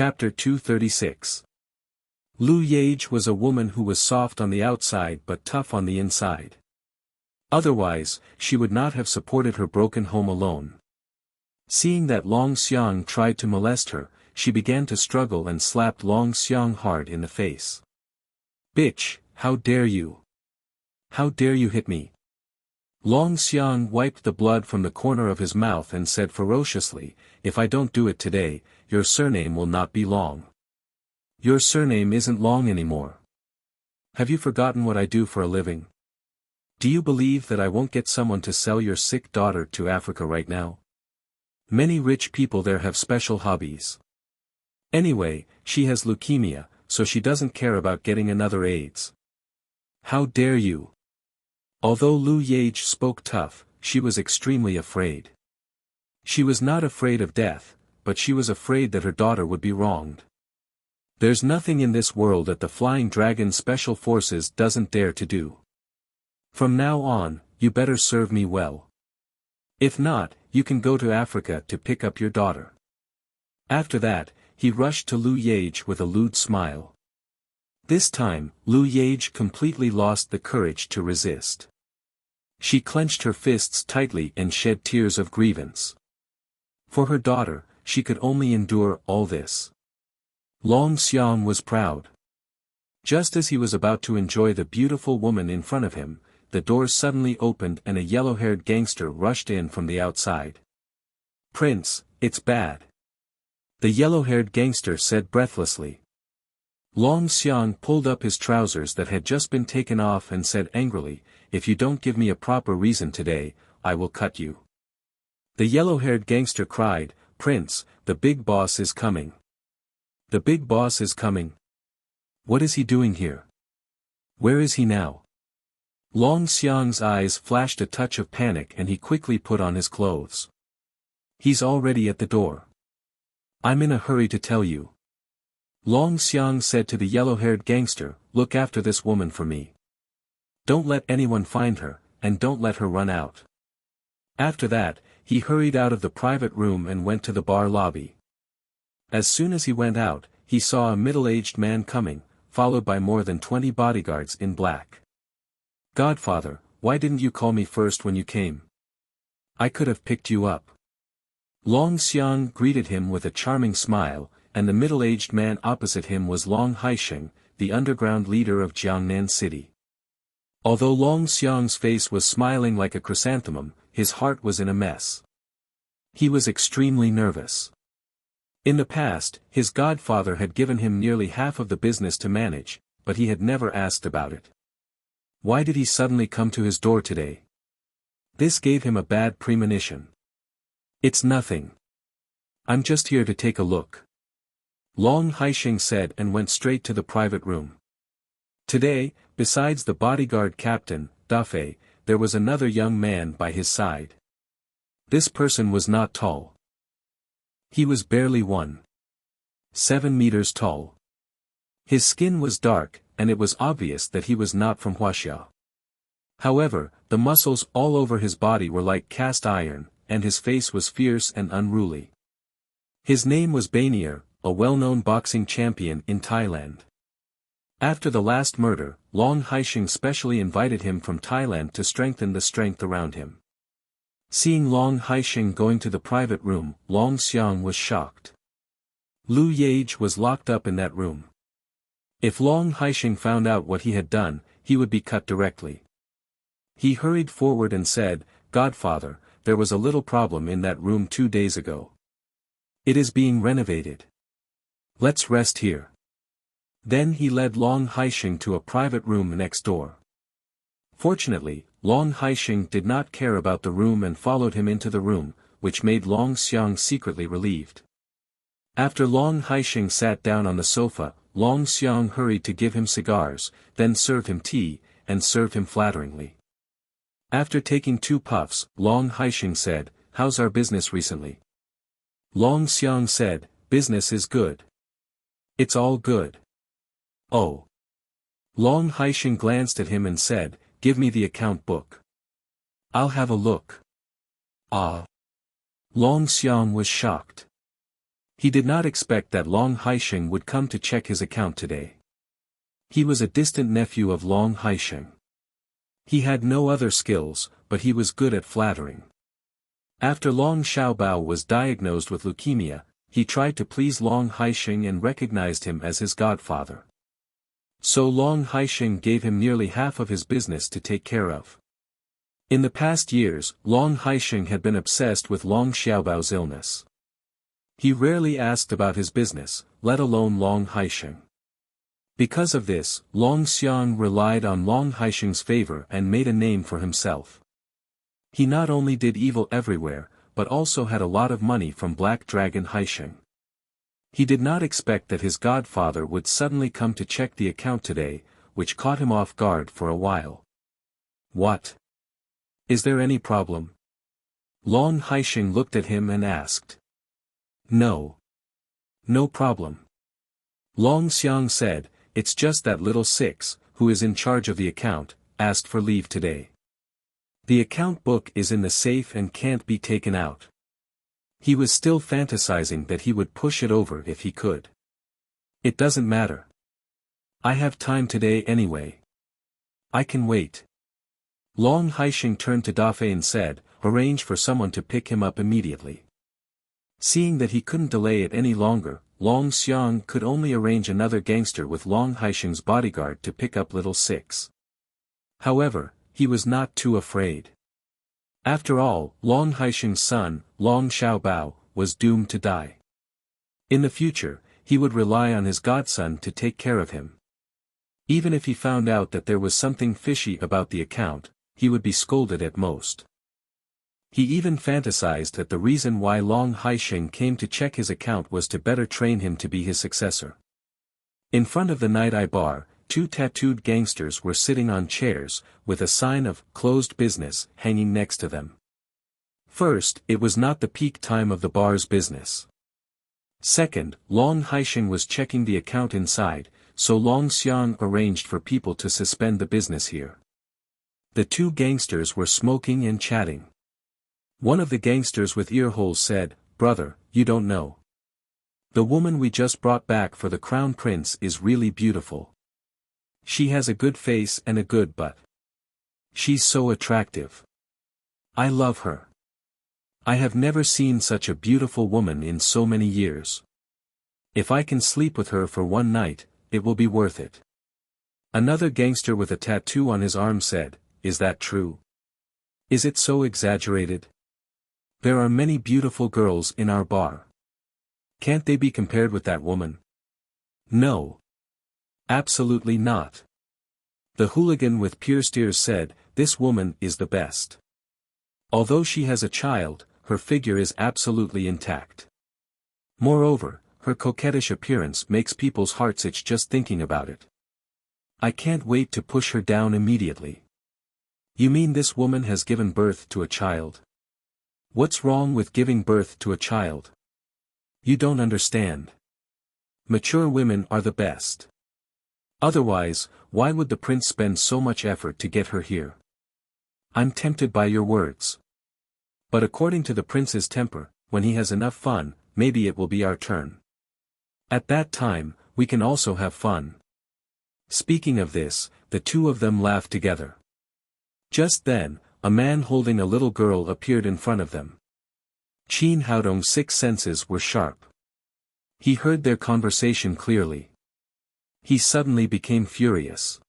Chapter 236. Lu Yage was a woman who was soft on the outside but tough on the inside. Otherwise, she would not have supported her broken home alone. Seeing that Long Xiang tried to molest her, she began to struggle and slapped Long Xiang hard in the face. "Bitch, how dare you? How dare you hit me?" Long Xiang wiped the blood from the corner of his mouth and said ferociously, "If I don't do it today, your surname will not be Long. Your surname isn't Long anymore. Have you forgotten what I do for a living? Do you believe that I won't get someone to sell your sick daughter to Africa right now? Many rich people there have special hobbies. Anyway, she has leukemia, so she doesn't care about getting another AIDS. How dare you?" Although Lu Yage spoke tough, she was extremely afraid. She was not afraid of death, but she was afraid that her daughter would be wronged. There's nothing in this world that the Flying Dragon Special Forces doesn't dare to do. From now on, you better serve me well. If not, you can go to Africa to pick up your daughter. After that, he rushed to Lu Yage with a lewd smile. This time, Lu Yage completely lost the courage to resist. She clenched her fists tightly and shed tears of grievance. For her daughter, she could only endure all this. Long Xiang was proud. Just as he was about to enjoy the beautiful woman in front of him, the doors suddenly opened and a yellow-haired gangster rushed in from the outside. "Prince, it's bad," the yellow-haired gangster said breathlessly. Long Xiang pulled up his trousers that had just been taken off and said angrily, "If you don't give me a proper reason today, I will cut you." The yellow-haired gangster cried, "Prince, the big boss is coming." "The big boss is coming? What is he doing here? Where is he now?" Long Xiang's eyes flashed a touch of panic and he quickly put on his clothes. "He's already at the door. I'm in a hurry to tell you." Long Xiang said to the yellow-haired gangster, "Look after this woman for me. Don't let anyone find her, and don't let her run out." After that, he hurried out of the private room and went to the bar lobby. As soon as he went out, he saw a middle-aged man coming, followed by more than 20 bodyguards in black. "Godfather, why didn't you call me first when you came? I could have picked you up." Long Xiang greeted him with a charming smile, and the middle-aged man opposite him was Long Haisheng, the underground leader of Jiangnan City. Although Long Xiang's face was smiling like a chrysanthemum, his heart was in a mess. He was extremely nervous. In the past, his godfather had given him nearly half of the business to manage, but he had never asked about it. Why did he suddenly come to his door today? This gave him a bad premonition. "It's nothing. I'm just here to take a look," Long Haisheng said and went straight to the private room. Today, besides the bodyguard captain, Dafei, there was another young man by his side. This person was not tall. He was barely 1.7 meters tall. His skin was dark, and it was obvious that he was not from Wuxia. However, the muscles all over his body were like cast iron, and his face was fierce and unruly. His name was Banier, a well-known boxing champion in Thailand. After the last murder, Long Haisheng specially invited him from Thailand to strengthen the strength around him. Seeing Long Haisheng going to the private room, Long Xiang was shocked. Lu Yage was locked up in that room. If Long Haisheng found out what he had done, he would be cut directly. He hurried forward and said, "Godfather, there was a little problem in that room 2 days ago. It is being renovated. Let's rest here." Then he led Long Haisheng to a private room next door. Fortunately, Long Haisheng did not care about the room and followed him into the room, which made Long Xiang secretly relieved. After Long Haisheng sat down on the sofa, Long Xiang hurried to give him cigars, then served him tea, and served him flatteringly. After taking 2 puffs, Long Haisheng said, "How's our business recently?" Long Xiang said, "Business is good. It's all good." "Oh." Long Haisheng glanced at him and said, "Give me the account book. I'll have a look." "Ah." Long Xiang was shocked. He did not expect that Long Haisheng would come to check his account today. He was a distant nephew of Long Haisheng. He had no other skills, but he was good at flattering. After Long Xiaobao was diagnosed with leukemia, he tried to please Long Haisheng and recognized him as his godfather. So Long Haisheng gave him nearly half of his business to take care of. In the past years, Long Haisheng had been obsessed with Long Xiaobao's illness. He rarely asked about his business, let alone Long Haisheng. Because of this, Long Xiang relied on Long Haisheng's favor and made a name for himself. He not only did evil everywhere, but also had a lot of money from Black Dragon Haisheng. He did not expect that his godfather would suddenly come to check the account today, which caught him off guard for a while. What? Is there any problem? Long Haisheng looked at him and asked. No. No problem. Long Xiang said, it's just that little Six, who is in charge of the account, asked for leave today. The account book is in the safe and can't be taken out. He was still fantasizing that he would push it over if he could. It doesn't matter. I have time today anyway. I can wait. Long Haisheng turned to Dafei and said, arrange for someone to pick him up immediately. Seeing that he couldn't delay it any longer, Long Xiang could only arrange another gangster with Long Haisheng's bodyguard to pick up little Six. However, he was not too afraid. After all, Long Haisheng's son, Long Xiaobao, was doomed to die. In the future, he would rely on his godson to take care of him. Even if he found out that there was something fishy about the account, he would be scolded at most. He even fantasized that the reason why Long Haisheng came to check his account was to better train him to be his successor. In front of the Night Eye Bar, two tattooed gangsters were sitting on chairs, with a sign of "closed business" hanging next to them. First, it was not the peak time of the bar's business. Second, Long Haisheng was checking the account inside, so Long Xiang arranged for people to suspend the business here. The two gangsters were smoking and chatting. One of the gangsters with earholes said, "Brother, you don't know. The woman we just brought back for the crown prince is really beautiful. She has a good face and a good butt. She's so attractive. I love her. I have never seen such a beautiful woman in so many years. If I can sleep with her for one night, it will be worth it." Another gangster with a tattoo on his arm said, "Is that true? Is it so exaggerated? There are many beautiful girls in our bar. Can't they be compared with that woman?" "No. Absolutely not." The hooligan with pierced ears said, "This woman is the best. Although she has a child, her figure is absolutely intact. Moreover, her coquettish appearance makes people's hearts itch just thinking about it. I can't wait to push her down immediately." "You mean this woman has given birth to a child? What's wrong with giving birth to a child? You don't understand. Mature women are the best. Otherwise, why would the prince spend so much effort to get her here? I'm tempted by your words. But according to the prince's temper, when he has enough fun, maybe it will be our turn. At that time, we can also have fun." Speaking of this, the two of them laughed together. Just then, a man holding a little girl appeared in front of them. Qin Haodong's six senses were sharp. He heard their conversation clearly. He suddenly became furious.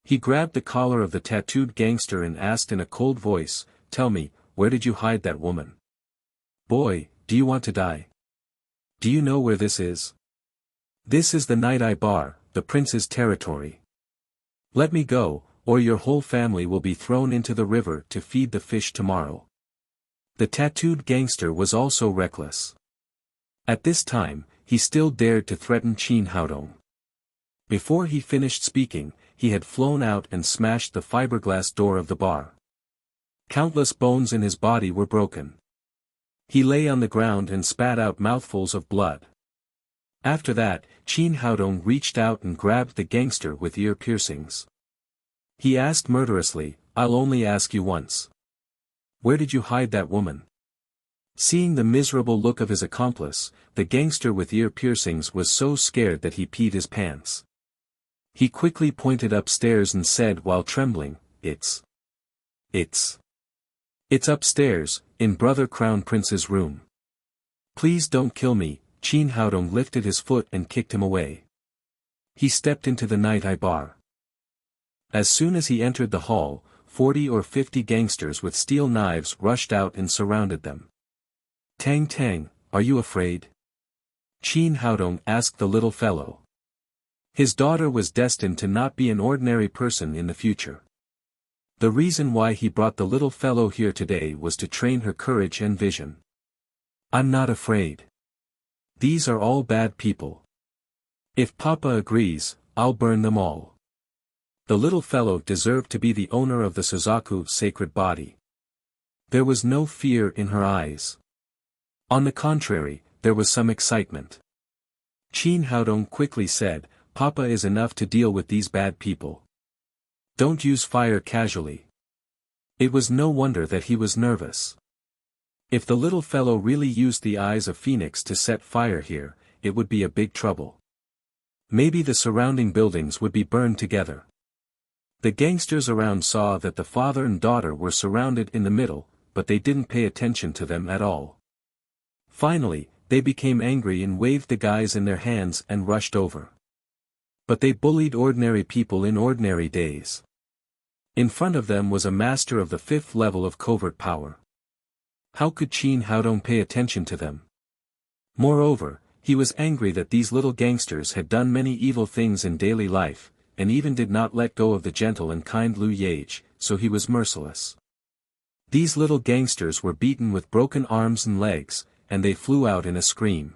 He grabbed the collar of the tattooed gangster and asked in a cold voice, "Tell me, where did you hide that woman? Boy, do you want to die? Do you know where this is? This is the Night Eye Bar, the prince's territory. Let me go, or your whole family will be thrown into the river to feed the fish tomorrow." The tattooed gangster was also reckless. At this time, he still dared to threaten Qin Haodong. Before he finished speaking, he had flown out and smashed the fiberglass door of the bar. Countless bones in his body were broken. He lay on the ground and spat out mouthfuls of blood. After that, Qin Haodong reached out and grabbed the gangster with ear piercings. He asked murderously, "I'll only ask you once. Where did you hide that woman?" Seeing the miserable look of his accomplice, the gangster with ear piercings was so scared that he peed his pants. He quickly pointed upstairs and said while trembling, It's upstairs, in Brother Crown Prince's room. Please don't kill me." Qin Haodong lifted his foot and kicked him away. He stepped into the night bar. As soon as he entered the hall, 40 or 50 gangsters with steel knives rushed out and surrounded them. "Tang Tang, are you afraid?" Qin Haodong asked the little fellow. His daughter was destined to not be an ordinary person in the future. The reason why he brought the little fellow here today was to train her courage and vision. "I'm not afraid. These are all bad people. If Papa agrees, I'll burn them all." The little fellow deserved to be the owner of the Suzaku sacred body. There was no fear in her eyes. On the contrary, there was some excitement. Qin Haodong quickly said, "Papa is enough to deal with these bad people. Don't use fire casually." It was no wonder that he was nervous. If the little fellow really used the eyes of Phoenix to set fire here, it would be a big trouble. Maybe the surrounding buildings would be burned together. The gangsters around saw that the father and daughter were surrounded in the middle, but they didn't pay attention to them at all. Finally, they became angry and waved the guys in their hands and rushed over. But they bullied ordinary people in ordinary days. In front of them was a master of the 5th level of covert power. How could Qin Haodong pay attention to them? Moreover, he was angry that these little gangsters had done many evil things in daily life, and even did not let go of the gentle and kind Lu Yage, so he was merciless. These little gangsters were beaten with broken arms and legs, and they flew out in a scream.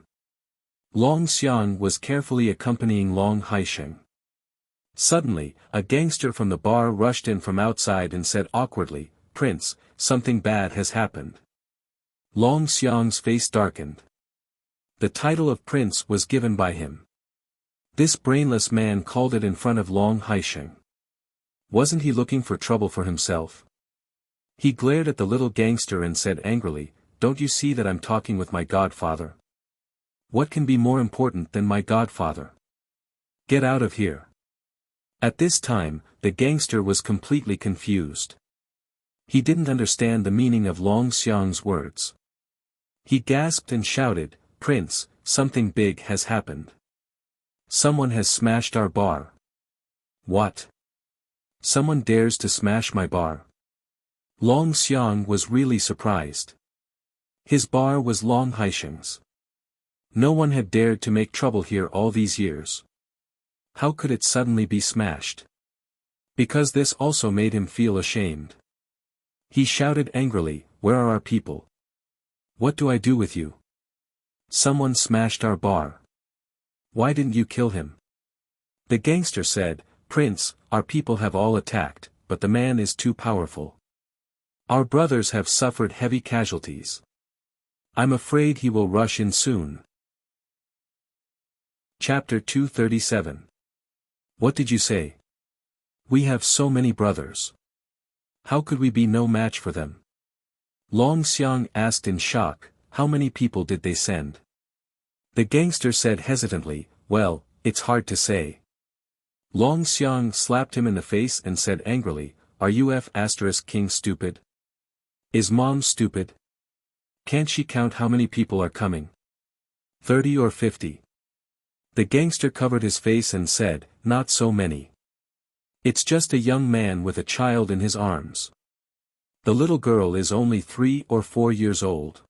Long Xiang was carefully accompanying Long Haisheng. Suddenly, a gangster from the bar rushed in from outside and said awkwardly, "Prince, something bad has happened." Long Xiang's face darkened. The title of prince was given by him. This brainless man called it in front of Long Haisheng. Wasn't he looking for trouble for himself? He glared at the little gangster and said angrily, "Don't you see that I'm talking with my godfather? What can be more important than my godfather? Get out of here." At this time, the gangster was completely confused. He didn't understand the meaning of Long Xiang's words. He gasped and shouted, "Prince, something big has happened. Someone has smashed our bar." "What? Someone dares to smash my bar?" Long Xiang was really surprised. His bar was Long Haisheng's. No one had dared to make trouble here all these years. How could it suddenly be smashed? Because this also made him feel ashamed. He shouted angrily, "Where are our people? What do I do with you? Someone smashed our bar. Why didn't you kill him?" The gangster said, "Prince, our people have all attacked, but the man is too powerful. Our brothers have suffered heavy casualties. I'm afraid he will rush in soon." Chapter 237. What did you say? We have so many brothers. How could we be no match for them? Long Xiang asked in shock, how many people did they send? The gangster said hesitantly, "Well, it's hard to say." Long Xiang slapped him in the face and said angrily, "Are you King stupid? Is Mom stupid? Can't she count how many people are coming? 30 or 50? The gangster covered his face and said, "Not so many. It's just a young man with a child in his arms. The little girl is only 3 or 4 years old.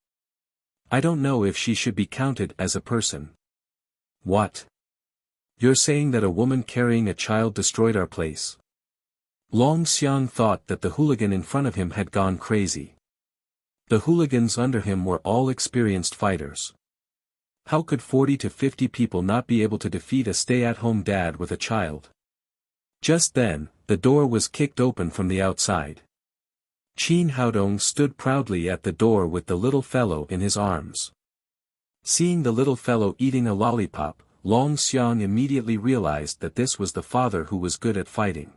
I don't know if she should be counted as a person." "What? You're saying that a woman carrying a child destroyed our place?" Long Xiang thought that the hooligan in front of him had gone crazy. The hooligans under him were all experienced fighters. How could 40 to 50 people not be able to defeat a stay-at-home dad with a child? Just then, the door was kicked open from the outside. Qin Haodong stood proudly at the door with the little fellow in his arms. Seeing the little fellow eating a lollipop, Long Xiang immediately realized that this was the father who was good at fighting.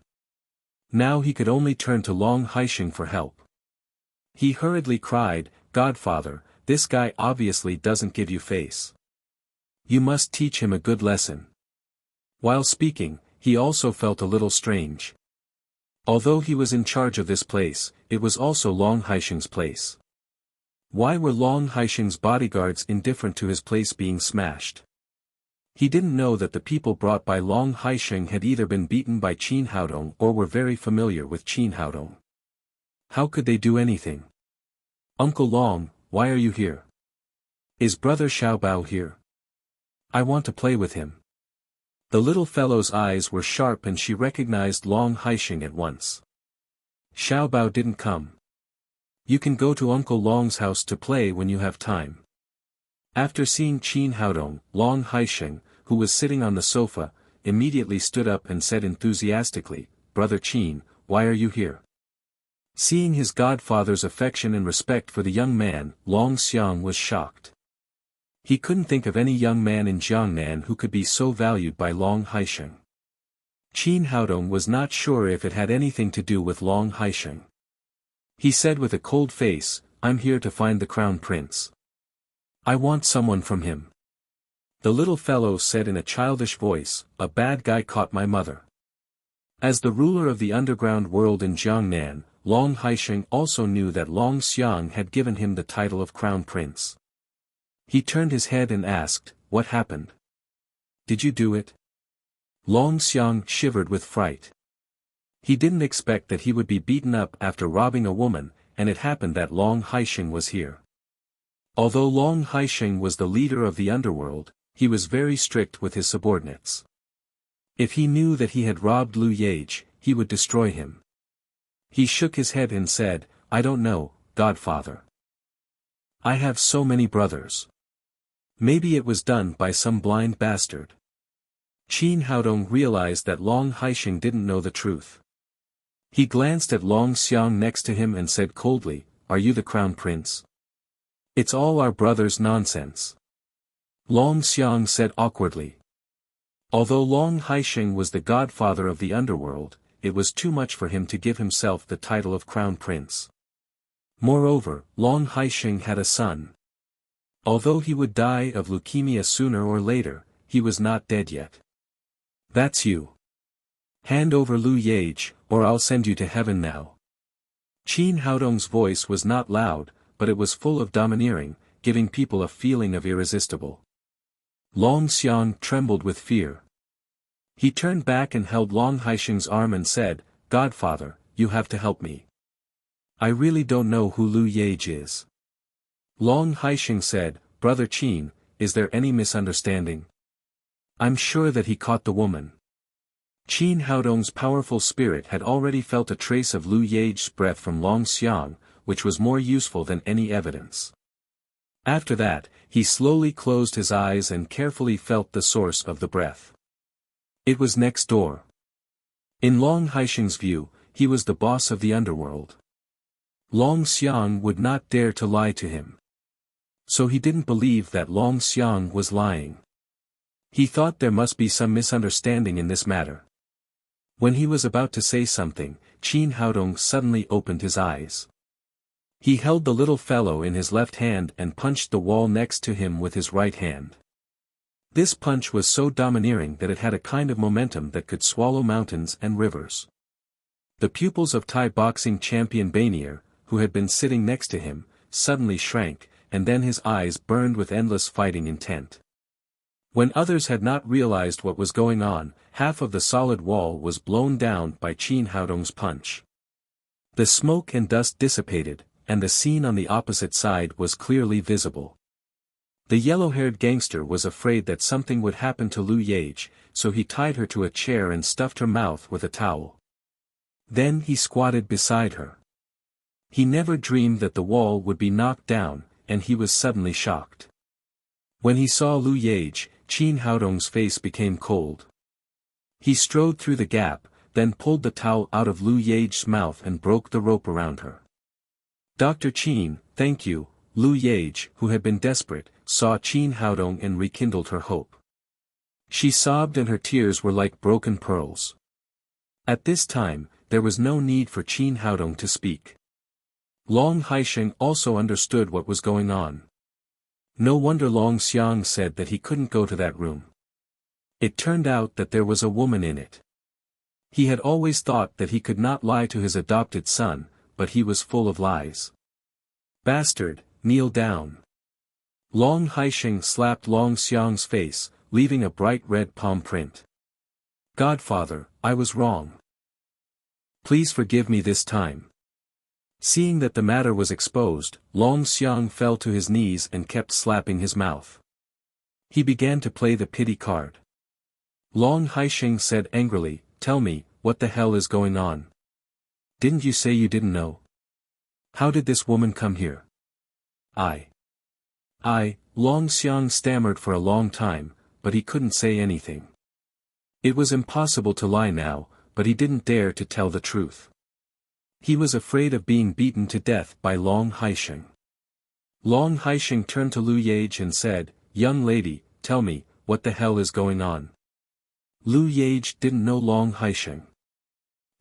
Now he could only turn to Long Haisheng for help. He hurriedly cried, "Godfather, this guy obviously doesn't give you face. You must teach him a good lesson. While speaking, he also felt a little strange. Although he was in charge of this place, it was also Long Haisheng's place. Why were Long Haisheng's bodyguards indifferent to his place being smashed? He didn't know that the people brought by Long Haisheng had either been beaten by Qin Haodong or were very familiar with Qin Haodong. How could they do anything? Uncle Long, why are you here? Is brother Xiaobao here? I want to play with him. The little fellow's eyes were sharp and she recognized Long Haisheng at once. Xiaobao didn't come. You can go to Uncle Long's house to play when you have time. After seeing Qin Haodong, Long Haisheng, who was sitting on the sofa, immediately stood up and said enthusiastically, Brother Qin, why are you here? Seeing his godfather's affection and respect for the young man, Long Xiang was shocked. He couldn't think of any young man in Jiangnan who could be so valued by Long Haisheng. Qin Haodong was not sure if it had anything to do with Long Haisheng. He said with a cold face, I'm here to find the crown prince. I want someone from him. The little fellow said in a childish voice, a bad guy caught my mother. As the ruler of the underground world in Jiangnan, Long Haisheng also knew that Long Xiang had given him the title of crown prince. He turned his head and asked, what happened? Did you do it? Long Xiang shivered with fright. He didn't expect that he would be beaten up after robbing a woman, and it happened that Long Haisheng was here. Although Long Haisheng was the leader of the underworld, he was very strict with his subordinates. If he knew that he had robbed Lu Yage, he would destroy him. He shook his head and said, I don't know, Godfather. I have so many brothers. Maybe it was done by some blind bastard. Qin Haodong realized that Long Haisheng didn't know the truth. He glanced at Long Xiang next to him and said coldly, Are you the crown prince? It's all our brother's nonsense. Long Xiang said awkwardly. Although Long Haisheng was the godfather of the underworld, it was too much for him to give himself the title of crown prince. Moreover, Long Haisheng had a son. Although he would die of leukemia sooner or later, he was not dead yet. That's you. Hand over Lu Yage, or I'll send you to heaven now. Qin Haodong's voice was not loud, but it was full of domineering, giving people a feeling of irresistible. Long Xiang trembled with fear. He turned back and held Long Haisheng's arm and said, Godfather, you have to help me. I really don't know who Lu Yage is. Long Haisheng said, Brother Qin, is there any misunderstanding? I'm sure that he caught the woman. Qin Haodong's powerful spirit had already felt a trace of Lu Yage's breath from Long Xiang, which was more useful than any evidence. After that, he slowly closed his eyes and carefully felt the source of the breath. It was next door. In Long Haisheng's view, he was the boss of the underworld. Long Xiang would not dare to lie to him. So he didn't believe that Long Xiang was lying. He thought there must be some misunderstanding in this matter. When he was about to say something, Qin Haodong suddenly opened his eyes. He held the little fellow in his left hand and punched the wall next to him with his right hand. This punch was so domineering that it had a kind of momentum that could swallow mountains and rivers. The pupils of Thai boxing champion Banier, who had been sitting next to him, suddenly shrank, and then his eyes burned with endless fighting intent. When others had not realized what was going on, half of the solid wall was blown down by Qin Haodong's punch. The smoke and dust dissipated, and the scene on the opposite side was clearly visible. The yellow-haired gangster was afraid that something would happen to Lu Yage, so he tied her to a chair and stuffed her mouth with a towel. Then he squatted beside her. He never dreamed that the wall would be knocked down, and he was suddenly shocked. When he saw Lu Yage, Qin Haodong's face became cold. He strode through the gap, then pulled the towel out of Lu Yage's mouth and broke the rope around her. Dr. Qin, thank you. Lu Yage, who had been desperate, saw Qin Haodong and rekindled her hope. She sobbed and her tears were like broken pearls. At this time, there was no need for Qin Haodong to speak. Long Haisheng also understood what was going on. No wonder Long Xiang said that he couldn't go to that room. It turned out that there was a woman in it. He had always thought that he could not lie to his adopted son, but he was full of lies. Bastard, kneel down. Long Haisheng slapped Long Xiang's face, leaving a bright red palm print. Godfather, I was wrong. Please forgive me this time. Seeing that the matter was exposed, Long Xiang fell to his knees and kept slapping his mouth. He began to play the pity card. Long Haisheng said angrily, "Tell me, what the hell is going on? Didn't you say you didn't know? How did this woman come here?" Long Xiang stammered for a long time, but he couldn't say anything. It was impossible to lie now, but he didn't dare to tell the truth. He was afraid of being beaten to death by Long Haisheng. Long Haisheng turned to Lu Yage and said, "Young lady, tell me, what the hell is going on?" Lu Yage didn't know Long Haisheng.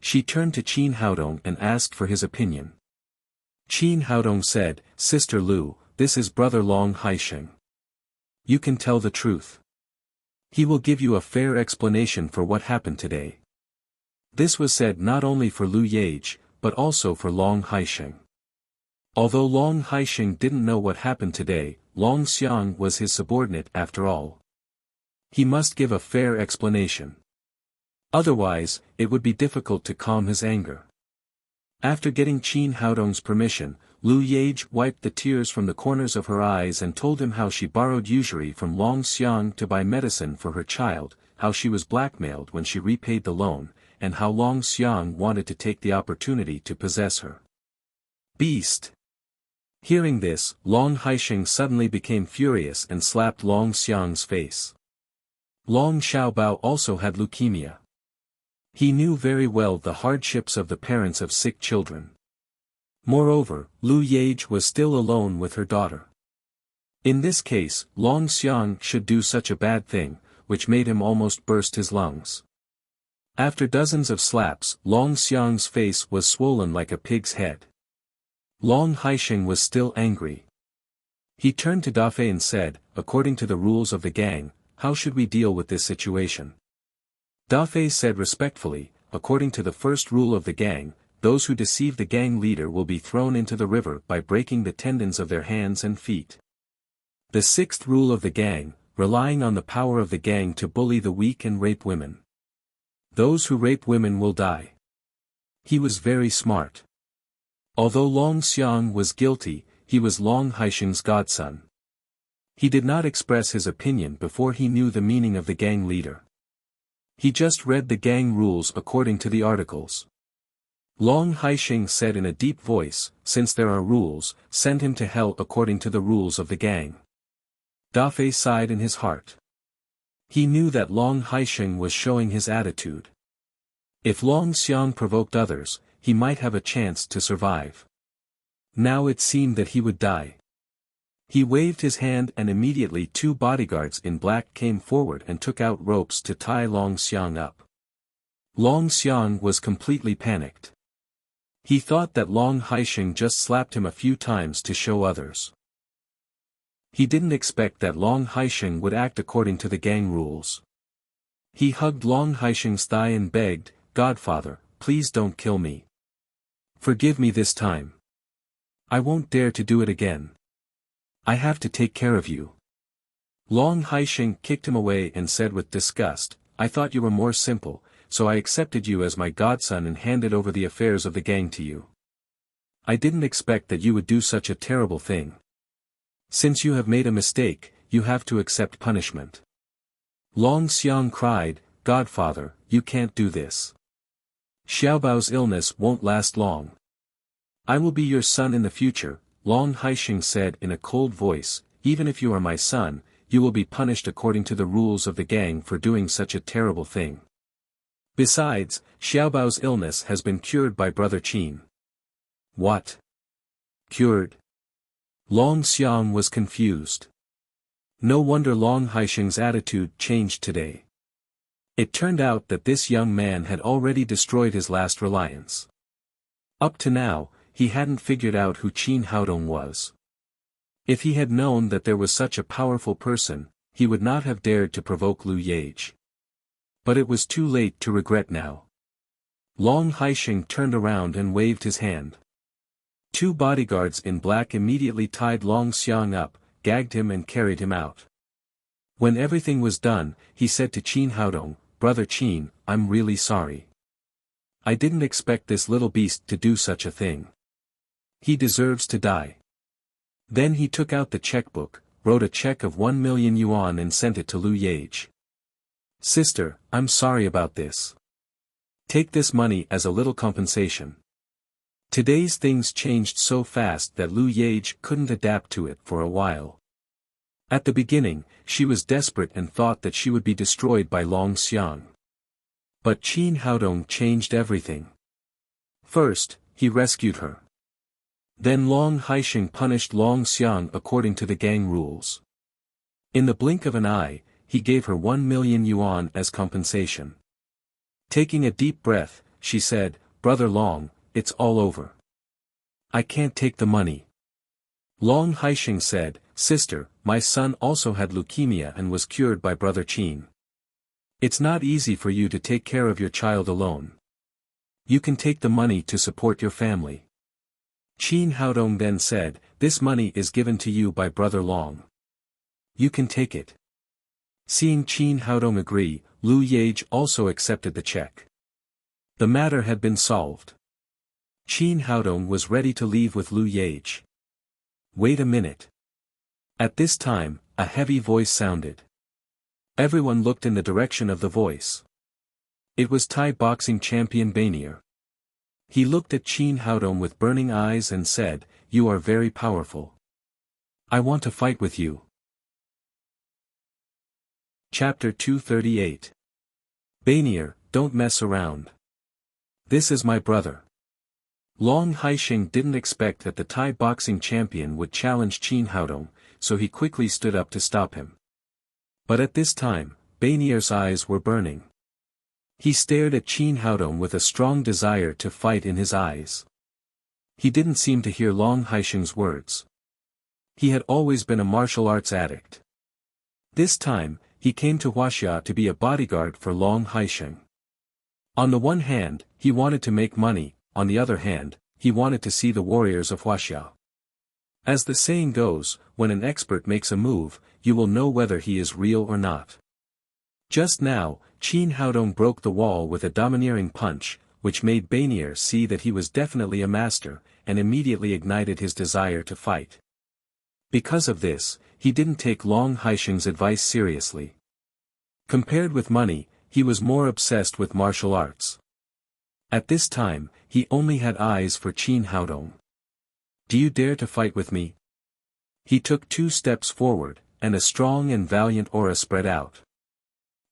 She turned to Qin Haodong and asked for his opinion. Qin Haodong said, "Sister Lu, this is brother Long Haisheng. You can tell the truth. He will give you a fair explanation for what happened today." This was said not only for Lu Yage, but also for Long Haisheng. Although Long Haisheng didn't know what happened today, Long Xiang was his subordinate after all. He must give a fair explanation. Otherwise, it would be difficult to calm his anger. After getting Qin Haodong's permission, Lu Yage wiped the tears from the corners of her eyes and told him how she borrowed usury from Long Xiang to buy medicine for her child, how she was blackmailed when she repaid the loan, and how Long Xiang wanted to take the opportunity to possess her. Beast! Hearing this, Long Haisheng suddenly became furious and slapped Long Xiang's face. Long Xiaobao also had leukemia. He knew very well the hardships of the parents of sick children. Moreover, Lu Yage was still alone with her daughter. In this case, Long Xiang should do such a bad thing, which made him almost burst his lungs. After dozens of slaps, Long Xiang's face was swollen like a pig's head. Long Haisheng was still angry. He turned to Dafei and said, "According to the rules of the gang, how should we deal with this situation?" Dafei said respectfully, "According to the first rule of the gang, those who deceive the gang leader will be thrown into the river by breaking the tendons of their hands and feet. The sixth rule of the gang, relying on the power of the gang to bully the weak and rape women. Those who rape women will die." He was very smart. Although Long Xiang was guilty, he was Long Haisheng's godson. He did not express his opinion before he knew the meaning of the gang leader. He just read the gang rules according to the articles. Long Haisheng said in a deep voice, "Since there are rules, send him to hell according to the rules of the gang." Dafei sighed in his heart. He knew that Long Haisheng was showing his attitude. If Long Xiang provoked others, he might have a chance to survive. Now it seemed that he would die. He waved his hand and immediately two bodyguards in black came forward and took out ropes to tie Long Xiang up. Long Xiang was completely panicked. He thought that Long Haisheng just slapped him a few times to show others. He didn't expect that Long Haisheng would act according to the gang rules. He hugged Long Haisheng's thigh and begged, "Godfather, please don't kill me. Forgive me this time. I won't dare to do it again. I have to take care of you." Long Haisheng kicked him away and said with disgust, "I thought you were more simple, so I accepted you as my godson and handed over the affairs of the gang to you. I didn't expect that you would do such a terrible thing. Since you have made a mistake, you have to accept punishment." Long Xiang cried, "Godfather, you can't do this. Xiaobao's illness won't last long. I will be your son in the future," Long Haisheng said in a cold voice, "Even if you are my son, you will be punished according to the rules of the gang for doing such a terrible thing. Besides, Xiaobao's illness has been cured by Brother Qin." "What? Cured?" Long Xiang was confused. No wonder Long Haisheng's attitude changed today. It turned out that this young man had already destroyed his last reliance. Up to now, he hadn't figured out who Qin Haodong was. If he had known that there was such a powerful person, he would not have dared to provoke Lu Yage. But it was too late to regret now. Long Haisheng turned around and waved his hand. Two bodyguards in black immediately tied Long Xiang up, gagged him and carried him out. When everything was done, he said to Qin Haodong, "Brother Qin, I'm really sorry. I didn't expect this little beast to do such a thing. He deserves to die." Then he took out the checkbook, wrote a check of 1 million yuan and sent it to Lu Yage. "Sister, I'm sorry about this. Take this money as a little compensation." Today's things changed so fast that Lu Yage couldn't adapt to it for a while. At the beginning, she was desperate and thought that she would be destroyed by Long Xiang. But Qin Haodong changed everything. First, he rescued her. Then Long Haisheng punished Long Xiang according to the gang rules. In the blink of an eye, he gave her 1 million yuan as compensation. Taking a deep breath, she said, "Brother Long, it's all over. I can't take the money." Long Haisheng said, "Sister, my son also had leukemia and was cured by Brother Qin. It's not easy for you to take care of your child alone. You can take the money to support your family." Qin Haodong then said, "This money is given to you by Brother Long. You can take it." Seeing Qin Haodong agree, Lu Yage also accepted the check. The matter had been solved. Qin Haodong was ready to leave with Lu Yage. Wait a minute. At this time, a heavy voice sounded. Everyone looked in the direction of the voice. It was Thai boxing champion Banier. He looked at Qin Haodong with burning eyes and said, "You are very powerful. I want to fight with you." Chapter 238. Banier, don't mess around. This is my brother. Long Haisheng didn't expect that the Thai boxing champion would challenge Qin Haodong, so he quickly stood up to stop him. But at this time, Banier's eyes were burning. He stared at Qin Haodong with a strong desire to fight in his eyes. He didn't seem to hear Long Haisheng's words. He had always been a martial arts addict. This time, he came to Wuxia to be a bodyguard for Long Haisheng. On the one hand, he wanted to make money, on the other hand, he wanted to see the warriors of Wuxia. As the saying goes, when an expert makes a move, you will know whether he is real or not. Just now, Qin Haodong broke the wall with a domineering punch, which made Banier see that he was definitely a master, and immediately ignited his desire to fight. Because of this, he didn't take Long Haisheng's advice seriously. Compared with money, he was more obsessed with martial arts. At this time, he only had eyes for Qin Haodong. "Do you dare to fight with me?" He took 2 steps forward, and a strong and valiant aura spread out.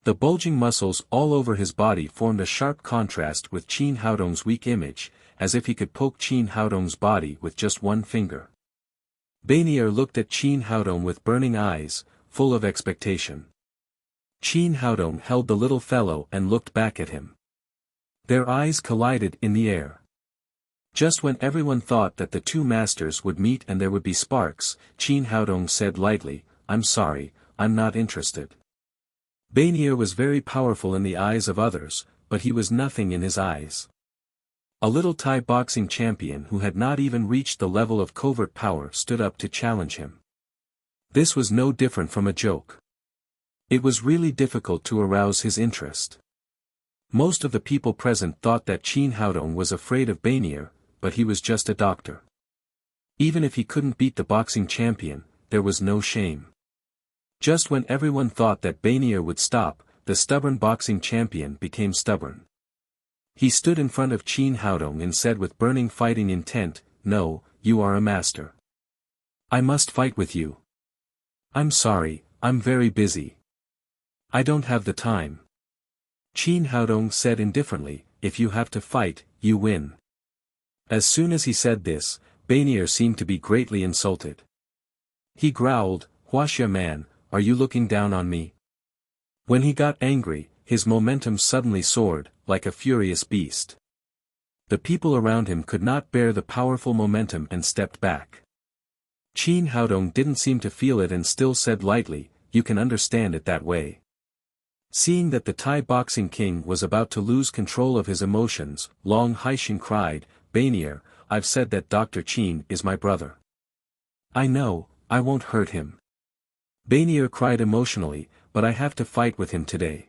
The bulging muscles all over his body formed a sharp contrast with Qin Haodong's weak image, as if he could poke Qin Haodong's body with just one finger. Banier looked at Qin Haodong with burning eyes, full of expectation. Qin Haodong held the little fellow and looked back at him. Their eyes collided in the air. Just when everyone thought that the two masters would meet and there would be sparks, Qin Haodong said lightly, "I'm sorry, I'm not interested." Banier was very powerful in the eyes of others, but he was nothing in his eyes. A little Thai boxing champion who had not even reached the level of covert power stood up to challenge him. This was no different from a joke. It was really difficult to arouse his interest. Most of the people present thought that Qin Haodong was afraid of Banier, but he was just a doctor. Even if he couldn't beat the boxing champion, there was no shame. Just when everyone thought that Banier would stop, the stubborn boxing champion became stubborn. He stood in front of Qin Haodong and said with burning fighting intent, "No, you are a master. I must fight with you. I'm sorry, I'm very busy. I don't have the time." Qin Haodong said indifferently, "If you have to fight, you win." As soon as he said this, Banier seemed to be greatly insulted. He growled, "Wuxia man, are you looking down on me?" When he got angry, his momentum suddenly soared, like a furious beast. The people around him could not bear the powerful momentum and stepped back. Qin Haodong didn't seem to feel it and still said lightly, "You can understand it that way." Seeing that the Thai boxing king was about to lose control of his emotions, Long Haisheng cried, "Banier, I've said that Dr. Qin is my brother. I know, I won't hurt him." Banier cried emotionally, "But I have to fight with him today.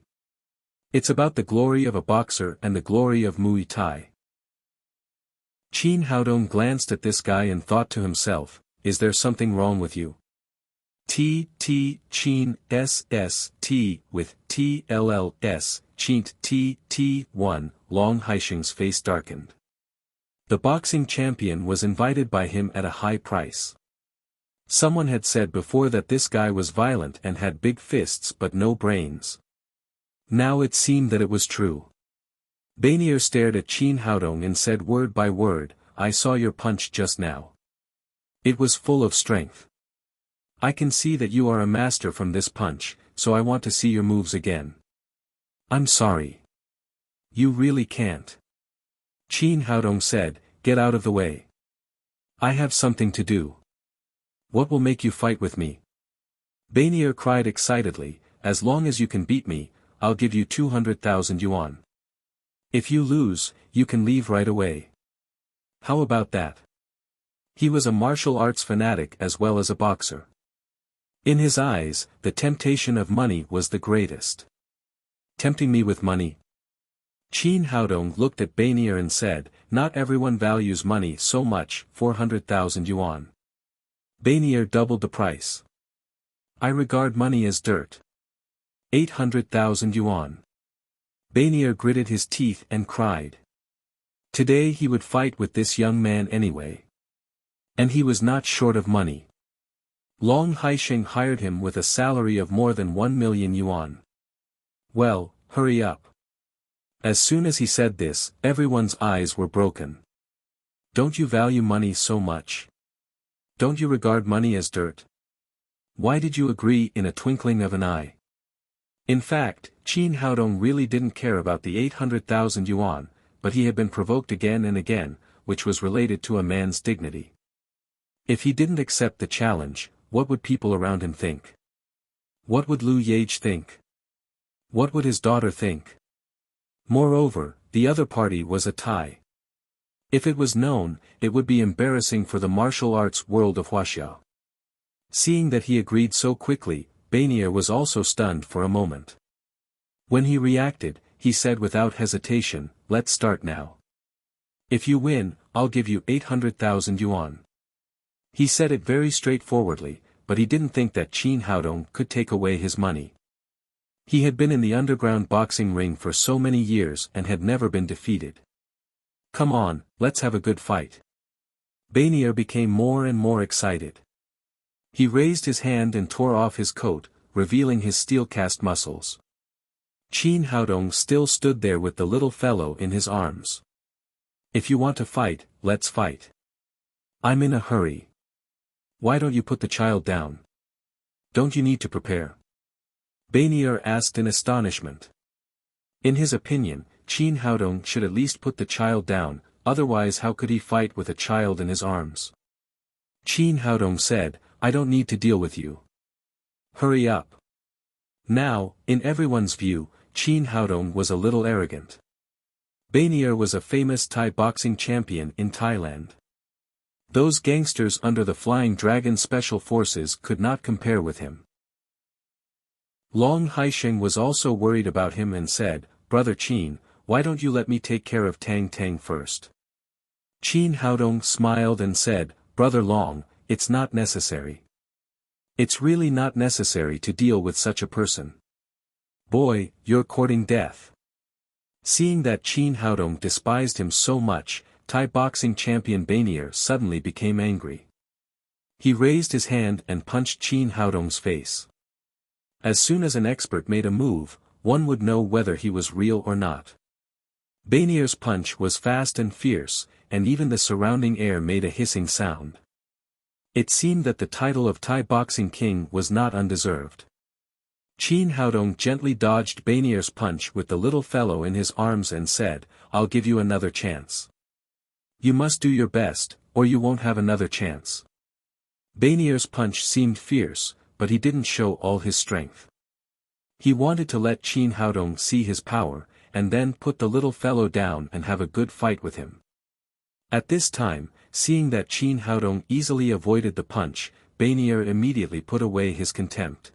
It's about the glory of a boxer and the glory of Muay Thai." Qin Haodong glanced at this guy and thought to himself, "Is there something wrong with you?" Qin S with TLLS, Qint T1, Long Haisheng's face darkened. The boxing champion was invited by him at a high price. Someone had said before that this guy was violent and had big fists but no brains. Now it seemed that it was true. Banier stared at Qin Haodong and said word by word, "I saw your punch just now. It was full of strength. I can see that you are a master from this punch, so I want to see your moves again." "I'm sorry. You really can't." Qin Haodong said, "Get out of the way. I have something to do." "What will make you fight with me?" Banier cried excitedly, "As long as you can beat me, I'll give you 200,000 yuan. If you lose, you can leave right away. How about that?" He was a martial arts fanatic as well as a boxer. In his eyes, the temptation of money was the greatest. "Tempting me with money?" Qin Haodong looked at Banier and said, "Not everyone values money so much, 400,000 yuan. Banier doubled the price. "I regard money as dirt. 800,000 yuan. Banier gritted his teeth and cried. Today he would fight with this young man anyway. And he was not short of money. Long Haisheng hired him with a salary of more than 1 million yuan. "Well, hurry up." As soon as he said this, everyone's eyes were broken. "Don't you value money so much? Don't you regard money as dirt? Why did you agree in a twinkling of an eye?" In fact, Qin Haodong really didn't care about the 800,000 yuan, but he had been provoked again and again, which was related to a man's dignity. If he didn't accept the challenge, what would people around him think? What would Lu Yage think? What would his daughter think? Moreover, the other party was a Thai. If it was known, it would be embarrassing for the martial arts world of Wuxia. Seeing that he agreed so quickly, Banier was also stunned for a moment. When he reacted, he said without hesitation, "Let's start now. If you win, I'll give you 800,000 yuan. He said it very straightforwardly, but he didn't think that Qin Haodong could take away his money. He had been in the underground boxing ring for so many years and had never been defeated. "Come on, let's have a good fight." Banier became more and more excited. He raised his hand and tore off his coat, revealing his steel-cast muscles. Qin Haodong still stood there with the little fellow in his arms. "If you want to fight, let's fight. I'm in a hurry. Why don't you put the child down? Don't you need to prepare?" Banier asked in astonishment. In his opinion, Qin Haodong should at least put the child down, otherwise how could he fight with a child in his arms? Qin Haodong said, "I don't need to deal with you. Hurry up." Now, in everyone's view, Qin Haodong was a little arrogant. Banier was a famous Thai boxing champion in Thailand. Those gangsters under the Flying Dragon Special Forces could not compare with him. Long Haisheng was also worried about him and said, "Brother Qin, why don't you let me take care of Tang Tang first?" Qin Haodong smiled and said, "Brother Long, it's not necessary. It's really not necessary to deal with such a person. Boy, you're courting death." Seeing that Qin Haodong despised him so much, Thai boxing champion Banier suddenly became angry. He raised his hand and punched Qin Haodong's face. As soon as an expert made a move, one would know whether he was real or not. Banier's punch was fast and fierce, and even the surrounding air made a hissing sound. It seemed that the title of Thai boxing king was not undeserved. Qin Haodong gently dodged Banier's punch with the little fellow in his arms and said, "I'll give you another chance. You must do your best, or you won't have another chance." Banier's punch seemed fierce, but he didn't show all his strength. He wanted to let Qin Haodong see his power, and then put the little fellow down and have a good fight with him. At this time, seeing that Qin Haodong easily avoided the punch, Banier immediately put away his contempt.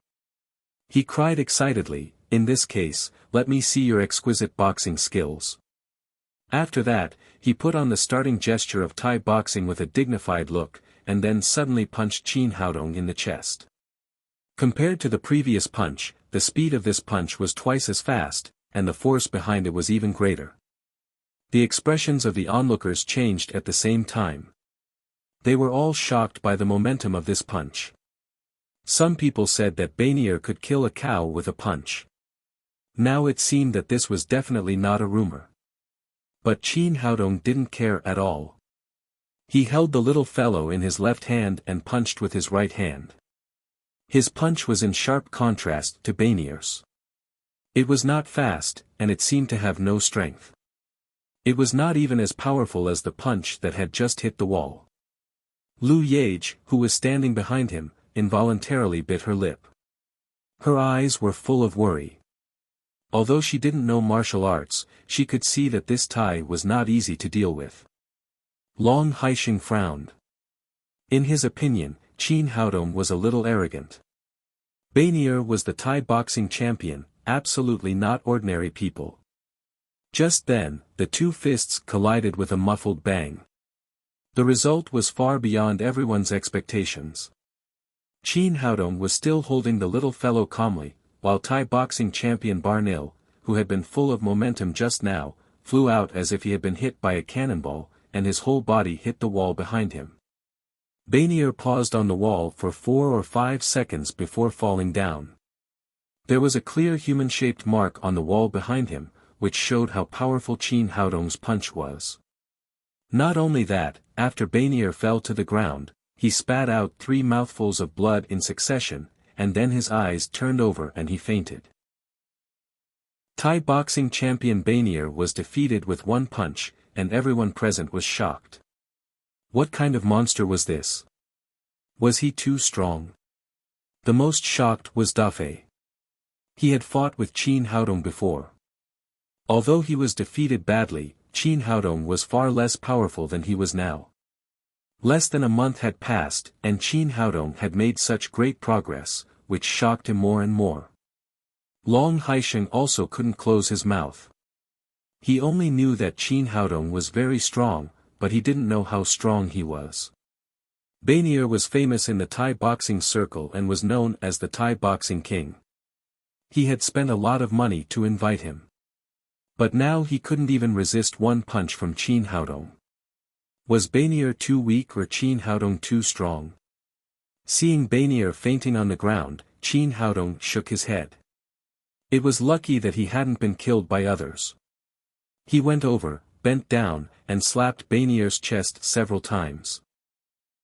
He cried excitedly, "In this case, let me see your exquisite boxing skills." After that, he put on the starting gesture of Thai boxing with a dignified look, and then suddenly punched Qin Haodong in the chest. Compared to the previous punch, the speed of this punch was twice as fast, and the force behind it was even greater. The expressions of the onlookers changed at the same time. They were all shocked by the momentum of this punch. Some people said that Banier could kill a cow with a punch. Now it seemed that this was definitely not a rumor. But Qin Haodong didn't care at all. He held the little fellow in his left hand and punched with his right hand. His punch was in sharp contrast to Banier's. It was not fast, and it seemed to have no strength. It was not even as powerful as the punch that had just hit the wall. Lu Yage, who was standing behind him, involuntarily bit her lip. Her eyes were full of worry. Although she didn't know martial arts, she could see that this Thai was not easy to deal with. Long Haisheng frowned. In his opinion, Qin Haodong was a little arrogant. Banier was the Thai boxing champion, absolutely not ordinary people. Just then, the two fists collided with a muffled bang. The result was far beyond everyone's expectations. Qin Haodong was still holding the little fellow calmly, while Thai boxing champion Barnil, who had been full of momentum just now, flew out as if he had been hit by a cannonball, and his whole body hit the wall behind him. Banier paused on the wall for 4 or 5 seconds before falling down. There was a clear human-shaped mark on the wall behind him, which showed how powerful Qin Haodong's punch was. Not only that, after Banier fell to the ground, he spat out 3 mouthfuls of blood in succession, and then his eyes turned over and he fainted. Thai boxing champion Banier was defeated with one punch, and everyone present was shocked. What kind of monster was this? Was he too strong? The most shocked was Dafei. He had fought with Qin Haodong before. Although he was defeated badly, Qin Haodong was far less powerful than he was now. Less than a month had passed, and Qin Haodong had made such great progress, which shocked him more and more. Long Haisheng also couldn't close his mouth. He only knew that Qin Haodong was very strong, but he didn't know how strong he was. Banier was famous in the Thai boxing circle and was known as the Thai boxing king. He had spent a lot of money to invite him. But now he couldn't even resist one punch from Qin Haodong. Was Banier too weak or Qin Haodong too strong? Seeing Banier fainting on the ground, Qin Haodong shook his head. It was lucky that he hadn't been killed by others. He went over, bent down, and slapped Banier's chest several times.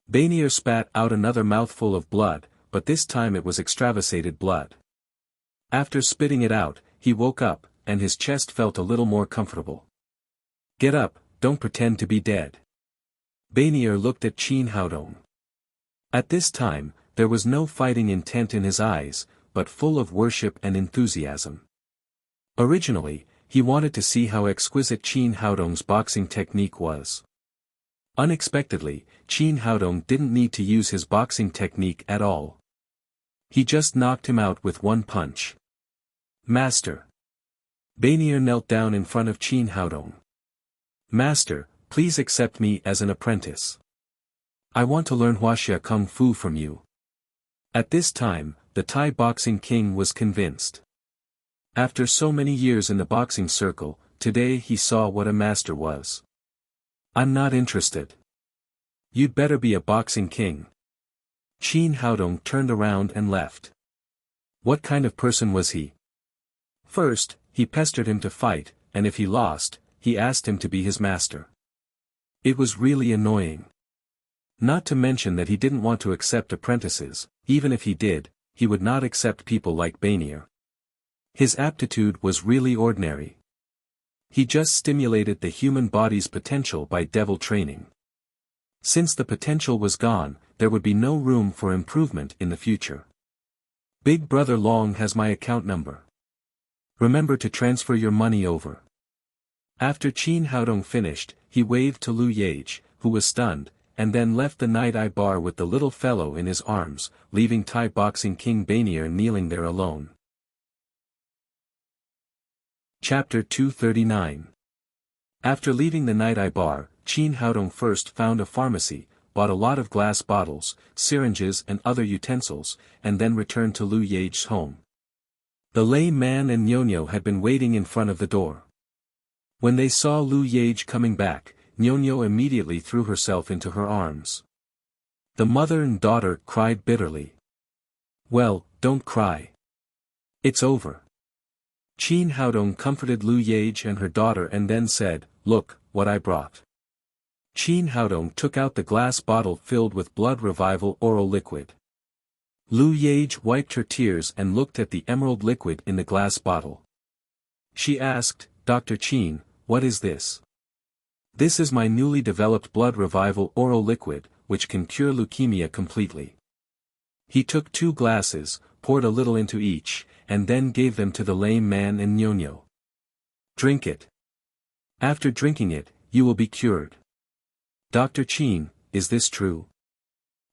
Banier spat out another mouthful of blood, but this time it was extravasated blood. After spitting it out, he woke up, and his chest felt a little more comfortable. "Get up, don't pretend to be dead." Banier looked at Qin Haodong. At this time, there was no fighting intent in his eyes, but full of worship and enthusiasm. Originally, he wanted to see how exquisite Qin Haodong's boxing technique was. Unexpectedly, Qin Haodong didn't need to use his boxing technique at all. He just knocked him out with one punch. "Master." Banier knelt down in front of Qin Haodong. "Master, please accept me as an apprentice. I want to learn Wuxia Kung Fu from you." At this time, the Thai boxing king was convinced. After so many years in the boxing circle, today he saw what a master was. "I'm not interested. You'd better be a boxing king." Qin Haodong turned around and left. What kind of person was he? First, he pestered him to fight, and if he lost, he asked him to be his master. It was really annoying. Not to mention that he didn't want to accept apprentices. Even if he did, he would not accept people like Banier. His aptitude was really ordinary. He just stimulated the human body's potential by devil training. Since the potential was gone, there would be no room for improvement in the future. Big Brother Long has my account number. Remember to transfer your money over. After Qin Haodong finished, he waved to Lu Yage, who was stunned, and then left the Night Eye bar with the little fellow in his arms, leaving Thai boxing King Banier kneeling there alone. Chapter 239. After leaving the Night Eye bar, Qin Haodong first found a pharmacy, bought a lot of glass bottles, syringes and other utensils, and then returned to Lu Yage's home. The lame man and Nyonyo had been waiting in front of the door. When they saw Lu Yage coming back, Nyonyo immediately threw herself into her arms. The mother and daughter cried bitterly. Well, don't cry. It's over. Qin Haodong comforted Lu Yage and her daughter and then said, Look, what I brought. Qin Haodong took out the glass bottle filled with blood revival oral liquid. Lu Yage wiped her tears and looked at the emerald liquid in the glass bottle. She asked, Dr. Qin, what is this? This is my newly developed blood revival oral liquid, which can cure leukemia completely. He took 2 glasses, poured a little into each, and then gave them to the lame man and Nyonyo. Drink it. After drinking it, you will be cured. Dr. Qin, is this true?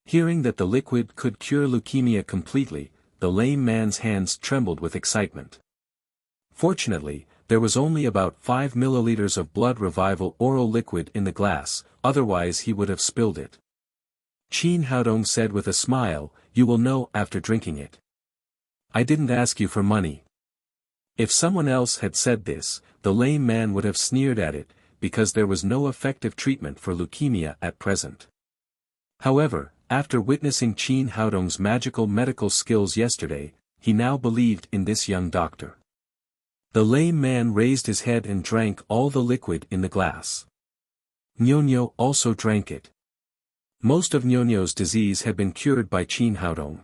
Hearing that the liquid could cure leukemia completely, the lame man's hands trembled with excitement. Fortunately, there was only about 5 milliliters of blood revival oral liquid in the glass, otherwise he would have spilled it. Qin Haodong said with a smile, You will know after drinking it. I didn't ask you for money. If someone else had said this, the lame man would have sneered at it, because there was no effective treatment for leukemia at present. However, after witnessing Qin Haodong's magical medical skills yesterday, he now believed in this young doctor. The lame man raised his head and drank all the liquid in the glass. Nyonyo also drank it. Most of Nyonyo's disease had been cured by Qin Haodong.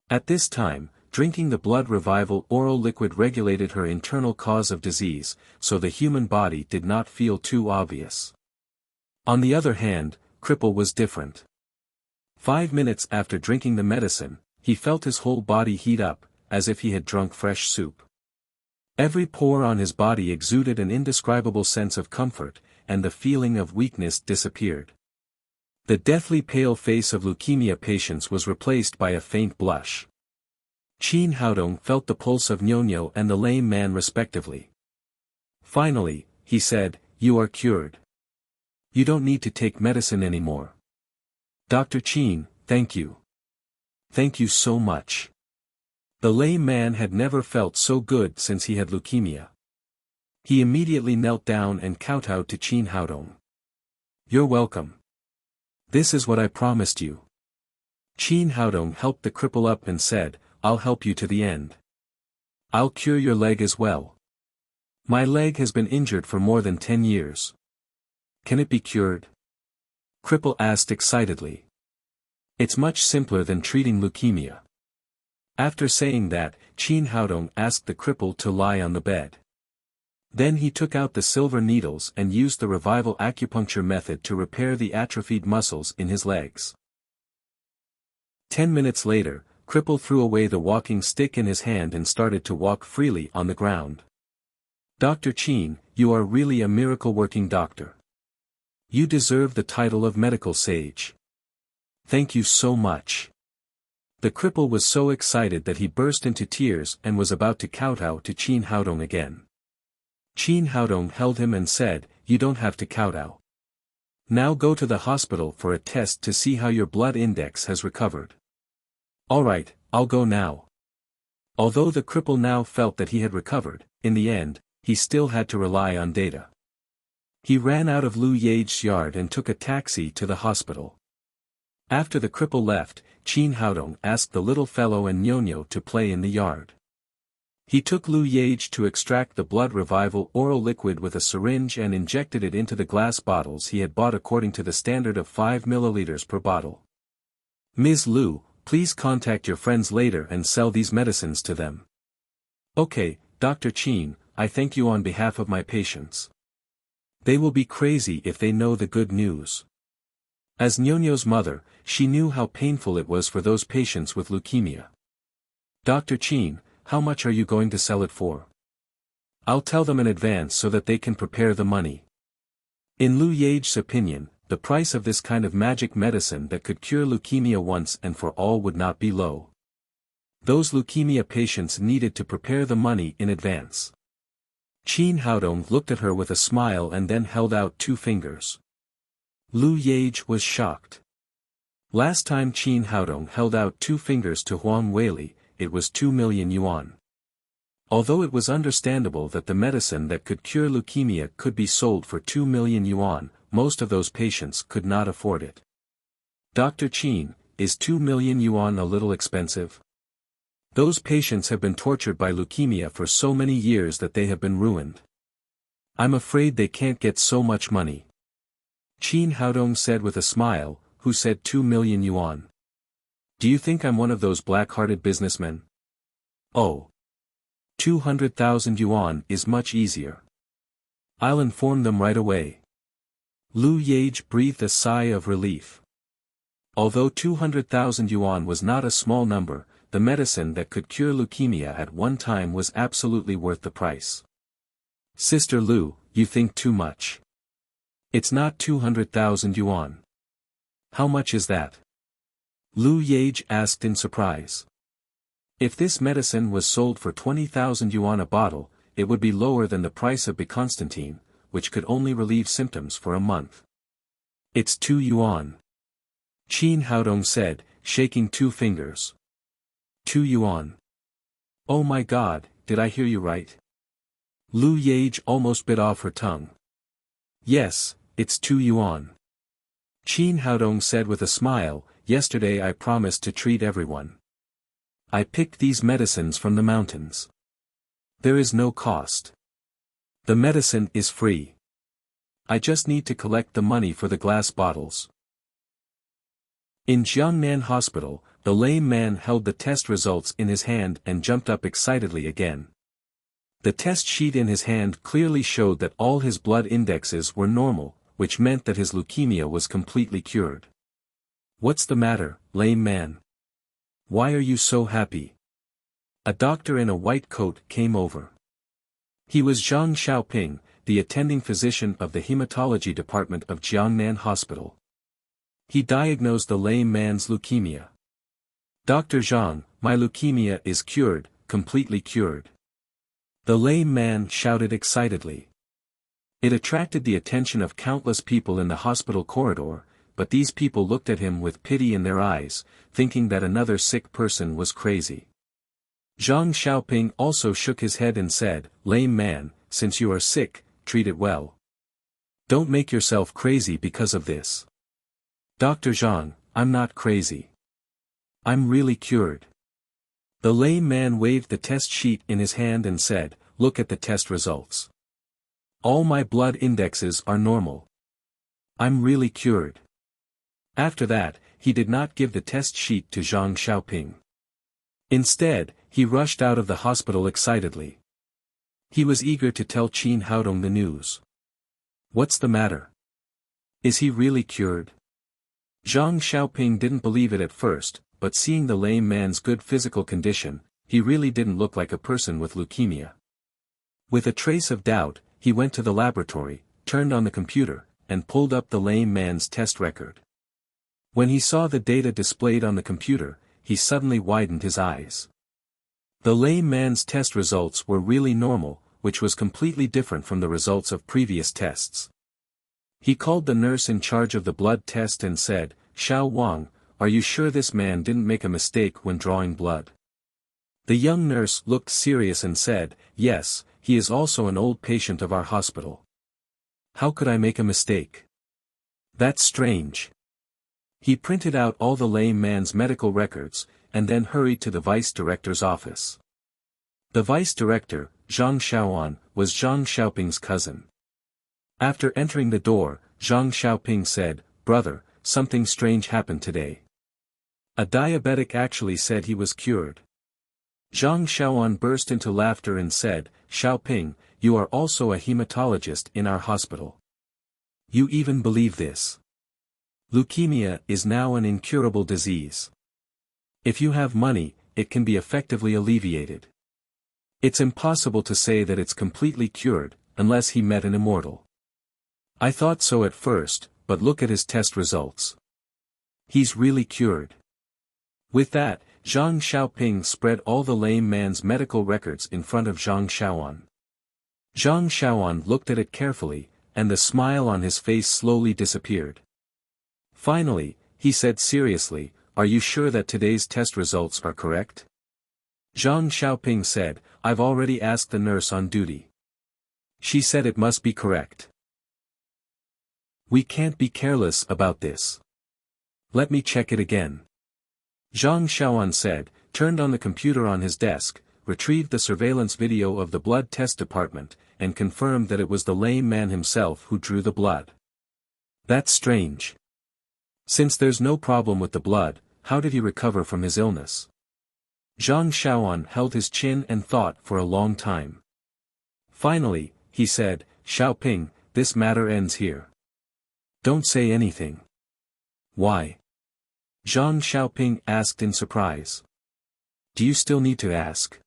At this time, drinking the blood revival oral liquid regulated her internal cause of disease, so the human body did not feel too obvious. On the other hand, Cripple was different. 5 minutes after drinking the medicine, he felt his whole body heat up, as if he had drunk fresh soup. Every pore on his body exuded an indescribable sense of comfort, and the feeling of weakness disappeared. The deathly pale face of leukemia patients was replaced by a faint blush. Qin Haodong felt the pulse of Nyonyo and the lame man respectively. Finally, he said, You are cured. You don't need to take medicine anymore. Dr. Qin, thank you. Thank you so much. The lame man had never felt so good since he had leukemia. He immediately knelt down and kowtowed to Qin Haodong. You're welcome. This is what I promised you. Qin Haodong helped the cripple up and said, I'll help you to the end. I'll cure your leg as well. My leg has been injured for more than 10 years. Can it be cured? Cripple asked excitedly. It's much simpler than treating leukemia. After saying that, Qin Haodong asked the cripple to lie on the bed. Then he took out the silver needles and used the revival acupuncture method to repair the atrophied muscles in his legs. 10 minutes later, Cripple threw away the walking stick in his hand and started to walk freely on the ground. Dr. Qin, you are really a miracle-working doctor. You deserve the title of medical sage. Thank you so much. The cripple was so excited that he burst into tears and was about to kowtow to Qin Haodong again. Qin Haodong held him and said, You don't have to kowtow. Now go to the hospital for a test to see how your blood index has recovered. Alright, I'll go now. Although the cripple now felt that he had recovered, in the end, he still had to rely on data. He ran out of Lu Yage's yard and took a taxi to the hospital. After the cripple left, Qin Haodong asked the little fellow and Nyonyo to play in the yard. He took Lu Yage to extract the blood revival oral liquid with a syringe and injected it into the glass bottles he had bought according to the standard of 5 milliliters per bottle. Ms. Lu, please contact your friends later and sell these medicines to them. Okay, Dr. Qin, I thank you on behalf of my patients. They will be crazy if they know the good news. As Nyonyo's mother, she knew how painful it was for those patients with leukemia. Dr. Chin, how much are you going to sell it for? I'll tell them in advance so that they can prepare the money. In Lu Yage's opinion, the price of this kind of magic medicine that could cure leukemia once and for all would not be low. Those leukemia patients needed to prepare the money in advance. Qin Haodong looked at her with a smile and then held out 2 fingers. Lu Yage was shocked. Last time Qin Haodong held out 2 fingers to Huang Weili, it was 2 million yuan. Although it was understandable that the medicine that could cure leukemia could be sold for 2 million yuan, most of those patients could not afford it. Dr. Qin, is 2 million yuan a little expensive? Those patients have been tortured by leukemia for so many years that they have been ruined. I'm afraid they can't get so much money. Qin Haodong said with a smile, who said 2 million yuan. Do you think I'm one of those black-hearted businessmen? Oh. 200,000 yuan is much easier. I'll inform them right away. Lu Yage breathed a sigh of relief. Although 200,000 yuan was not a small number, the medicine that could cure leukemia at one time was absolutely worth the price. Sister Lu, you think too much. It's not 200,000 yuan. How much is that? Lu Yage asked in surprise. If this medicine was sold for 20,000 yuan a bottle, it would be lower than the price of Biconstantine, which could only relieve symptoms for a month. It's 2 yuan. Qin Haodong said, shaking 2 fingers. 2 yuan. Oh my God, did I hear you right? Lu Yage almost bit off her tongue. Yes, it's 2 yuan. Qin Haodong said with a smile, yesterday I promised to treat everyone. I picked these medicines from the mountains. There is no cost. The medicine is free. I just need to collect the money for the glass bottles. In Jiangnan Hospital, the lame man held the test results in his hand and jumped up excitedly again. The test sheet in his hand clearly showed that all his blood indexes were normal, which meant that his leukemia was completely cured. What's the matter, lame man? Why are you so happy? A doctor in a white coat came over. He was Zhang Xiaoping, the attending physician of the hematology department of Jiangnan Hospital. He diagnosed the lame man's leukemia. Dr. Zhang, my leukemia is cured, completely cured. The lame man shouted excitedly. It attracted the attention of countless people in the hospital corridor, but these people looked at him with pity in their eyes, thinking that another sick person was crazy. Zhang Xiaoping also shook his head and said, Lame man, since you are sick, treat it well. Don't make yourself crazy because of this. Dr. Zhang, I'm not crazy. I'm really cured. The lame man waved the test sheet in his hand and said, Look at the test results. All my blood indexes are normal. I'm really cured. After that, he did not give the test sheet to Zhang Xiaoping. Instead, he rushed out of the hospital excitedly. He was eager to tell Qin Haodong the news. What's the matter? Is he really cured? Zhang Xiaoping didn't believe it at first, but seeing the lame man's good physical condition, he really didn't look like a person with leukemia. With a trace of doubt, he went to the laboratory, turned on the computer, and pulled up the lame man's test record. When he saw the data displayed on the computer, he suddenly widened his eyes. The lame man's test results were really normal, which was completely different from the results of previous tests. He called the nurse in charge of the blood test and said, Xiao Wang, are you sure this man didn't make a mistake when drawing blood? The young nurse looked serious and said, Yes, he is also an old patient of our hospital. How could I make a mistake? That's strange. He printed out all the lame man's medical records, and then hurried to the vice director's office. The vice director, Zhang Xiaoan, was Zhang Xiaoping's cousin. After entering the door, Zhang Xiaoping said, Brother, something strange happened today. A diabetic actually said he was cured. Zhang Xiaoan burst into laughter and said, Xiaoping, you are also a hematologist in our hospital. You even believe this. Leukemia is now an incurable disease. If you have money, it can be effectively alleviated. It's impossible to say that it's completely cured, unless he met an immortal. I thought so at first, but look at his test results. He's really cured. With that, Zhang Xiaoping spread all the lame man's medical records in front of Zhang Xiaoan. Zhang Xiaoan looked at it carefully, and the smile on his face slowly disappeared. Finally, he said seriously, "Are you sure that today's test results are correct?" Zhang Xiaoping said, "I've already asked the nurse on duty. She said it must be correct. We can't be careless about this. Let me check it again." Zhang Xiaoan said, turned on the computer on his desk, retrieved the surveillance video of the blood test department, and confirmed that it was the lame man himself who drew the blood. That's strange. Since there's no problem with the blood, how did he recover from his illness? Zhang Xiaoan held his chin and thought for a long time. Finally, he said, "Xiaoping, this matter ends here. Don't say anything." "Why?" Zhang Xiaoping asked in surprise. "Do you still need to ask?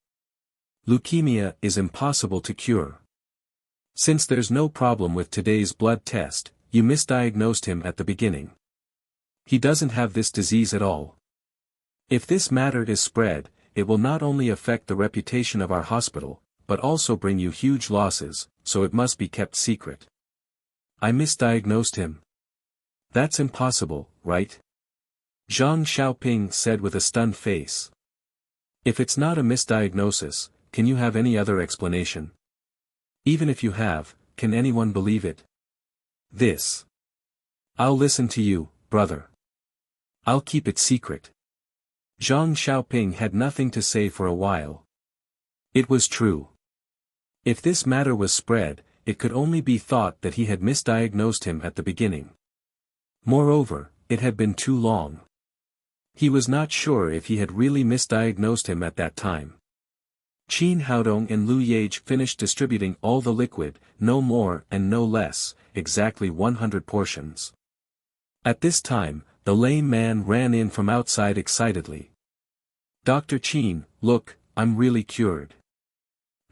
Leukemia is impossible to cure. Since there's no problem with today's blood test, you misdiagnosed him at the beginning. He doesn't have this disease at all. If this matter is spread, it will not only affect the reputation of our hospital, but also bring you huge losses, so it must be kept secret." "I misdiagnosed him. That's impossible, right?" Zhang Xiaoping said with a stunned face. "If it's not a misdiagnosis, can you have any other explanation? Even if you have, can anyone believe it? This. I'll listen to you, brother. I'll keep it secret." Zhang Xiaoping had nothing to say for a while. It was true. If this matter was spread, it could only be thought that he had misdiagnosed him at the beginning. Moreover, it had been too long. He was not sure if he had really misdiagnosed him at that time. Qin Haodong and Lu Yage finished distributing all the liquid, no more and no less, exactly 100 portions. At this time, the lame man ran in from outside excitedly. "Dr. Qin, look, I'm really cured."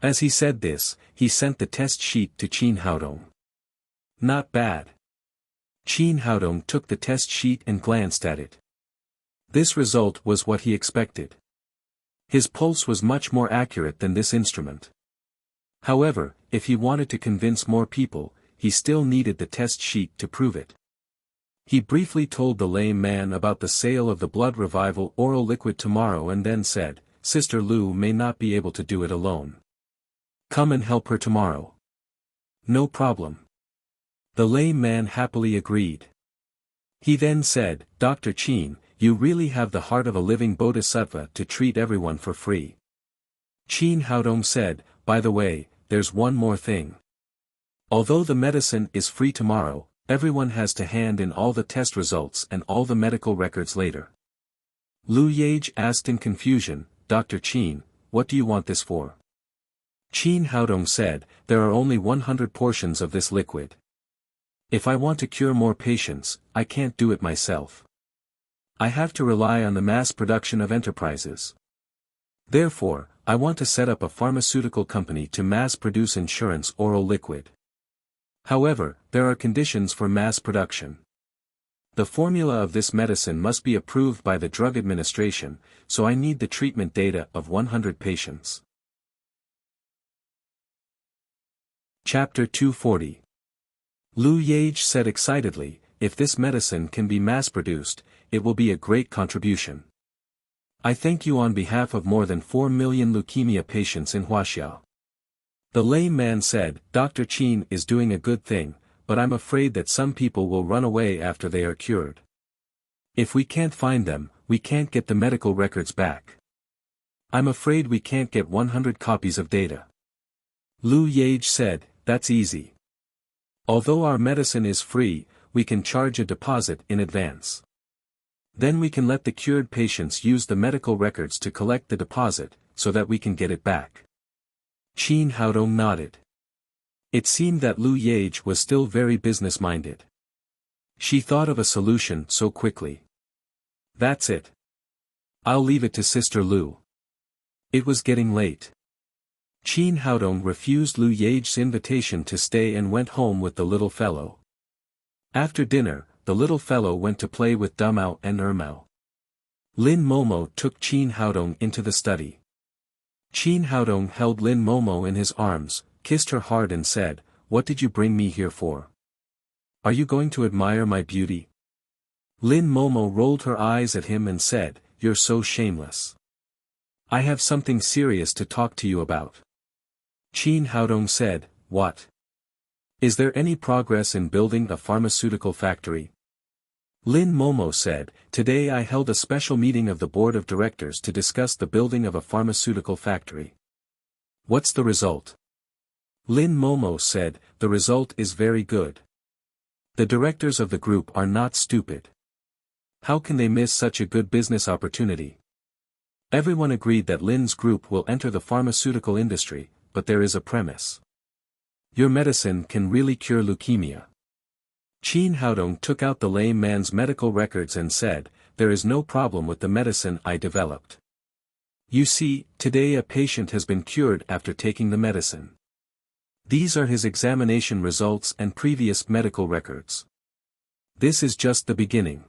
As he said this, he sent the test sheet to Qin Haodong. "Not bad." Qin Haodong took the test sheet and glanced at it. This result was what he expected. His pulse was much more accurate than this instrument. However, if he wanted to convince more people, he still needed the test sheet to prove it. He briefly told the lame man about the sale of the blood revival oral liquid tomorrow and then said, "Sister Lu may not be able to do it alone. Come and help her tomorrow." "No problem." The lame man happily agreed. He then said, "Dr. Qin, you really have the heart of a living bodhisattva to treat everyone for free." Qin Haodong said, "By the way, there's one more thing. Although the medicine is free tomorrow, everyone has to hand in all the test results and all the medical records later." Lu Yage asked in confusion, "Dr. Qin, what do you want this for?" Qin Haodong said, "There are only 100 portions of this liquid. If I want to cure more patients, I can't do it myself. I have to rely on the mass production of enterprises. Therefore, I want to set up a pharmaceutical company to mass produce insurance oral liquid. However, there are conditions for mass production. The formula of this medicine must be approved by the Drug Administration, so I need the treatment data of 100 patients." Chapter 240. Lu Yage said excitedly, "If this medicine can be mass-produced, it will be a great contribution. I thank you on behalf of more than 4 million leukemia patients in Wuxia." The lame man said, "Dr. Qin is doing a good thing, but I'm afraid that some people will run away after they are cured. If we can't find them, we can't get the medical records back. I'm afraid we can't get 100 copies of data." Lu Yage said, "That's easy. Although our medicine is free, we can charge a deposit in advance. Then we can let the cured patients use the medical records to collect the deposit, so that we can get it back." Qin Haodong nodded. It seemed that Lu Yage was still very business-minded. She thought of a solution so quickly. That's it. I'll leave it to Sister Lu. It was getting late. Qin Haodong refused Lu Yage's invitation to stay and went home with the little fellow. After dinner, the little fellow went to play with Dumao and Ermao. Lin Momo took Qin Haodong into the study. Qin Haodong held Lin Momo in his arms, kissed her hard and said, "What did you bring me here for? Are you going to admire my beauty?" Lin Momo rolled her eyes at him and said, "You're so shameless. I have something serious to talk to you about." Qin Haodong said, "What? Is there any progress in building a pharmaceutical factory?" Lin Momo said, "Today I held a special meeting of the board of directors to discuss the building of a pharmaceutical factory. What's the result?" Lin Momo said, "The result is very good. The directors of the group are not stupid. How can they miss such a good business opportunity?" Everyone agreed that Lin's group will enter the pharmaceutical industry, but there is a premise. Your medicine can really cure leukemia. Qin Haodong took out the lame man's medical records and said, "There is no problem with the medicine I developed. You see, today a patient has been cured after taking the medicine. These are his examination results and previous medical records. This is just the beginning.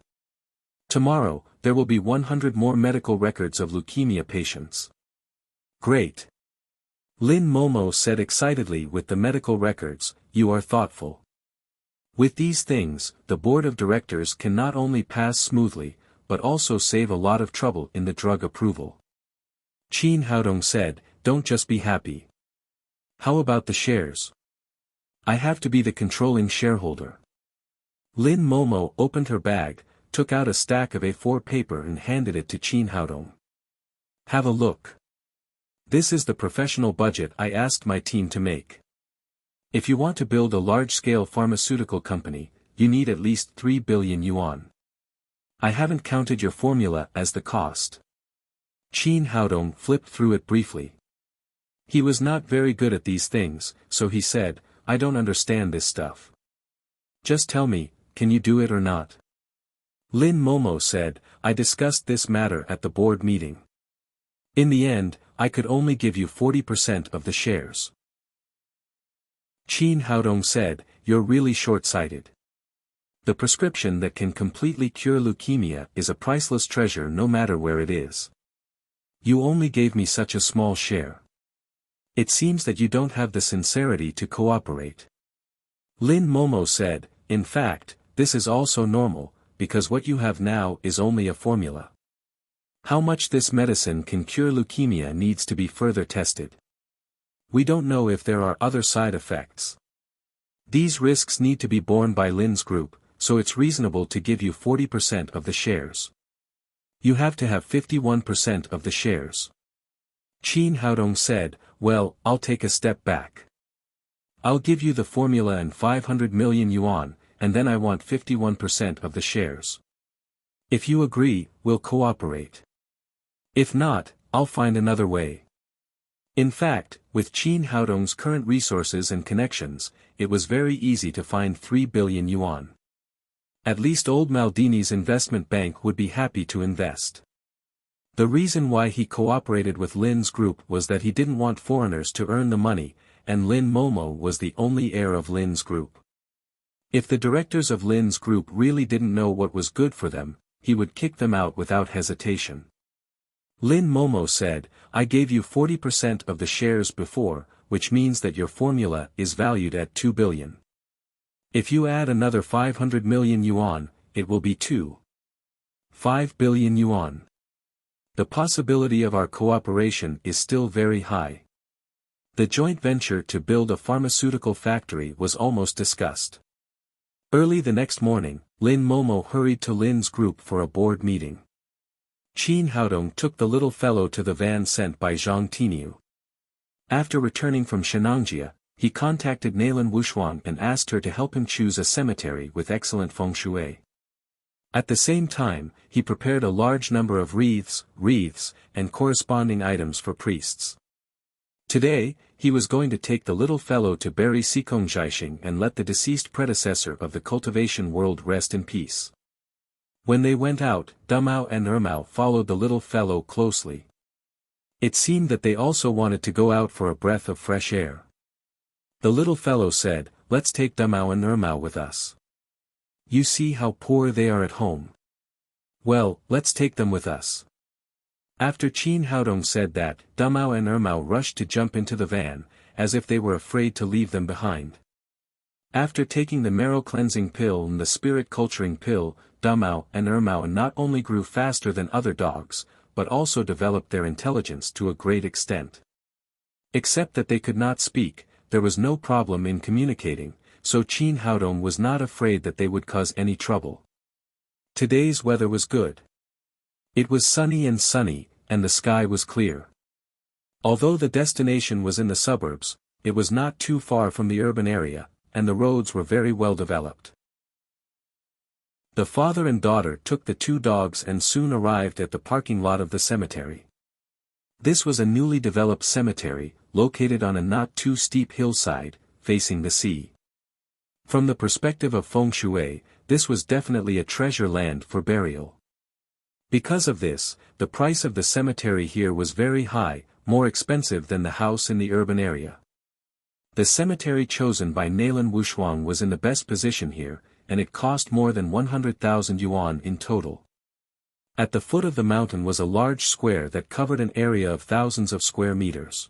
Tomorrow, there will be 100 more medical records of leukemia patients." "Great!" Lin Momo said excitedly with the medical records, "You are thoughtful. With these things, the board of directors can not only pass smoothly, but also save a lot of trouble in the drug approval." Qin Haodong said, "Don't just be happy. How about the shares? I have to be the controlling shareholder." Lin Momo opened her bag, took out a stack of A4 paper and handed it to Qin Haodong. "Have a look. This is the professional budget I asked my team to make. If you want to build a large-scale pharmaceutical company, you need at least 3 billion yuan. I haven't counted your formula as the cost." Qin Haodong flipped through it briefly. He was not very good at these things, so he said, "I don't understand this stuff. Just tell me, can you do it or not?" Lin Momo said, "I discussed this matter at the board meeting. In the end, I could only give you 40% of the shares." Qin Haodong said, "You're really short-sighted. The prescription that can completely cure leukemia is a priceless treasure no matter where it is. You only gave me such a small share. It seems that you don't have the sincerity to cooperate." Lin Momo said, "In fact, this is also normal, because what you have now is only a formula. How much this medicine can cure leukemia needs to be further tested. We don't know if there are other side effects. These risks need to be borne by Lin's group, so it's reasonable to give you 40% of the shares. You have to have 51% of the shares." Qin Haodong said, "Well, I'll take a step back. I'll give you the formula and 500 million yuan, and then I want 51% of the shares. If you agree, we'll cooperate. If not, I'll find another way." In fact, with Qin Haodong's current resources and connections, it was very easy to find 3 billion yuan. At least old Maldini's investment bank would be happy to invest. The reason why he cooperated with Lin's group was that he didn't want foreigners to earn the money, and Lin Momo was the only heir of Lin's group. If the directors of Lin's group really didn't know what was good for them, he would kick them out without hesitation. Lin Momo said, "I gave you 40% of the shares before, which means that your formula is valued at 2 billion. If you add another 500 million yuan, it will be 2.5 billion yuan. The possibility of our cooperation is still very high." The joint venture to build a pharmaceutical factory was almost discussed. Early the next morning, Lin Momo hurried to Lin's group for a board meeting. Qin Haodong took the little fellow to the van sent by Zhang Tiniu. After returning from Shenangjia, he contacted Nailan Wushuang and asked her to help him choose a cemetery with excellent feng shui. At the same time, he prepared a large number of wreaths, and corresponding items for priests. Today, he was going to take the little fellow to bury Sikongjaishing and let the deceased predecessor of the cultivation world rest in peace. When they went out, Dumao and Ermao followed the little fellow closely. It seemed that they also wanted to go out for a breath of fresh air. The little fellow said, "Let's take Dumao and Ermao with us. You see how poor they are at home. Well, let's take them with us." After Qin Haodong said that, Dumao and Ermao rushed to jump into the van, as if they were afraid to leave them behind. After taking the marrow-cleansing pill and the spirit-culturing pill, Dumao and Ermao not only grew faster than other dogs, but also developed their intelligence to a great extent. Except that they could not speak, there was no problem in communicating, so Qin Haodong was not afraid that they would cause any trouble. Today's weather was good. It was sunny, and the sky was clear. Although the destination was in the suburbs, it was not too far from the urban area, and the roads were very well developed. The father and daughter took the two dogs and soon arrived at the parking lot of the cemetery. This was a newly developed cemetery, located on a not too steep hillside, facing the sea. From the perspective of feng shui, this was definitely a treasure land for burial. Because of this, the price of the cemetery here was very high, more expensive than the house in the urban area. The cemetery chosen by Nailan Wushuang was in the best position here, and it cost more than 100,000 yuan in total. At the foot of the mountain was a large square that covered an area of thousands of square meters.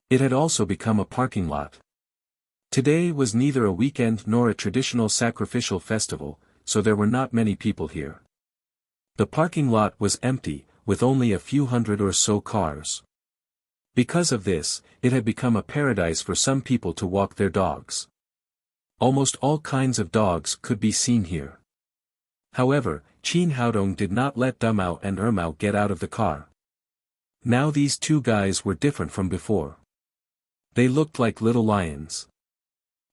It had also become a parking lot. Today was neither a weekend nor a traditional sacrificial festival, so there were not many people here. The parking lot was empty, with only a few hundred or so cars. Because of this, it had become a paradise for some people to walk their dogs. Almost all kinds of dogs could be seen here. However, Qin Haodong did not let Dumao and Ermao get out of the car. Now these two guys were different from before. They looked like little lions.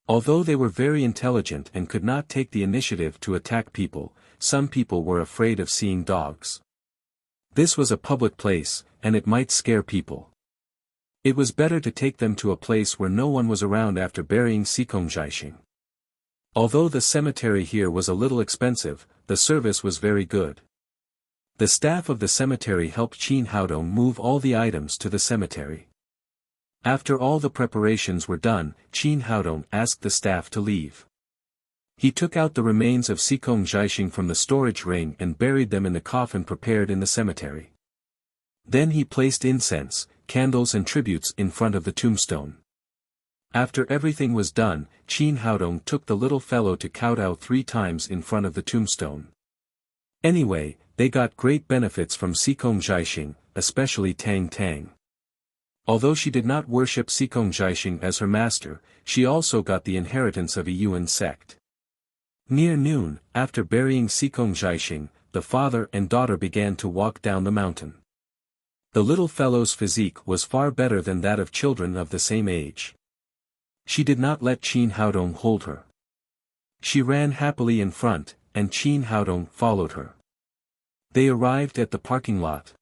Although they were very intelligent and could not take the initiative to attack people, some people were afraid of seeing dogs. This was a public place, and it might scare people. It was better to take them to a place where no one was around after burying Sikongjaishing. Although the cemetery here was a little expensive, the service was very good. The staff of the cemetery helped Qin Haodong move all the items to the cemetery. After all the preparations were done, Qin Haodong asked the staff to leave. He took out the remains of Sikongjaishing from the storage ring and buried them in the coffin prepared in the cemetery. Then he placed incense, candles and tributes in front of the tombstone. After everything was done, Qin Haodong took the little fellow to kowtow 3 times in front of the tombstone. Anyway, they got great benefits from Sikongjaishing, especially Tang Tang. Although she did not worship Sikongjaishing as her master, she also got the inheritance of a Yuan sect. Near noon, after burying Sikongjaishing, the father and daughter began to walk down the mountain. The little fellow's physique was far better than that of children of the same age. She did not let Qin Haodong hold her. She ran happily in front, and Qin Haodong followed her. They arrived at the parking lot.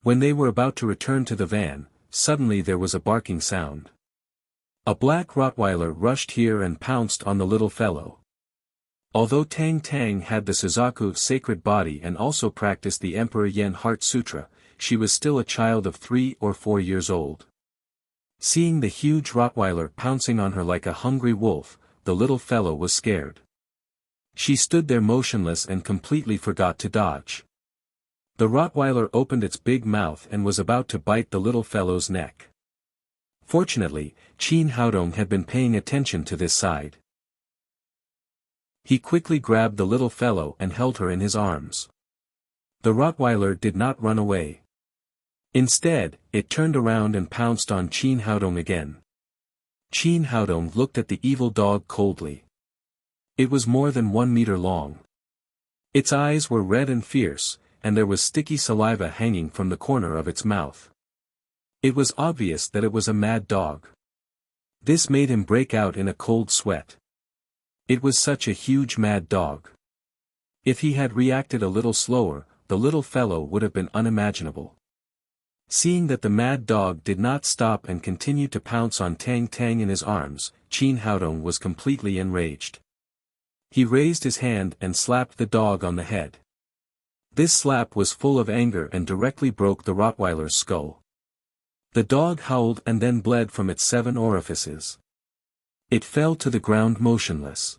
When they were about to return to the van, suddenly there was a barking sound. A black Rottweiler rushed here and pounced on the little fellow. Although Tang Tang had the Suzaku sacred body and also practiced the Emperor Yen Heart Sutra, she was still a child of 3 or 4 years old. Seeing the huge Rottweiler pouncing on her like a hungry wolf, the little fellow was scared. She stood there motionless and completely forgot to dodge. The Rottweiler opened its big mouth and was about to bite the little fellow's neck. Fortunately, Qin Haodong had been paying attention to this side. He quickly grabbed the little fellow and held her in his arms. The Rottweiler did not run away. Instead, it turned around and pounced on Qin Haodong again. Qin Haodong looked at the evil dog coldly. It was more than 1 meter long. Its eyes were red and fierce, and there was sticky saliva hanging from the corner of its mouth. It was obvious that it was a mad dog. This made him break out in a cold sweat. It was such a huge mad dog. If he had reacted a little slower, the little fellow would have been unimaginable. Seeing that the mad dog did not stop and continued to pounce on Tang Tang in his arms, Qin Haodong was completely enraged. He raised his hand and slapped the dog on the head. This slap was full of anger and directly broke the Rottweiler's skull. The dog howled and then bled from its 7 orifices. It fell to the ground motionless.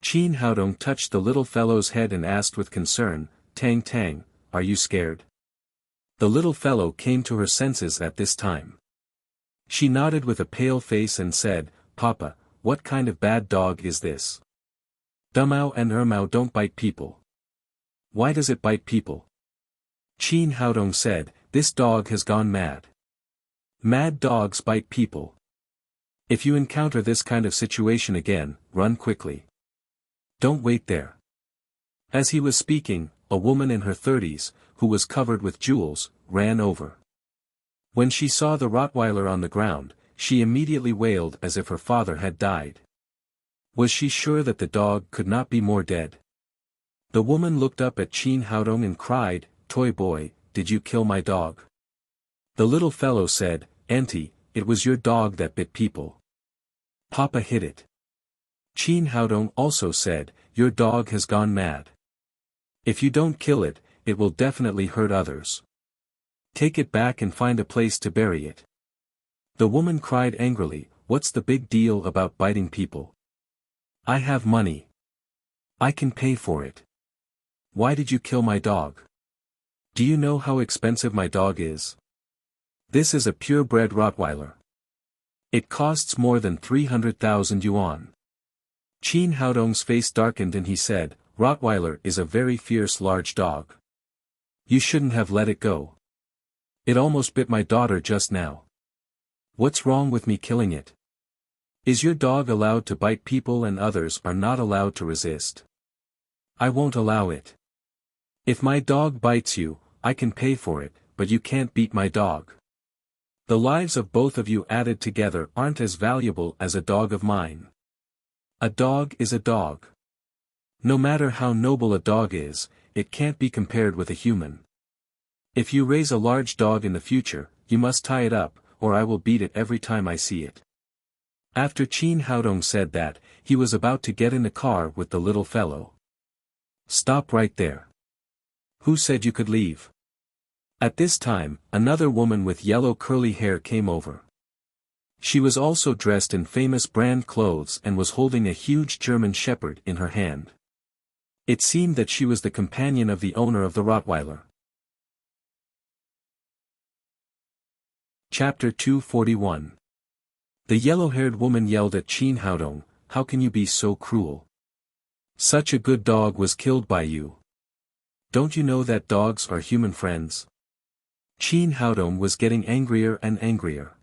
Qin Haodong touched the little fellow's head and asked with concern, "Tang Tang, are you scared?" The little fellow came to her senses at this time. She nodded with a pale face and said, "Papa, what kind of bad dog is this? Dumao and Ermao don't bite people. Why does it bite people?" Qin Haodong said, "This dog has gone mad. Mad dogs bite people. If you encounter this kind of situation again, run quickly. Don't wait there." As he was speaking, a woman in her 30s, who was covered with jewels, ran over. When she saw the Rottweiler on the ground, she immediately wailed as if her father had died. Was she sure that the dog could not be more dead? The woman looked up at Qin Haodong and cried, "Toy boy, did you kill my dog?" The little fellow said, "Auntie, it was your dog that bit people. Papa hit it." Qin Haodong also said, "Your dog has gone mad. If you don't kill it, it will definitely hurt others. Take it back and find a place to bury it." The woman cried angrily, "What's the big deal about biting people? I have money. I can pay for it. Why did you kill my dog? Do you know how expensive my dog is? This is a purebred Rottweiler. It costs more than 300,000 yuan. Qin Haodong's face darkened and he said, "Rottweiler is a very fierce large dog. You shouldn't have let it go. It almost bit my daughter just now. What's wrong with me killing it? Is your dog allowed to bite people and others are not allowed to resist? I won't allow it. If my dog bites you, I can pay for it, but you can't beat my dog. The lives of both of you added together aren't as valuable as a dog of mine. A dog is a dog. No matter how noble a dog is, it can't be compared with a human. If you raise a large dog in the future, you must tie it up, or I will beat it every time I see it." After Qin Haodong said that, he was about to get in the car with the little fellow. "Stop right there. Who said you could leave?" At this time, another woman with yellow curly hair came over. She was also dressed in famous brand clothes and was holding a huge German Shepherd in her hand. It seemed that she was the companion of the owner of the Rottweiler. Chapter 241. The yellow-haired woman yelled at Qin Haodong, "How can you be so cruel? Such a good dog was killed by you. Don't you know that dogs are human friends?" Qin Haodong was getting angrier and angrier.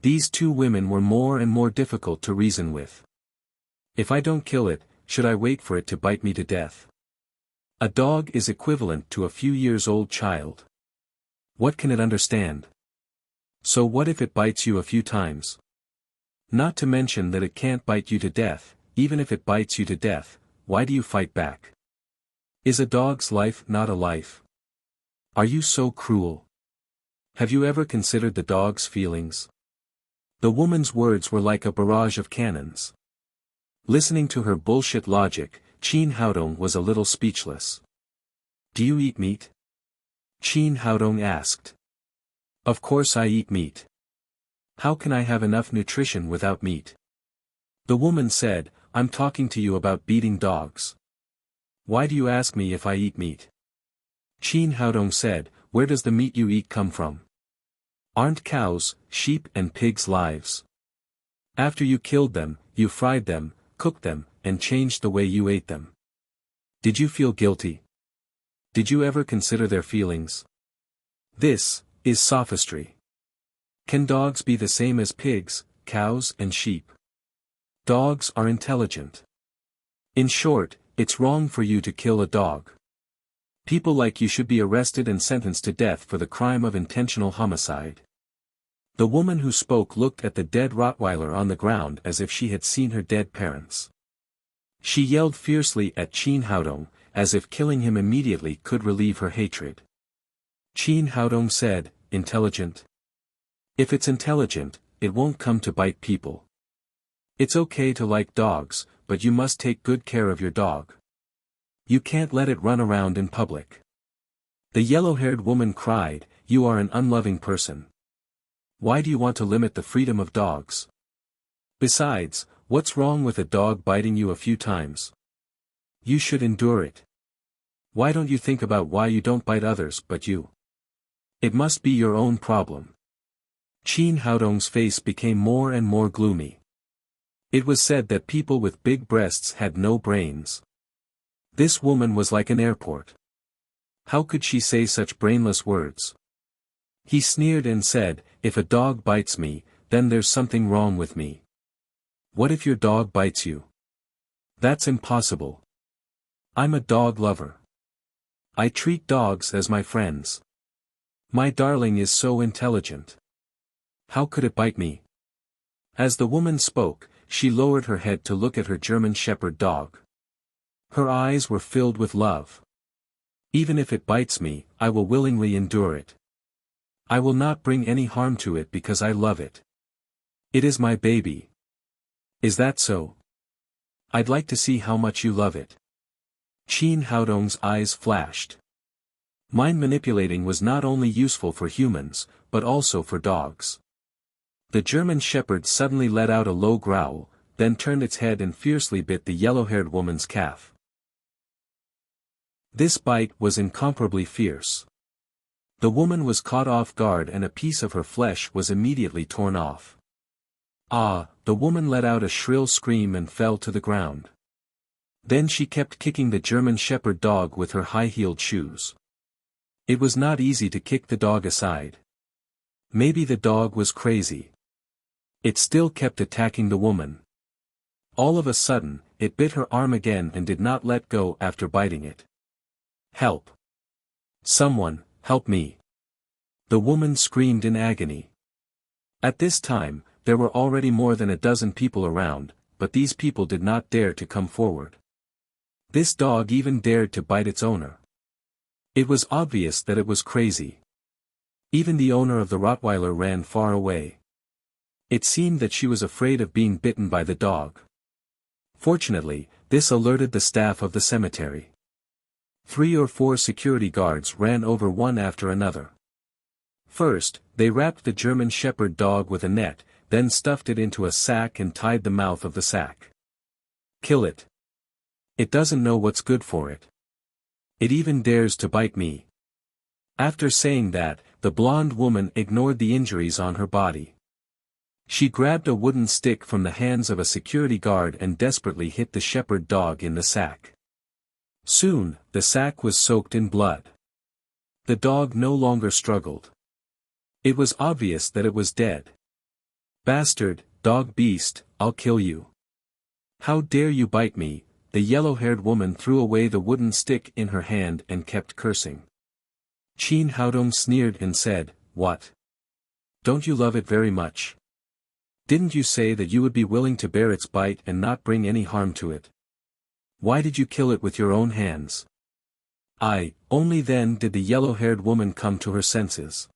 These two women were more and more difficult to reason with. If I don't kill it, should I wait for it to bite me to death? A dog is equivalent to a few years old child. What can it understand? So what if it bites you a few times? Not to mention that it can't bite you to death. Even if it bites you to death, why do you fight back? Is a dog's life not a life? Are you so cruel? Have you ever considered the dog's feelings? The woman's words were like a barrage of cannons. Listening to her bullshit logic, Qin Haodong was a little speechless. "Do you eat meat?" Qin Haodong asked. "Of course I eat meat. How can I have enough nutrition without meat?" The woman said, "I'm talking to you about beating dogs. Why do you ask me if I eat meat?" Qin Haodong said, "Where does the meat you eat come from? Aren't cows, sheep and pigs lives? After you killed them, you fried them, cooked them, and changed the way you ate them. Did you feel guilty? Did you ever consider their feelings? This is sophistry. Can dogs be the same as pigs, cows and sheep? Dogs are intelligent. In short, it's wrong for you to kill a dog. People like you should be arrested and sentenced to death for the crime of intentional homicide." The woman who spoke looked at the dead Rottweiler on the ground as if she had seen her dead parents. She yelled fiercely at Qin Haodong, as if killing him immediately could relieve her hatred. Qin Haodong said, intelligent? If it's intelligent, it won't come to bite people. It's okay to like dogs, but you must take good care of your dog. You can't let it run around in public. The yellow-haired woman cried, "You are an unloving person. Why do you want to limit the freedom of dogs? Besides, what's wrong with a dog biting you a few times? You should endure it. Why don't you think about why you don't bite others but you? It must be your own problem." Qin Haodong's face became more and more gloomy. It was said that people with big breasts had no brains. This woman was like an airport. How could she say such brainless words? He sneered and said, "If a dog bites me, then there's something wrong with me. What if your dog bites you? That's impossible. I'm a dog lover. I treat dogs as my friends. My darling is so intelligent. How could it bite me?" As the woman spoke, she lowered her head to look at her German Shepherd dog. Her eyes were filled with love. "Even if it bites me, I will willingly endure it. I will not bring any harm to it because I love it. It is my baby. Is that so? I'd like to see how much you love it." Qin Haodong's eyes flashed. Mind manipulating was not only useful for humans, but also for dogs. The German Shepherd suddenly let out a low growl, then turned its head and fiercely bit the yellow-haired woman's calf. This bite was incomparably fierce. The woman was caught off guard and a piece of her flesh was immediately torn off. Ah! The woman let out a shrill scream and fell to the ground. Then she kept kicking the German Shepherd dog with her high-heeled shoes. It was not easy to kick the dog aside. Maybe the dog was crazy. It still kept attacking the woman. All of a sudden, it bit her arm again and did not let go after biting it. "Help! Someone, help me!" The woman screamed in agony. At this time, there were already more than a dozen people around, but these people did not dare to come forward. This dog even dared to bite its owner. It was obvious that it was crazy. Even the owner of the Rottweiler ran far away. It seemed that she was afraid of being bitten by the dog. Fortunately, this alerted the staff of the cemetery. 3 or 4 security guards ran over one after another. First, they wrapped the German Shepherd dog with a net, then stuffed it into a sack and tied the mouth of the sack. "Kill it. It doesn't know what's good for it. It even dares to bite me." After saying that, the blonde woman ignored the injuries on her body. She grabbed a wooden stick from the hands of a security guard and desperately hit the shepherd dog in the sack. Soon, the sack was soaked in blood. The dog no longer struggled. It was obvious that it was dead. "Bastard, dog beast, I'll kill you. How dare you bite me?" The yellow-haired woman threw away the wooden stick in her hand and kept cursing. Qin Haodong sneered and said, "What? Don't you love it very much? Didn't you say that you would be willing to bear its bite and not bring any harm to it? Why did you kill it with your own hands?" Only then did the yellow-haired woman come to her senses.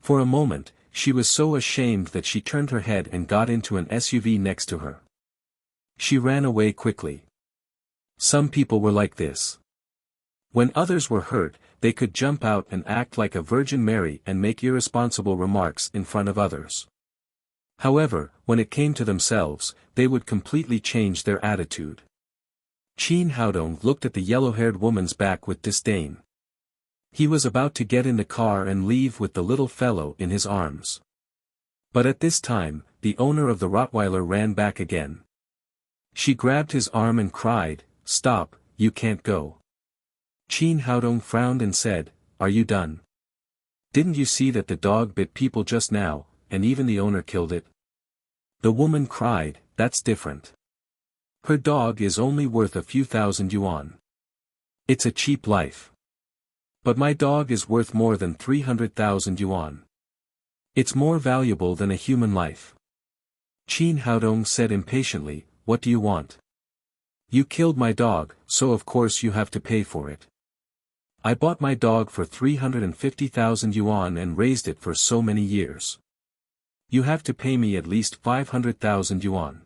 For a moment, she was so ashamed that she turned her head and got into an SUV next to her. She ran away quickly. Some people were like this. When others were hurt, they could jump out and act like a Virgin Mary and make irresponsible remarks in front of others. However, when it came to themselves, they would completely change their attitude. Qin Haodong looked at the yellow-haired woman's back with disdain. He was about to get in the car and leave with the little fellow in his arms. But at this time, the owner of the Rottweiler ran back again. She grabbed his arm and cried, "Stop, you can't go." Qin Haodong frowned and said, "Are you done? Didn't you see that the dog bit people just now, and even the owner killed it?" The woman cried, "That's different. Her dog is only worth a few thousand yuan. It's a cheap life. But my dog is worth more than 300,000 yuan. It's more valuable than a human life." Qin Haodong said impatiently, "What do you want? You killed my dog, so of course you have to pay for it. I bought my dog for 350,000 yuan and raised it for so many years. You have to pay me at least 500,000 yuan.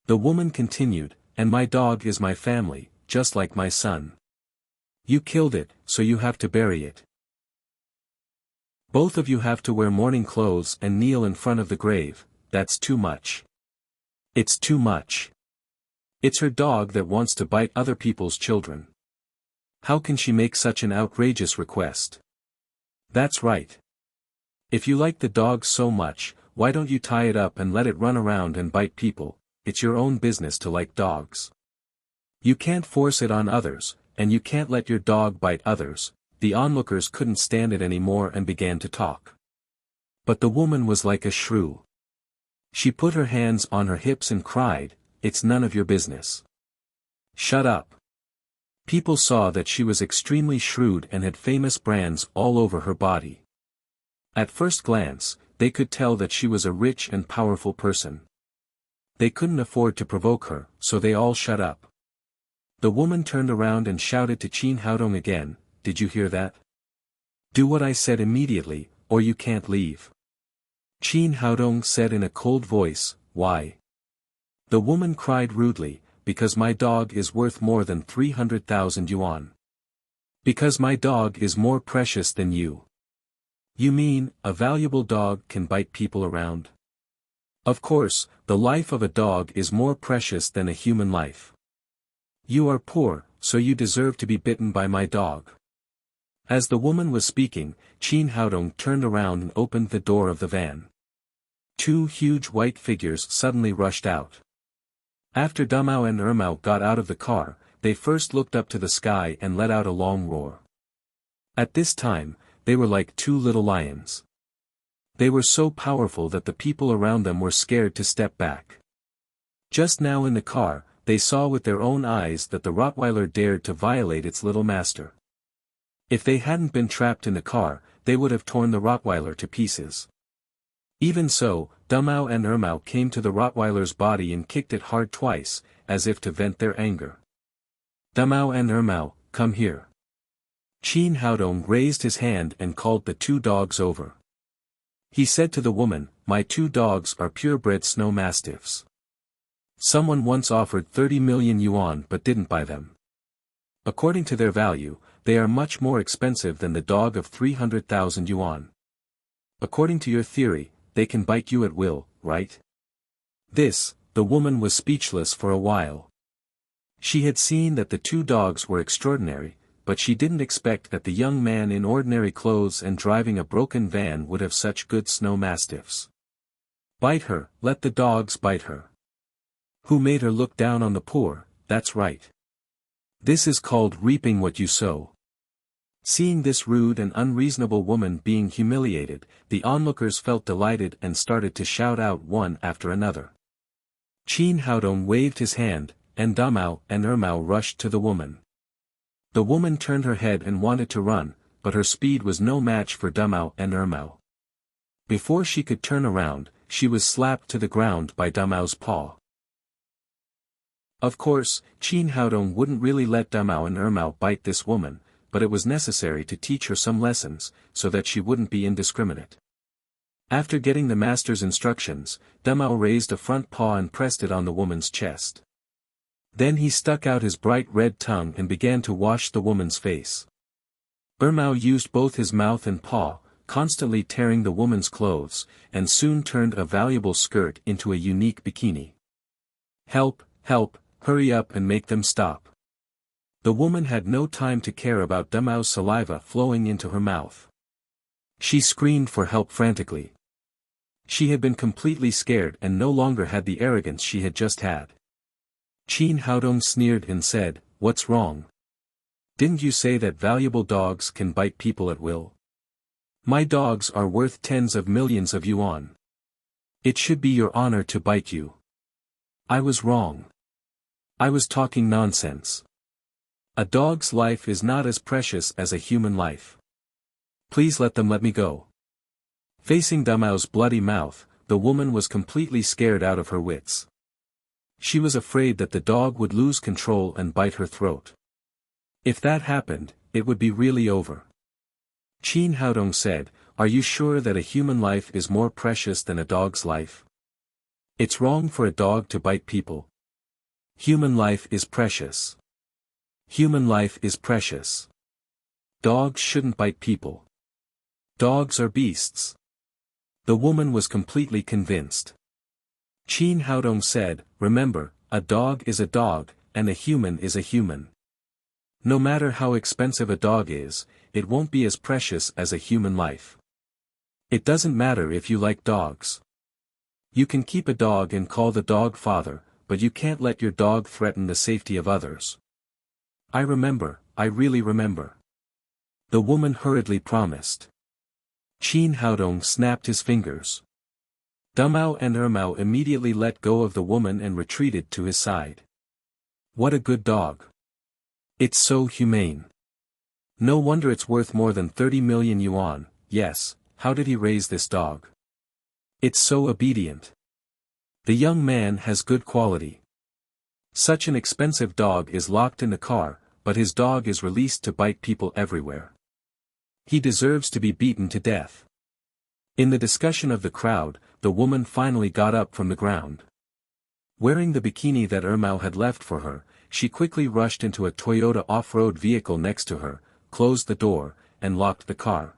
The woman continued, and my dog is my family, just like my son. You killed it, so you have to bury it. Both of you have to wear mourning clothes and kneel in front of the grave. That's too much. It's too much. It's her dog that wants to bite other people's children. How can she make such an outrageous request? That's right. If you like the dog so much, why don't you tie it up and let it run around and bite people? It's your own business to like dogs. You can't force it on others, and you can't let your dog bite others. The onlookers couldn't stand it anymore and began to talk. But the woman was like a shrew. She put her hands on her hips and cried, "It's none of your business. Shut up." People saw that she was extremely shrewd and had famous brands all over her body. At first glance, they could tell that she was a rich and powerful person. They couldn't afford to provoke her, so they all shut up. The woman turned around and shouted to Qin Haodong again, "Did you hear that? Do what I said immediately, or you can't leave." Qin Haodong said in a cold voice, "Why?" The woman cried rudely, "Because my dog is worth more than 300,000 yuan. Because my dog is more precious than you." "You mean, a valuable dog can bite people around?" "Of course, the life of a dog is more precious than a human life. You are poor, so you deserve to be bitten by my dog." As the woman was speaking, Qin Haodong turned around and opened the door of the van. Two huge white figures suddenly rushed out. After Dumao and Ermao got out of the car, they first looked up to the sky and let out a long roar. At this time, they were like two little lions. They were so powerful that the people around them were scared to step back. Just now in the car, they saw with their own eyes that the Rottweiler dared to violate its little master. If they hadn't been trapped in the car, they would have torn the Rottweiler to pieces. Even so, Dumao and Ermao came to the Rottweiler's body and kicked it hard twice, as if to vent their anger. "Dumao and Ermao, come here." Qin Haodong raised his hand and called the two dogs over. He said to the woman, "My two dogs are purebred snow mastiffs. Someone once offered 30 million yuan but didn't buy them. According to their value, they are much more expensive than the dog of 300,000 yuan. According to your theory, they can bite you at will, right?" The woman was speechless for a while. She had seen that the two dogs were extraordinary, but she didn't expect that the young man in ordinary clothes and driving a broken van would have such good snow mastiffs. "Bite her, let the dogs bite her. Who made her look down on the poor? That's right. This is called reaping what you sow." Seeing this rude and unreasonable woman being humiliated, the onlookers felt delighted and started to shout out one after another. Qin Haodong waved his hand, and Dumao and Ermao rushed to the woman. The woman turned her head and wanted to run, but her speed was no match for Dumao and Ermao. Before she could turn around, she was slapped to the ground by Dumao's paw. Of course, Qin Haodong wouldn't really let Dumao and Ermao bite this woman, but it was necessary to teach her some lessons, so that she wouldn't be indiscriminate. After getting the master's instructions, Dumao raised a front paw and pressed it on the woman's chest. Then he stuck out his bright red tongue and began to wash the woman's face. Ermao used both his mouth and paw, constantly tearing the woman's clothes, and soon turned a valuable skirt into a unique bikini. "Help, help, hurry up and make them stop." The woman had no time to care about Dumao's saliva flowing into her mouth. She screamed for help frantically. She had been completely scared and no longer had the arrogance she had just had. Qin Haodong sneered and said, "What's wrong? Didn't you say that valuable dogs can bite people at will? My dogs are worth tens of millions of yuan. It should be your honor to bite you." "I was wrong. I was talking nonsense. A dog's life is not as precious as a human life. Please let me go." Facing Dumao's bloody mouth, the woman was completely scared out of her wits. She was afraid that the dog would lose control and bite her throat. If that happened, it would be really over. Qin Haodong said, "Are you sure that a human life is more precious than a dog's life? It's wrong for a dog to bite people. Human life is precious. Human life is precious. Dogs shouldn't bite people. Dogs are beasts." The woman was completely convinced. Qin Haodong said, "Remember, a dog is a dog, and a human is a human. No matter how expensive a dog is, it won't be as precious as a human life. It doesn't matter if you like dogs. You can keep a dog and call the dog father, but you can't let your dog threaten the safety of others." "I remember, I really remember." The woman hurriedly promised. Qin Haodong snapped his fingers. Dumao and Ermao immediately let go of the woman and retreated to his side. "What a good dog. It's so humane. No wonder it's worth more than 30 million yuan, yes, how did he raise this dog? It's so obedient. The young man has good quality. Such an expensive dog is locked in the car, but his dog is released to bite people everywhere. He deserves to be beaten to death." In the discussion of the crowd, the woman finally got up from the ground. Wearing the bikini that Ermao had left for her, she quickly rushed into a Toyota off-road vehicle next to her, closed the door, and locked the car.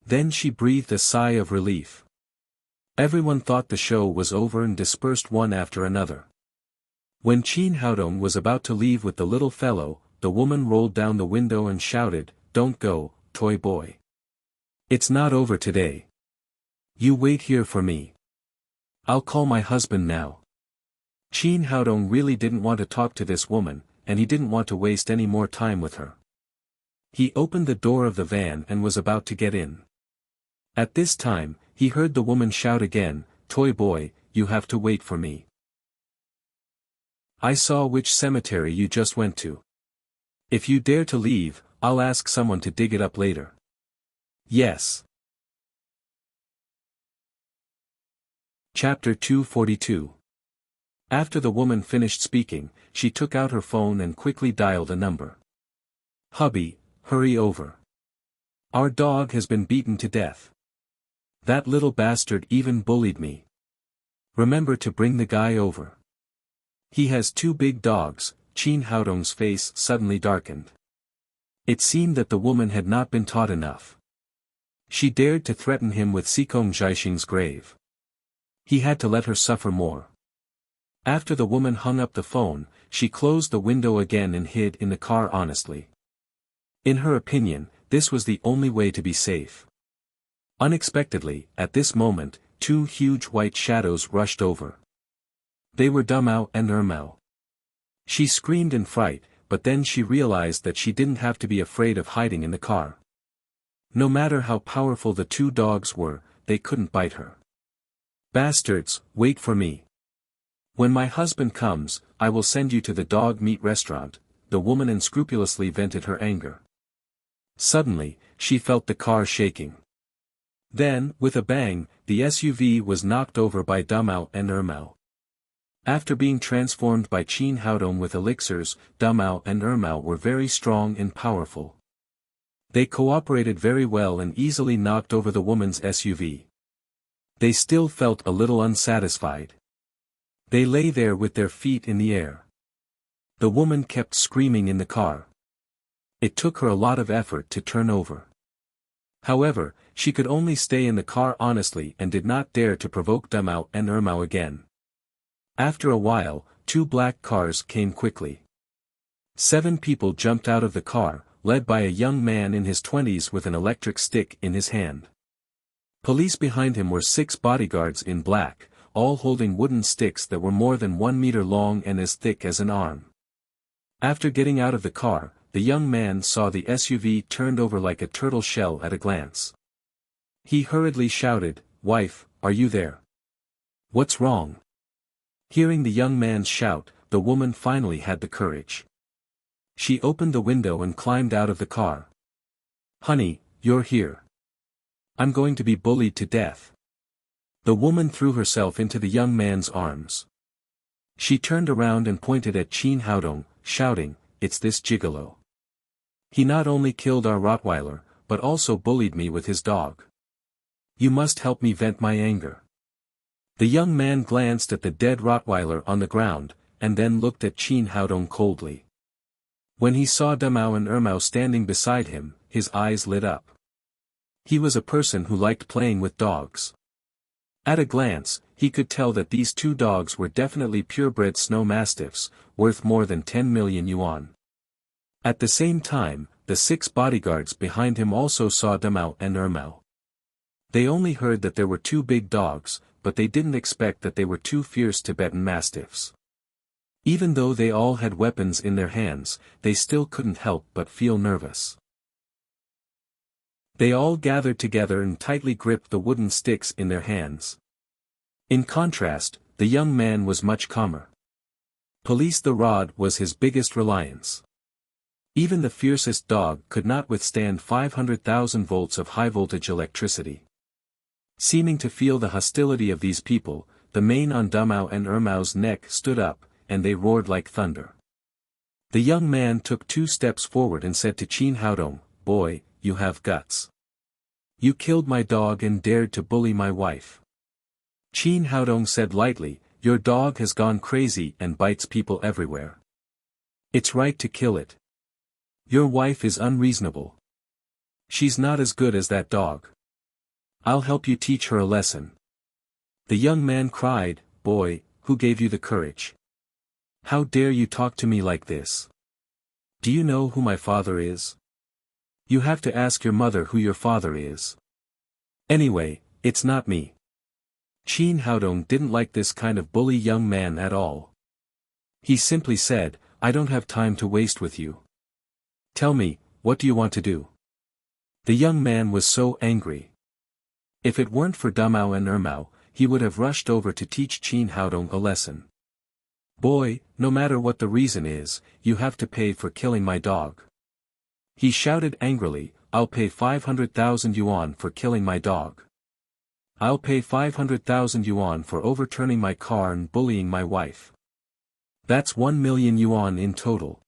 Then she breathed a sigh of relief. Everyone thought the show was over and dispersed one after another. When Qin Haodong was about to leave with the little fellow, the woman rolled down the window and shouted, "Don't go, toy boy. It's not over today. You wait here for me. I'll call my husband now." Qin Haodong really didn't want to talk to this woman, and he didn't want to waste any more time with her. He opened the door of the van and was about to get in. At this time, he heard the woman shout again, "Toy boy, you have to wait for me. I saw which cemetery you just went to. If you dare to leave, I'll ask someone to dig it up later." "Yes." Chapter 242. After the woman finished speaking, she took out her phone and quickly dialed a number. "Hubby, hurry over. Our dog has been beaten to death. That little bastard even bullied me. Remember to bring the guy over. He has two big dogs." Qin Haodong's face suddenly darkened. It seemed that the woman had not been taught enough. She dared to threaten him with Sikong Zhaixing's grave. He had to let her suffer more. After the woman hung up the phone, she closed the window again and hid in the car honestly. In her opinion, this was the only way to be safe. Unexpectedly, at this moment, two huge white shadows rushed over. They were Dumao and Ermao. She screamed in fright, but then she realized that she didn't have to be afraid of hiding in the car. No matter how powerful the two dogs were, they couldn't bite her. "Bastards, wait for me. When my husband comes, I will send you to the dog meat restaurant." The woman unscrupulously vented her anger. Suddenly, she felt the car shaking. Then, with a bang, the SUV was knocked over by Dumao and Ermao. After being transformed by Qin Haodong with elixirs, Dumao and Ermao were very strong and powerful. They cooperated very well and easily knocked over the woman's SUV. They still felt a little unsatisfied. They lay there with their feet in the air. The woman kept screaming in the car. It took her a lot of effort to turn over. However, she could only stay in the car honestly and did not dare to provoke Dumao and Ermao again. After a while, two black cars came quickly. 7 people jumped out of the car, led by a young man in his 20s with an electric stick in his hand. Police behind him were 6 bodyguards in black, all holding wooden sticks that were more than 1 meter long and as thick as an arm. After getting out of the car, the young man saw the SUV turned over like a turtle shell at a glance. He hurriedly shouted, "Wife, are you there? What's wrong?" Hearing the young man's shout, the woman finally had the courage. She opened the window and climbed out of the car. "Honey, you're here. I'm going to be bullied to death." The woman threw herself into the young man's arms. She turned around and pointed at Qin Haodong, shouting, "It's this gigolo. He not only killed our Rottweiler, but also bullied me with his dog. You must help me vent my anger. The young man glanced at the dead Rottweiler on the ground, and then looked at Qin Haodong coldly. When he saw Damao and Ermao standing beside him, his eyes lit up. He was a person who liked playing with dogs. At a glance, he could tell that these two dogs were definitely purebred snow mastiffs, worth more than 10 million yuan. At the same time, the 6 bodyguards behind him also saw Damao and Ermao. They only heard that there were 2 big dogs, but they didn't expect that they were 2 fierce Tibetan mastiffs. Even though they all had weapons in their hands, they still couldn't help but feel nervous. They all gathered together and tightly gripped the wooden sticks in their hands. In contrast, the young man was much calmer. Police the rod was his biggest reliance. Even the fiercest dog could not withstand 500,000 volts of high-voltage electricity. Seeming to feel the hostility of these people, the mane on Damao and Ermao's neck stood up, and they roared like thunder. The young man took 2 steps forward and said to Qin Haodong, "Boy, you have guts. You killed my dog and dared to bully my wife." Qin Haodong said lightly, "Your dog has gone crazy and bites people everywhere. It's right to kill it. Your wife is unreasonable. She's not as good as that dog. I'll help you teach her a lesson." The young man cried, "Boy, who gave you the courage? How dare you talk to me like this? Do you know who my father is? You have to ask your mother who your father is. Anyway, it's not me." Qin Haodong didn't like this kind of bully young man at all. He simply said, "I don't have time to waste with you. Tell me, what do you want to do?" The young man was so angry. If it weren't for Damao and Ermao, he would have rushed over to teach Qin Haodong a lesson. "Boy, no matter what the reason is, you have to pay for killing my dog." He shouted angrily, "I'll pay 500,000 yuan for killing my dog. I'll pay 500,000 yuan for overturning my car and bullying my wife. That's 1 million yuan in total."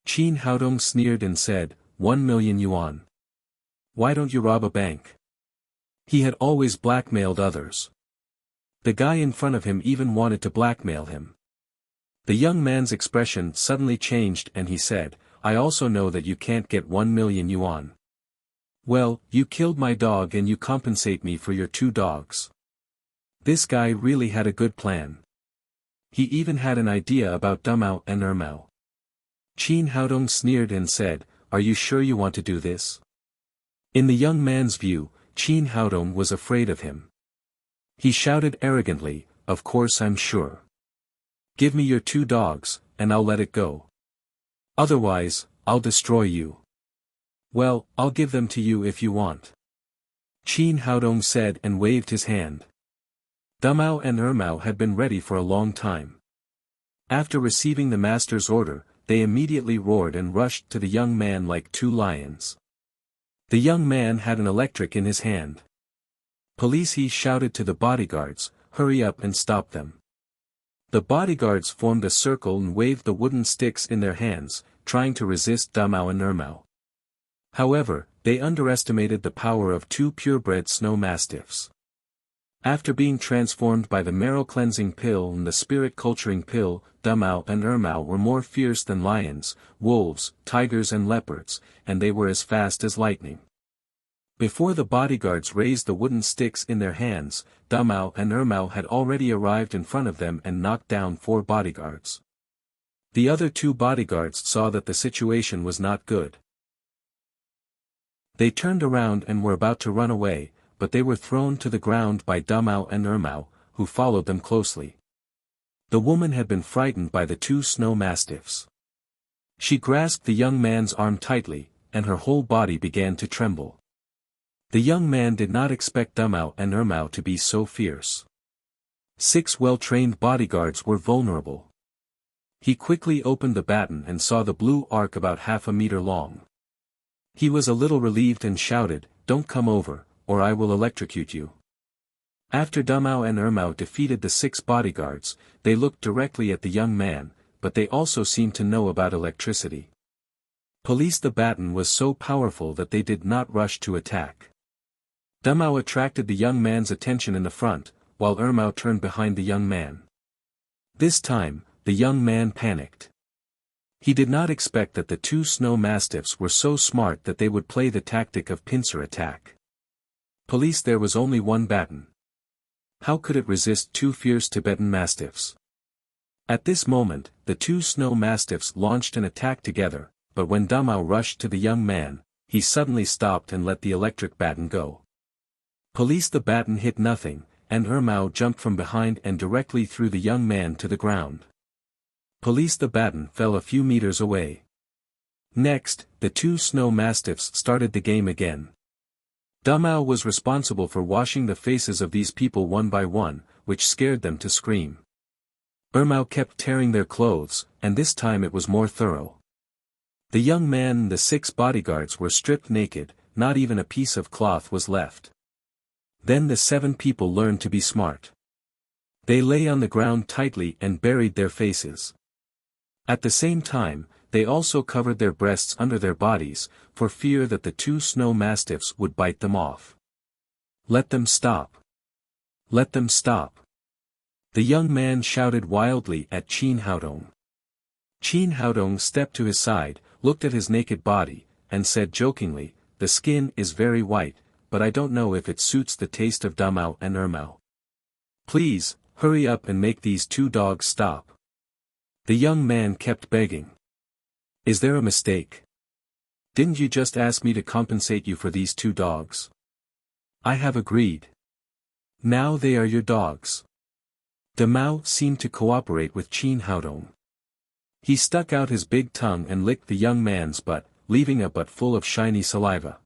Qin Haodong sneered and said, 1 million yuan. Why don't you rob a bank?" He had always blackmailed others. The guy in front of him even wanted to blackmail him. The young man's expression suddenly changed and he said, "I also know that you can't get 1 million yuan. Well, you killed my dog and you compensate me for your 2 dogs." This guy really had a good plan. He even had an idea about Damao and Ermao. Qin Haodong sneered and said, "Are you sure you want to do this?" In the young man's view, Qin Haodong was afraid of him. He shouted arrogantly, "Of course I'm sure. Give me your 2 dogs, and I'll let it go. Otherwise, I'll destroy you." "Well, I'll give them to you if you want," Qin Haodong said and waved his hand. Damao and Ermao had been ready for a long time. After receiving the master's order, they immediately roared and rushed to the young man like 2 lions. The young man had an electric in his hand. Police, he shouted to the bodyguards, "Hurry up and stop them." The bodyguards formed a circle and waved the wooden sticks in their hands, trying to resist Damao and Ermao. However, they underestimated the power of 2 purebred snow mastiffs. After being transformed by the marrow-cleansing pill and the spirit-culturing pill, Damao and Ermao were more fierce than lions, wolves, tigers and leopards, and they were as fast as lightning. Before the bodyguards raised the wooden sticks in their hands, Damao and Ermao had already arrived in front of them and knocked down 4 bodyguards. The other 2 bodyguards saw that the situation was not good. They turned around and were about to run away, but they were thrown to the ground by Damao and Ermao, who followed them closely. The woman had been frightened by the 2 snow mastiffs. She grasped the young man's arm tightly, and her whole body began to tremble. The young man did not expect Damao and Ermao to be so fierce. 6 well-trained bodyguards were vulnerable. He quickly opened the baton and saw the blue arc about half a meter long. He was a little relieved and shouted, "Don't come over, or I will electrocute you." After Damao and Ermao defeated the 6 bodyguards, they looked directly at the young man, but they also seemed to know about electricity. Police the baton was so powerful that they did not rush to attack. Dumao attracted the young man's attention in the front, while Ermao turned behind the young man. This time, the young man panicked. He did not expect that the two snow mastiffs were so smart that they would play the tactic of pincer attack. Police, there was only one baton. How could it resist two fierce Tibetan mastiffs? At this moment, the two snow mastiffs launched an attack together, but when Dumao rushed to the young man, he suddenly stopped and let the electric baton go. Police the baton hit nothing, and Ermao jumped from behind and directly threw the young man to the ground. Police the baton fell a few meters away. Next, the two snow mastiffs started the game again. Dumao was responsible for washing the faces of these people one by one, which scared them to scream. Ermao kept tearing their clothes, and this time it was more thorough. The young man and the 6 bodyguards were stripped naked, not even a piece of cloth was left. Then the 7 people learned to be smart. They lay on the ground tightly and buried their faces. At the same time, they also covered their breasts under their bodies, for fear that the two snow mastiffs would bite them off. Let them stop. Let them stop. The young man shouted wildly at Qin Haodong. Qin Haodong stepped to his side, looked at his naked body, and said jokingly, "The skin is very white, but I don't know if it suits the taste of Dumao and Ermao. Please, hurry up and make these 2 dogs stop." The young man kept begging. "Is there a mistake? Didn't you just ask me to compensate you for these 2 dogs? I have agreed. Now they are your dogs." Dumao seemed to cooperate with Qin Haodong. He stuck out his big tongue and licked the young man's butt, leaving a butt full of shiny saliva.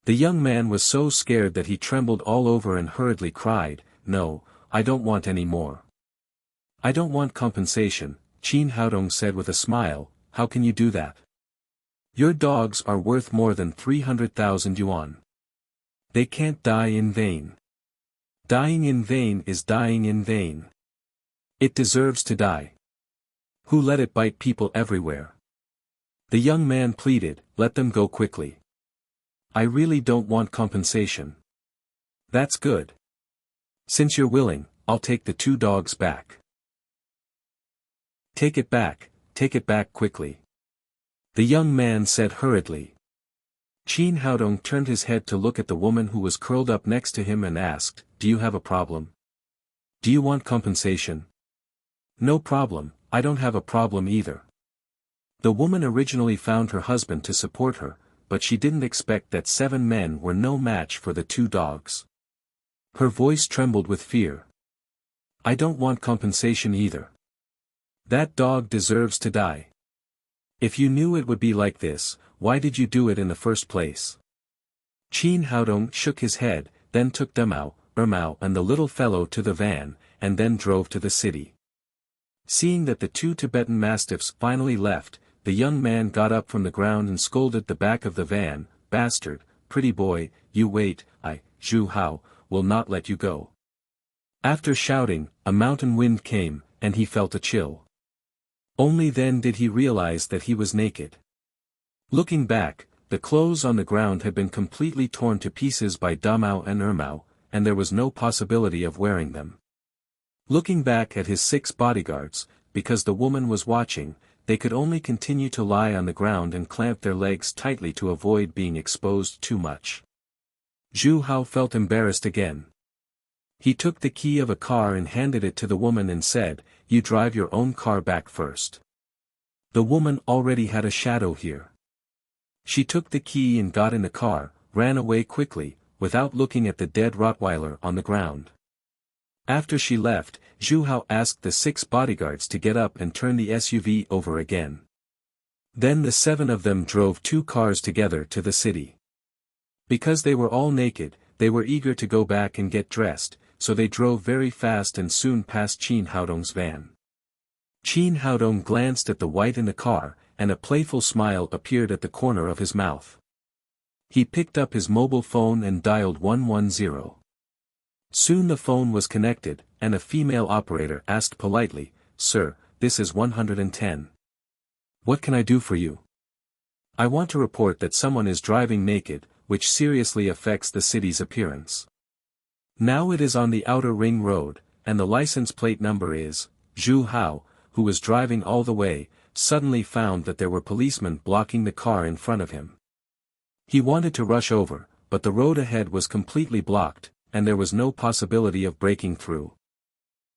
The young man was so scared that he trembled all over and hurriedly cried, "No, I don't want any more." "I don't want compensation," Qin Haodong said with a smile. "How can you do that? Your dogs are worth more than 300,000 yuan. They can't die in vain. Dying in vain is dying in vain. It deserves to die. Who let it bite people everywhere?" The young man pleaded, "Let them go quickly. I really don't want compensation." "That's good. Since you're willing, I'll take the 2 dogs back." Take it back quickly," the young man said hurriedly. Qin Haodong turned his head to look at the woman who was curled up next to him and asked, "Do you have a problem? Do you want compensation?" "No problem, I don't have a problem either." The woman originally found her husband to support her, but she didn't expect that 7 men were no match for the 2 dogs. Her voice trembled with fear. "I don't want compensation either. That dog deserves to die. If you knew it would be like this, why did you do it in the first place?" Qin Haodong shook his head, then took Dumao, Ermao and the little fellow to the van, and then drove to the city. Seeing that the 2 Tibetan mastiffs finally left, the young man got up from the ground and scolded the back of the van, "Bastard, pretty boy, you wait, I, Zhu Hao, will not let you go." After shouting, a mountain wind came, and he felt a chill. Only then did he realize that he was naked. Looking back, the clothes on the ground had been completely torn to pieces by Dumao and Ermao, and there was no possibility of wearing them. Looking back at his 6 bodyguards, because the woman was watching, they could only continue to lie on the ground and clamp their legs tightly to avoid being exposed too much. Zhu Hao felt embarrassed again. He took the key of a car and handed it to the woman and said, "You drive your own car back first." The woman already had a shadow here. She took the key and got in the car, ran away quickly, without looking at the dead Rottweiler on the ground. After she left, Zhu Hao asked the 6 bodyguards to get up and turn the SUV over again. Then the 7 of them drove 2 cars together to the city. Because they were all naked, they were eager to go back and get dressed, so they drove very fast and soon passed Qin Haodong's van. Qin Haodong glanced at the white in the car, and a playful smile appeared at the corner of his mouth. He picked up his mobile phone and dialed 110. Soon the phone was connected, and a female operator asked politely, "Sir, this is 110. What can I do for you?" I want to report that someone is driving naked, which seriously affects the city's appearance. Now it is on the outer ring road, and the license plate number is, Zhu Hao, who was driving all the way, suddenly found that there were policemen blocking the car in front of him. He wanted to rush over, but the road ahead was completely blocked, and there was no possibility of breaking through.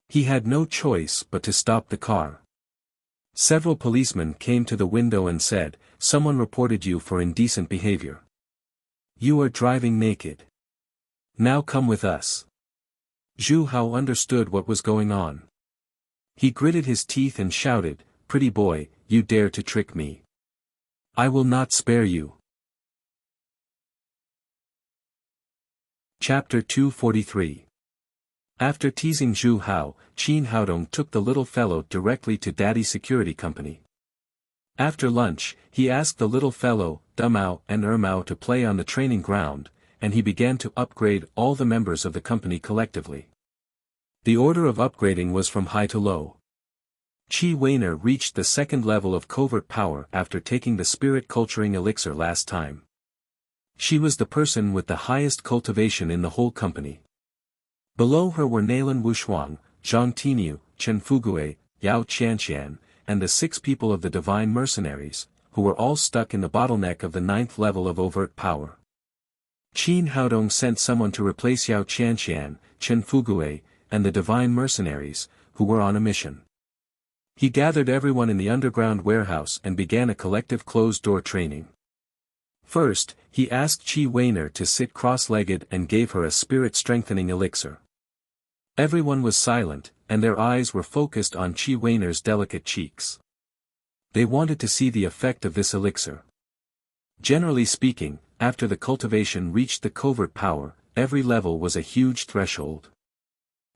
He had no choice but to stop the car. Several policemen came to the window and said, "Someone reported you for indecent behavior. You are driving naked. Now come with us." Zhu Hao understood what was going on. He gritted his teeth and shouted, "Pretty boy, you dare to trick me. I will not spare you." Chapter 243. After teasing Zhu Hao, Qin Haodong took the little fellow directly to Daddy's security company. After lunch, he asked the little fellow, Dumao and Ermao to play on the training ground, and he began to upgrade all the members of the company collectively. The order of upgrading was from high to low. Qi Weiner reached the second level of covert power after taking the spirit culturing elixir last time. She was the person with the highest cultivation in the whole company. Below her were Nailan Wushuang, Zhang Tinyu, Chen Fugue, Yao Qianxian, and the 6 people of the divine mercenaries, who were all stuck in the bottleneck of the 9th level of overt power. Qin Haodong sent someone to replace Yao Qianxian, Chen Fugue, and the divine mercenaries, who were on a mission. He gathered everyone in the underground warehouse and began a collective closed-door training. First, he asked Qi Weiner to sit cross-legged and gave her a spirit-strengthening elixir. Everyone was silent, and their eyes were focused on Qi Weiner's delicate cheeks. They wanted to see the effect of this elixir. Generally speaking, after the cultivation reached the covert power, every level was a huge threshold.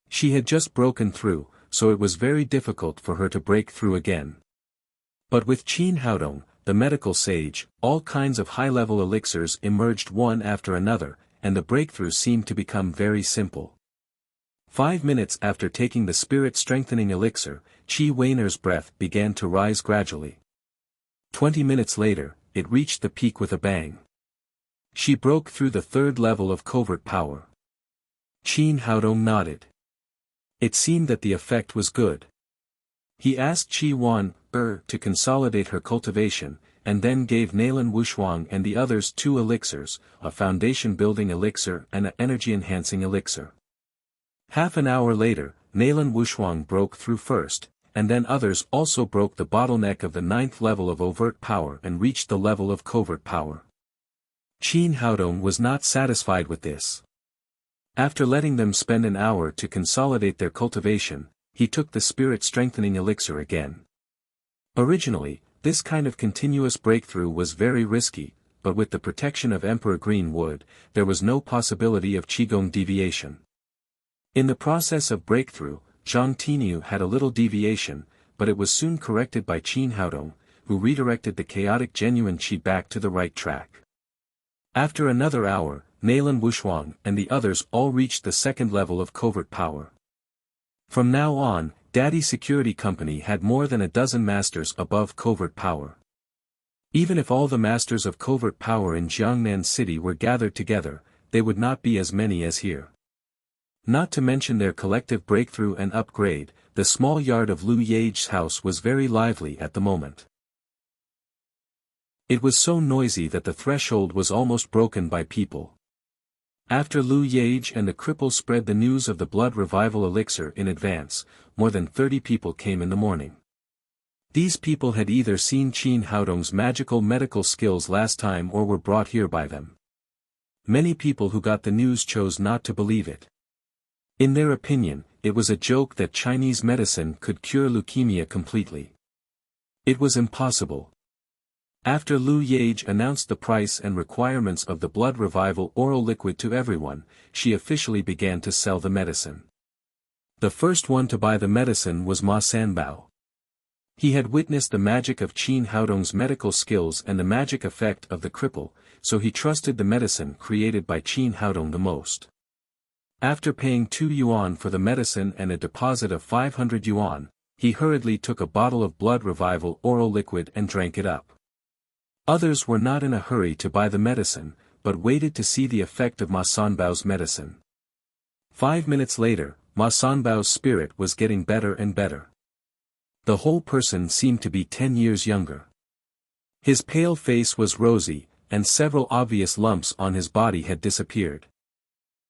She had just broken through, so it was very difficult for her to break through again. But with Qin Haodong, the medical sage, all kinds of high-level elixirs emerged one after another, and the breakthrough seemed to become very simple. 5 minutes after taking the spirit-strengthening elixir, Qi Weiner's breath began to rise gradually. 20 minutes later, it reached the peak with a bang. She broke through the 3rd level of covert power. Qin Haodong nodded. It seemed that the effect was good. He asked Qi Wan to consolidate her cultivation, and then gave Nailan Wushuang and the others 2 elixirs, a foundation-building elixir and an energy-enhancing elixir. Half an hour later, Nailan Wushuang broke through first, and then others also broke the bottleneck of the 9th level of overt power and reached the level of covert power. Qin Haodong was not satisfied with this. After letting them spend an hour to consolidate their cultivation, he took the spirit-strengthening elixir again. Originally, this kind of continuous breakthrough was very risky, but with the protection of Emperor Green Wood, there was no possibility of Qigong deviation. In the process of breakthrough, Zhang Tinyu had a little deviation, but it was soon corrected by Qin Haodong, who redirected the chaotic genuine Qi back to the right track. After another hour, Nailan Wushuang and the others all reached the 2nd level of covert power. From now on, Daddy's security company had more than a dozen masters above covert power. Even if all the masters of covert power in Jiangnan City were gathered together, they would not be as many as here. Not to mention their collective breakthrough and upgrade, the small yard of Lu Yage's house was very lively at the moment. It was so noisy that the threshold was almost broken by people. After Lu Yage and the cripple spread the news of the blood revival elixir in advance, more than 30 people came in the morning. These people had either seen Qin Haodong's magical medical skills last time or were brought here by them. Many people who got the news chose not to believe it. In their opinion, it was a joke that Chinese medicine could cure leukemia completely. It was impossible. After Lu Yage announced the price and requirements of the blood revival oral liquid to everyone, she officially began to sell the medicine. The first one to buy the medicine was Ma Sanbao. He had witnessed the magic of Qin Haodong's medical skills and the magic effect of the cripple, so he trusted the medicine created by Qin Haodong the most. After paying 2 yuan for the medicine and a deposit of 500 yuan, he hurriedly took a bottle of blood revival oral liquid and drank it up. Others were not in a hurry to buy the medicine, but waited to see the effect of Ma Sanbao's medicine. 5 minutes later, Ma Sanbao's spirit was getting better and better. The whole person seemed to be 10 years younger. His pale face was rosy, and several obvious lumps on his body had disappeared.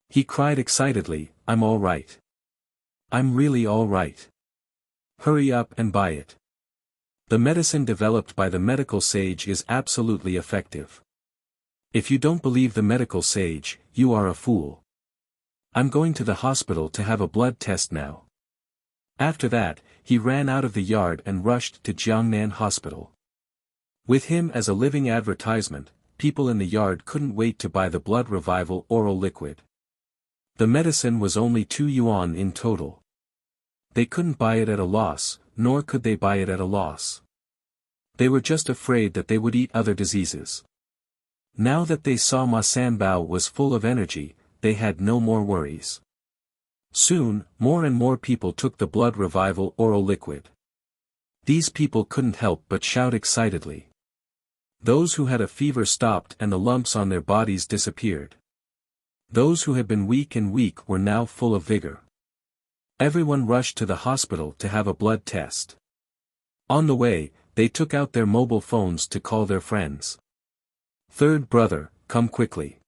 He cried excitedly, "I'm all right. I'm really all right. Hurry up and buy it. The medicine developed by the medical sage is absolutely effective. If you don't believe the medical sage, you are a fool. I'm going to the hospital to have a blood test now." After that, he ran out of the yard and rushed to Jiangnan Hospital. With him as a living advertisement, people in the yard couldn't wait to buy the blood revival oral liquid. The medicine was only 2 yuan in total. They couldn't buy it at a loss, nor could they buy it at a loss. They were just afraid that they would eat other diseases. Now that they saw Ma Sanbao was full of energy, they had no more worries. Soon, more and more people took the blood revival oral liquid. These people couldn't help but shout excitedly. Those who had a fever stopped and the lumps on their bodies disappeared. Those who had been weak were now full of vigor. Everyone rushed to the hospital to have a blood test. On the way, they took out their mobile phones to call their friends. "Third brother, come quickly.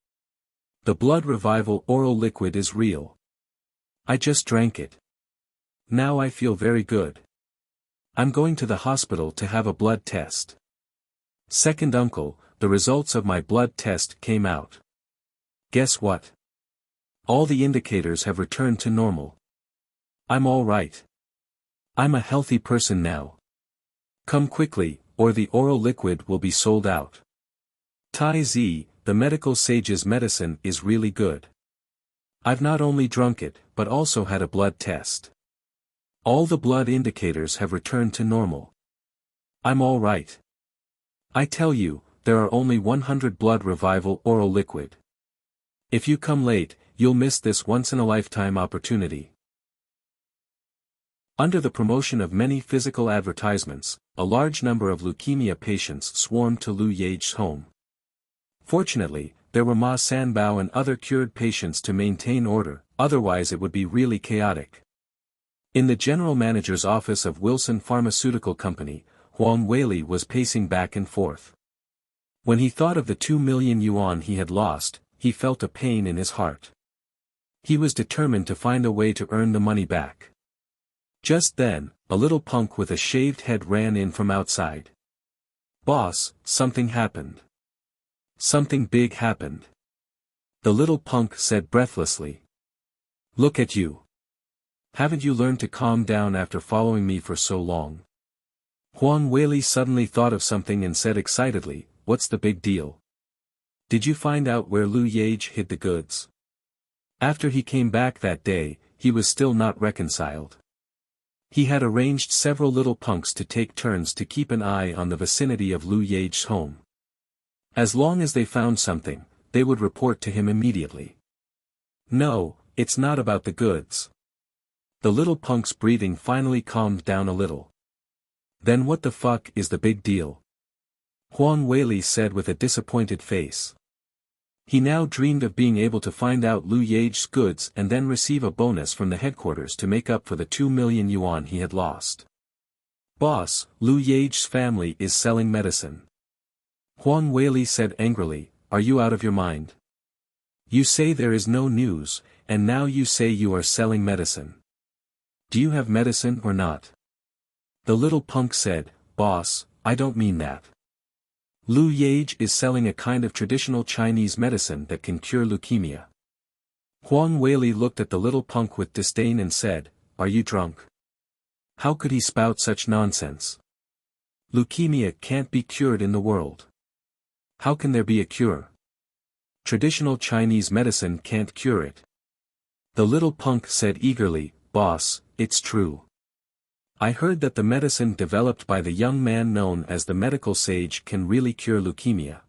The blood revival oral liquid is real. I just drank it. Now I feel very good. I'm going to the hospital to have a blood test. Second uncle, the results of my blood test came out. Guess what? All the indicators have returned to normal. I'm all right. I'm a healthy person now. Come quickly, or the oral liquid will be sold out. Tai Zi, the medical sage's medicine is really good. I've not only drunk it, but also had a blood test. All the blood indicators have returned to normal. I'm all right. I tell you, there are only 100 blood revival oral liquid. If you come late, you'll miss this once-in-a-lifetime opportunity." Under the promotion of many physical advertisements, a large number of leukemia patients swarmed to Lu Yage's home. Fortunately, there were Ma Sanbao and other cured patients to maintain order, otherwise it would be really chaotic. In the general manager's office of Wilson Pharmaceutical Company, Huang Weili was pacing back and forth. When he thought of the 2 million yuan he had lost, he felt a pain in his heart. He was determined to find a way to earn the money back. Just then, a little punk with a shaved head ran in from outside. "Boss, something happened. Something big happened." The little punk said breathlessly. "Look at you. Haven't you learned to calm down after following me for so long?" Huang Weili suddenly thought of something and said excitedly, "What's the big deal? Did you find out where Lu Yage hid the goods?" After he came back that day, he was still not reconciled. He had arranged several little punks to take turns to keep an eye on the vicinity of Lu Yage's home. As long as they found something, they would report to him immediately. "No, it's not about the goods." The little punk's breathing finally calmed down a little. "Then what the fuck is the big deal?" Huang Weili said with a disappointed face. He now dreamed of being able to find out Lu Yage's goods and then receive a bonus from the headquarters to make up for the 2 million yuan he had lost. "Boss, Lu Yage's family is selling medicine." Huang Weili said angrily, "Are you out of your mind? You say there is no news, and now you say you are selling medicine. Do you have medicine or not?" The little punk said, "Boss, I don't mean that. Lu Yage is selling a kind of traditional Chinese medicine that can cure leukemia." Huang Weili looked at the little punk with disdain and said, "Are you drunk? How could he spout such nonsense? Leukemia can't be cured in the world. How can there be a cure? Traditional Chinese medicine can't cure it." The little punk said eagerly, "Boss, it's true. I heard that the medicine developed by the young man known as the medical sage can really cure leukemia."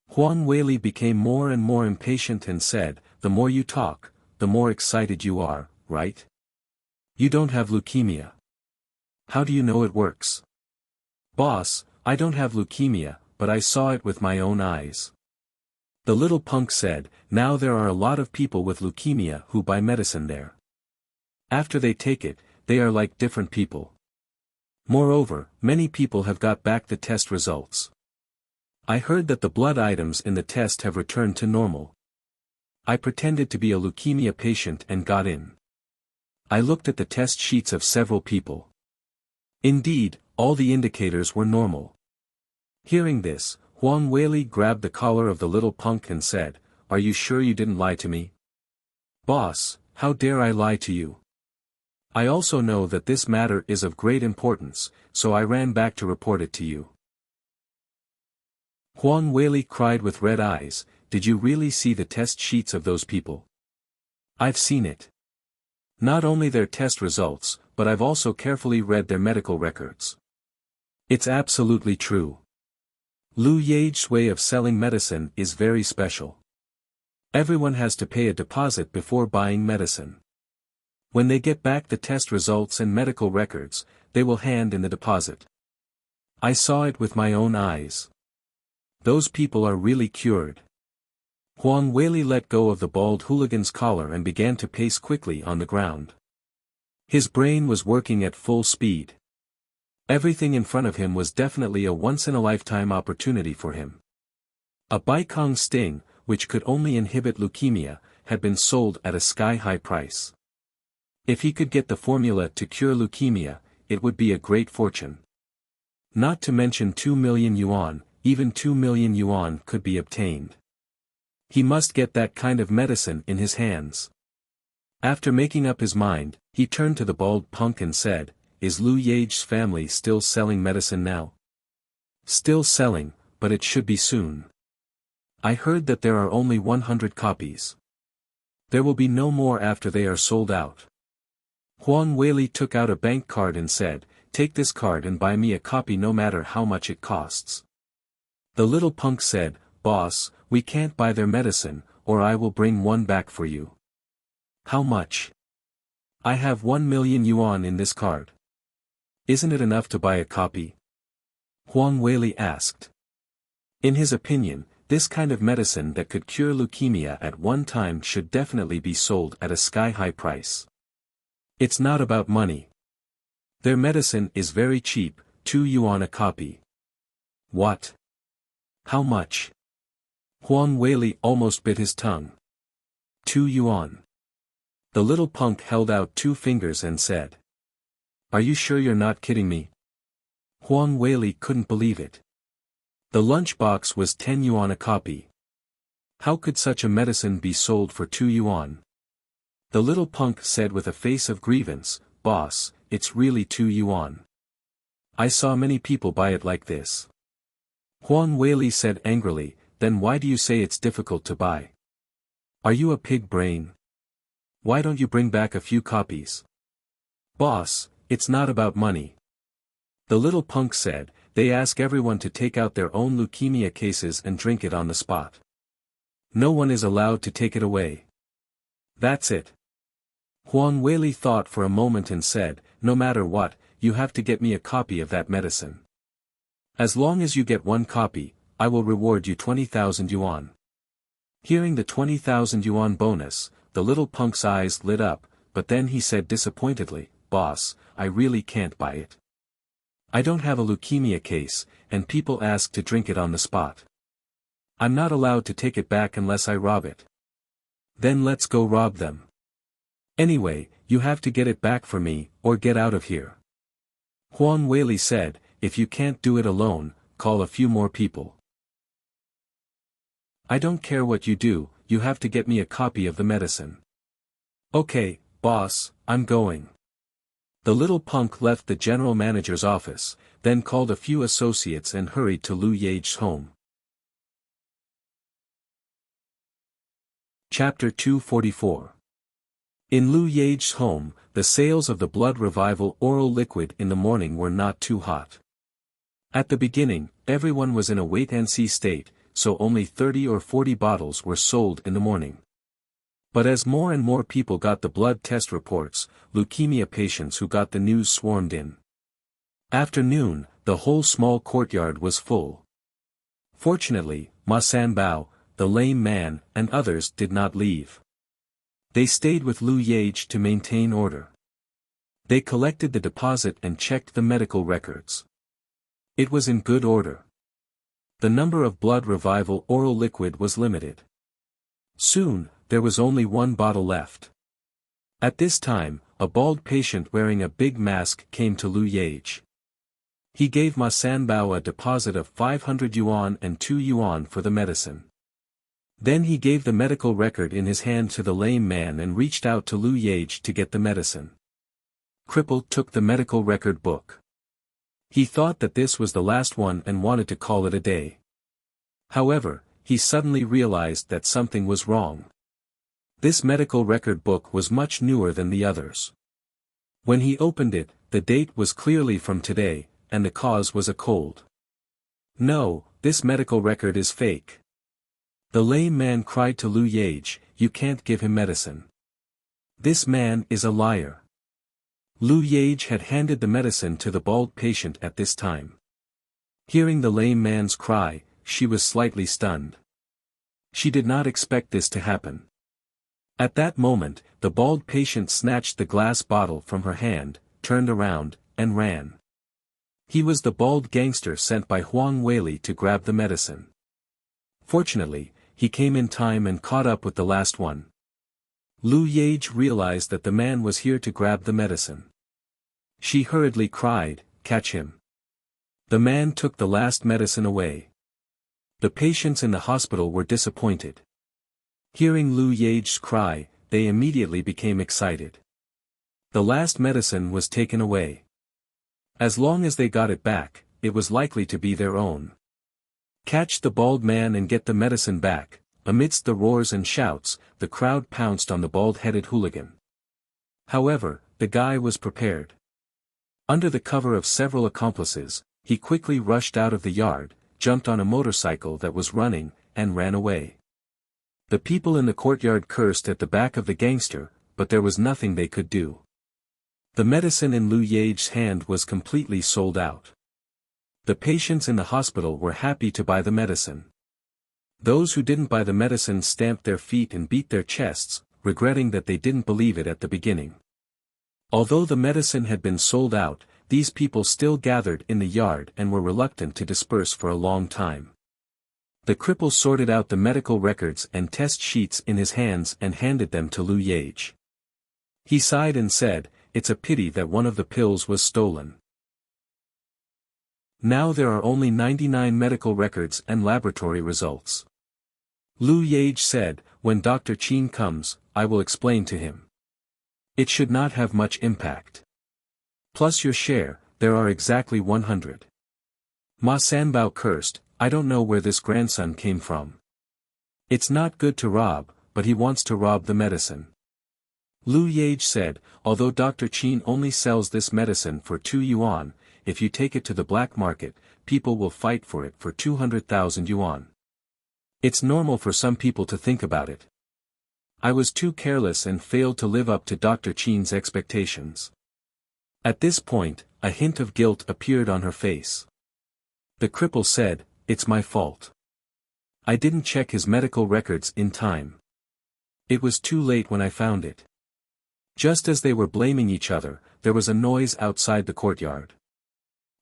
Huang Weili became more and more impatient and said, "The more you talk, the more excited you are, right? You don't have leukemia. How do you know it works?" "Boss, I don't have leukemia, but I saw it with my own eyes. The little punk said, now there are a lot of people with leukemia who buy medicine there. After they take it, they are like different people. Moreover, many people have got back the test results. I heard that the blood items in the test have returned to normal. I pretended to be a leukemia patient and got in. I looked at the test sheets of several people. Indeed, all the indicators were normal. Hearing this, Huang Weili grabbed the collar of the little punk and said, "Are you sure you didn't lie to me?" "Boss, how dare I lie to you? I also know that this matter is of great importance, so I ran back to report it to you." Huang Weili cried with red eyes, "Did you really see the test sheets of those people?" "I've seen it. Not only their test results, but I've also carefully read their medical records. It's absolutely true. Lu Yage's way of selling medicine is very special. Everyone has to pay a deposit before buying medicine. When they get back the test results and medical records, they will hand in the deposit. I saw it with my own eyes. Those people are really cured." Huang Weili let go of the bald hooligan's collar and began to pace quickly on the ground. His brain was working at full speed. Everything in front of him was definitely a once-in-a-lifetime opportunity for him. A Baikong sting, which could only inhibit leukemia, had been sold at a sky-high price. If he could get the formula to cure leukemia, it would be a great fortune. Not to mention 2 million yuan, even 2 million yuan could be obtained. He must get that kind of medicine in his hands. After making up his mind, he turned to the bald punk and said, "Is Lu Yage's family still selling medicine now?" "Still selling, but it should be soon. I heard that there are only 100 copies. There will be no more after they are sold out." Huang Weili took out a bank card and said, "Take this card and buy me a copy no matter how much it costs." The little punk said, "Boss, we can't buy their medicine, or I will bring one back for you." "How much?" "I have 1 million yuan in this card. Isn't it enough to buy a copy?" Huang Weili asked. In his opinion, this kind of medicine that could cure leukemia at one time should definitely be sold at a sky-high price. It's not about money. Their medicine is very cheap, 2 yuan a copy. "What? How much?" Huang Weili almost bit his tongue. 2 yuan. The little punk held out 2 fingers and said, "Are you sure you're not kidding me?" Huang Weili couldn't believe it. The lunch box was 10 yuan a copy. How could such a medicine be sold for 2 yuan? The little punk said with a face of grievance, "Boss, it's really 2 yuan. I saw many people buy it like this." Huang Weili said angrily, "Then why do you say it's difficult to buy? Are you a pig brain? Why don't you bring back a few copies?" "Boss, it's not about money." The little punk said, "They ask everyone to take out their own leukemia cases and drink it on the spot. No one is allowed to take it away. That's it." Huang Weili thought for a moment and said, "No matter what, you have to get me a copy of that medicine. As long as you get 1 copy, I will reward you 20,000 yuan. Hearing the 20,000 yuan bonus, the little punk's eyes lit up, but then he said disappointedly, "Boss, I really can't buy it. I don't have a leukemia case, and people ask to drink it on the spot. I'm not allowed to take it back unless I rob it." "Then let's go rob them. Anyway, you have to get it back for me, or get out of here." Huang Weili said, "If you can't do it alone, call a few more people." "I don't care what you do, you have to get me a copy of the medicine." "Okay, boss, I'm going." The little punk left the general manager's office, then called a few associates and hurried to Lu Yage's home. Chapter 244. In Lu Yage's home, the sales of the blood revival oral liquid in the morning were not too hot. At the beginning, everyone was in a wait-and-see state, so only 30 or 40 bottles were sold in the morning. But as more and more people got the blood test reports, leukemia patients who got the news swarmed in. After noon, the whole small courtyard was full. Fortunately, Ma Sanbao, the lame man, and others did not leave. They stayed with Lu Yage to maintain order. They collected the deposit and checked the medical records. It was in good order. The number of blood revival oral liquid was limited. Soon, there was only one bottle left. At this time, a bald patient wearing a big mask came to Lu Yage. He gave Ma Sanbao a deposit of 500 yuan and 2 yuan for the medicine. Then he gave the medical record in his hand to the lame man and reached out to Lu Yage to get the medicine. Cripple took the medical record book. He thought that this was the last one and wanted to call it a day. However, he suddenly realized that something was wrong. This medical record book was much newer than the others. When he opened it, the date was clearly from today, and the cause was a cold. No, this medical record is fake. The lame man cried to Lu Yage, "You can't give him medicine. This man is a liar." Lu Yage had handed the medicine to the bald patient at this time. Hearing the lame man's cry, she was slightly stunned. She did not expect this to happen. At that moment, the bald patient snatched the glass bottle from her hand, turned around, and ran. He was the bald gangster sent by Huang Weili to grab the medicine. Fortunately, he came in time and caught up with the last one. Lu Yage realized that the man was here to grab the medicine. She hurriedly cried, "Catch him." The man took the last medicine away. The patients in the hospital were disappointed. Hearing Lu Yage's cry, they immediately became excited. The last medicine was taken away. As long as they got it back, it was likely to be their own. "Catch the bald man and get the medicine back." Amidst the roars and shouts, the crowd pounced on the bald-headed hooligan. However, the guy was prepared. Under the cover of several accomplices, he quickly rushed out of the yard, jumped on a motorcycle that was running, and ran away. The people in the courtyard cursed at the back of the gangster, but there was nothing they could do. The medicine in Lu Yage's hand was completely sold out. The patients in the hospital were happy to buy the medicine. Those who didn't buy the medicine stamped their feet and beat their chests, regretting that they didn't believe it at the beginning. Although the medicine had been sold out, these people still gathered in the yard and were reluctant to disperse for a long time. The cripple sorted out the medical records and test sheets in his hands and handed them to Lu Yage. He sighed and said, "It's a pity that one of the pills was stolen. Now there are only 99 medical records and laboratory results." Lu Yage said, "When Dr. Qin comes, I will explain to him. It should not have much impact. Plus your share, there are exactly 100. Ma Sanbao cursed, "I don't know where this grandson came from. It's not good to rob, but he wants to rob the medicine." Lu Yage said, "Although Dr. Qin only sells this medicine for 2 yuan, if you take it to the black market, people will fight for it for 200,000 yuan. It's normal for some people to think about it. I was too careless and failed to live up to Dr. Qin's expectations." At this point, a hint of guilt appeared on her face. The cripple said, "It's my fault. I didn't check his medical records in time. It was too late when I found it." Just as they were blaming each other, there was a noise outside the courtyard.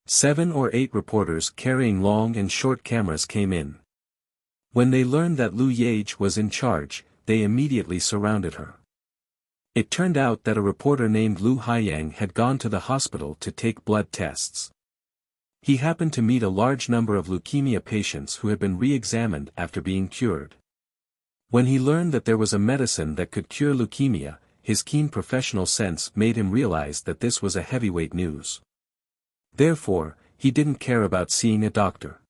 7 or 8 reporters carrying long and short cameras came in. When they learned that Lu Yage was in charge, they immediately surrounded her. It turned out that a reporter named Lu Haiyang had gone to the hospital to take blood tests. He happened to meet a large number of leukemia patients who had been re-examined after being cured. When he learned that there was a medicine that could cure leukemia, his keen professional sense made him realize that this was a heavyweight news. Therefore, he didn't care about seeing a doctor.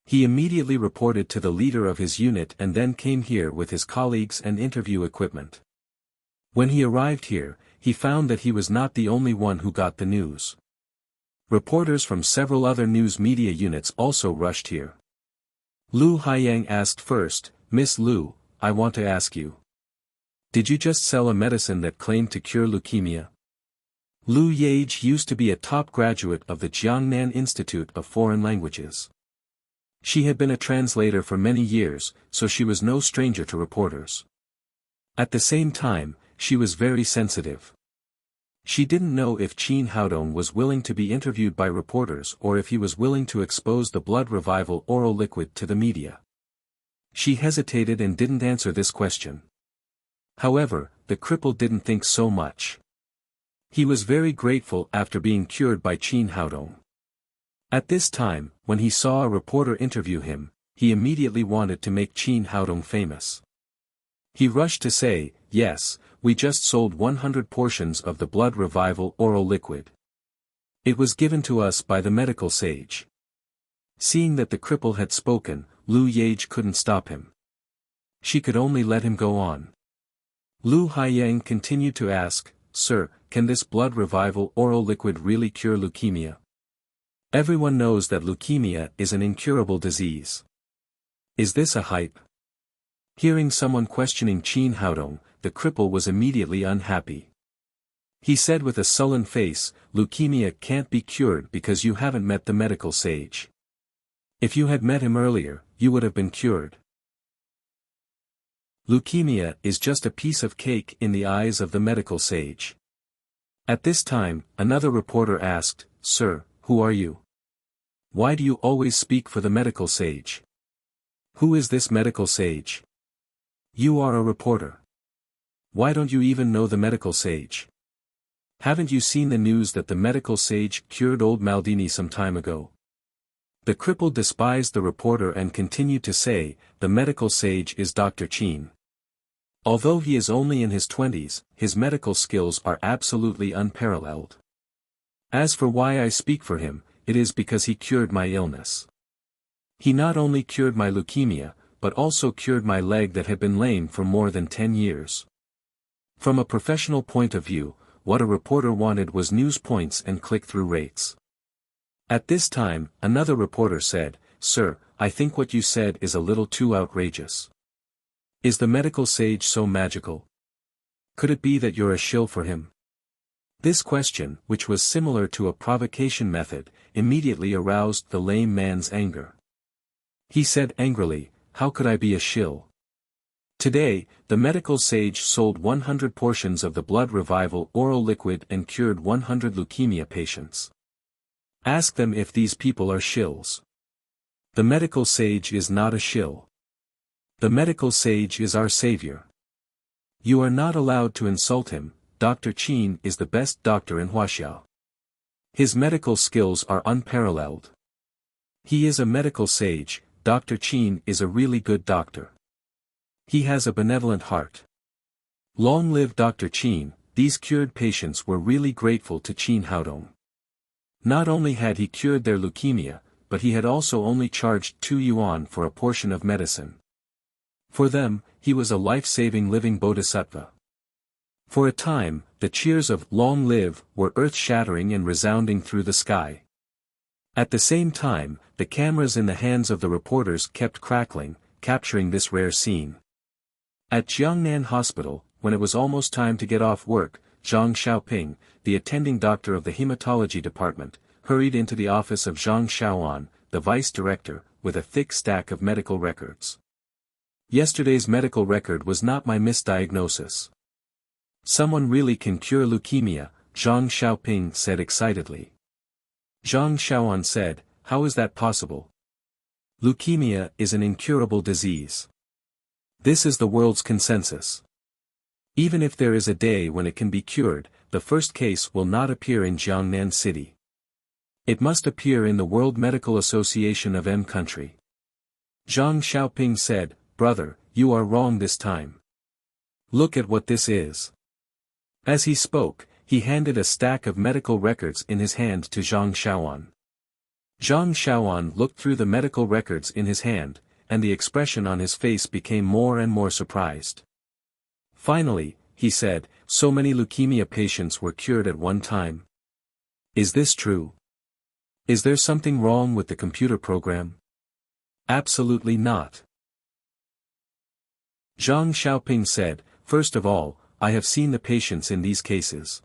He immediately reported to the leader of his unit and then came here with his colleagues and interview equipment. When he arrived here, he found that he was not the only one who got the news. Reporters from several other news media units also rushed here. Lu Haiyang asked first, "Miss Lu, I want to ask you. Did you just sell a medicine that claimed to cure leukemia?" Lu Yage used to be a top graduate of the Jiangnan Institute of Foreign Languages. She had been a translator for many years, so she was no stranger to reporters. At the same time, she was very sensitive. She didn't know if Qin Haodong was willing to be interviewed by reporters or if he was willing to expose the blood revival oral liquid to the media. She hesitated and didn't answer this question. However, the cripple didn't think so much. He was very grateful after being cured by Qin Haodong. At this time, when he saw a reporter interview him, he immediately wanted to make Qin Haodong famous. He rushed to say, "Yes, we just sold 100 portions of the blood revival oral liquid. It was given to us by the medical sage." Seeing that the cripple had spoken, Lu Yage couldn't stop him. She could only let him go on. Lu Haiyang continued to ask, "Sir, can this blood revival oral liquid really cure leukemia? Everyone knows that leukemia is an incurable disease. Is this a hype?" Hearing someone questioning Qin Haodong, the cripple was immediately unhappy. He said with a sullen face, "Leukemia can't be cured because you haven't met the medical sage. If you had met him earlier, you would have been cured. Leukemia is just a piece of cake in the eyes of the medical sage." At this time, another reporter asked, "Sir, who are you? Why do you always speak for the medical sage? Who is this medical sage? You are a reporter. Why don't you even know the medical sage? Haven't you seen the news that the medical sage cured old Maldini some time ago?" The cripple despised the reporter and continued to say, "The medical sage is Dr. Qin. Although he is only in his 20s, his medical skills are absolutely unparalleled. As for why I speak for him, it is because he cured my illness. He not only cured my leukemia, but also cured my leg that had been lame for more than 10 years. From a professional point of view, what a reporter wanted was news points and click-through rates." At this time, another reporter said, "Sir, I think what you said is a little too outrageous. Is the medical sage so magical? Could it be that you're a shill for him?" This question, which was similar to a provocation method, immediately aroused the lame man's anger. He said angrily, "How could I be a shill? Today, the medical sage sold 100 portions of the blood revival oral liquid and cured 100 leukemia patients. Ask them if these people are shills. The medical sage is not a shill. The medical sage is our savior. You are not allowed to insult him. Dr. Qin is the best doctor in Wuxia. His medical skills are unparalleled. He is a medical sage. Dr. Qin is a really good doctor. He has a benevolent heart. Long live Dr. Qin." These cured patients were really grateful to Qin Haodong. Not only had he cured their leukemia, but he had also only charged 2 yuan for a portion of medicine. For them, he was a life-saving living bodhisattva. For a time, the cheers of "Long live" were earth-shattering and resounding through the sky. At the same time, the cameras in the hands of the reporters kept crackling, capturing this rare scene. At Jiangnan Hospital, when it was almost time to get off work, Zhang Xiaoping, the attending doctor of the hematology department, hurried into the office of Zhang Xiaoan, the vice director, with a thick stack of medical records. "Yesterday's medical record was not my misdiagnosis. Someone really can cure leukemia," Zhang Xiaoping said excitedly. Zhang Xiaoan said, "How is that possible? Leukemia is an incurable disease. This is the world's consensus. Even if there is a day when it can be cured, the first case will not appear in Jiangnan City. It must appear in the World Medical Association of M country." Zhang Xiaoping said, "Brother, you are wrong this time. Look at what this is." As he spoke, he handed a stack of medical records in his hand to Zhang Xiaoan. Zhang Xiaoan looked through the medical records in his hand, and the expression on his face became more and more surprised. Finally, he said, "So many leukemia patients were cured at one time. Is this true? Is there something wrong with the computer program?" "Absolutely not." Zhang Xiaoping said, "First of all, I have seen the patients in these cases.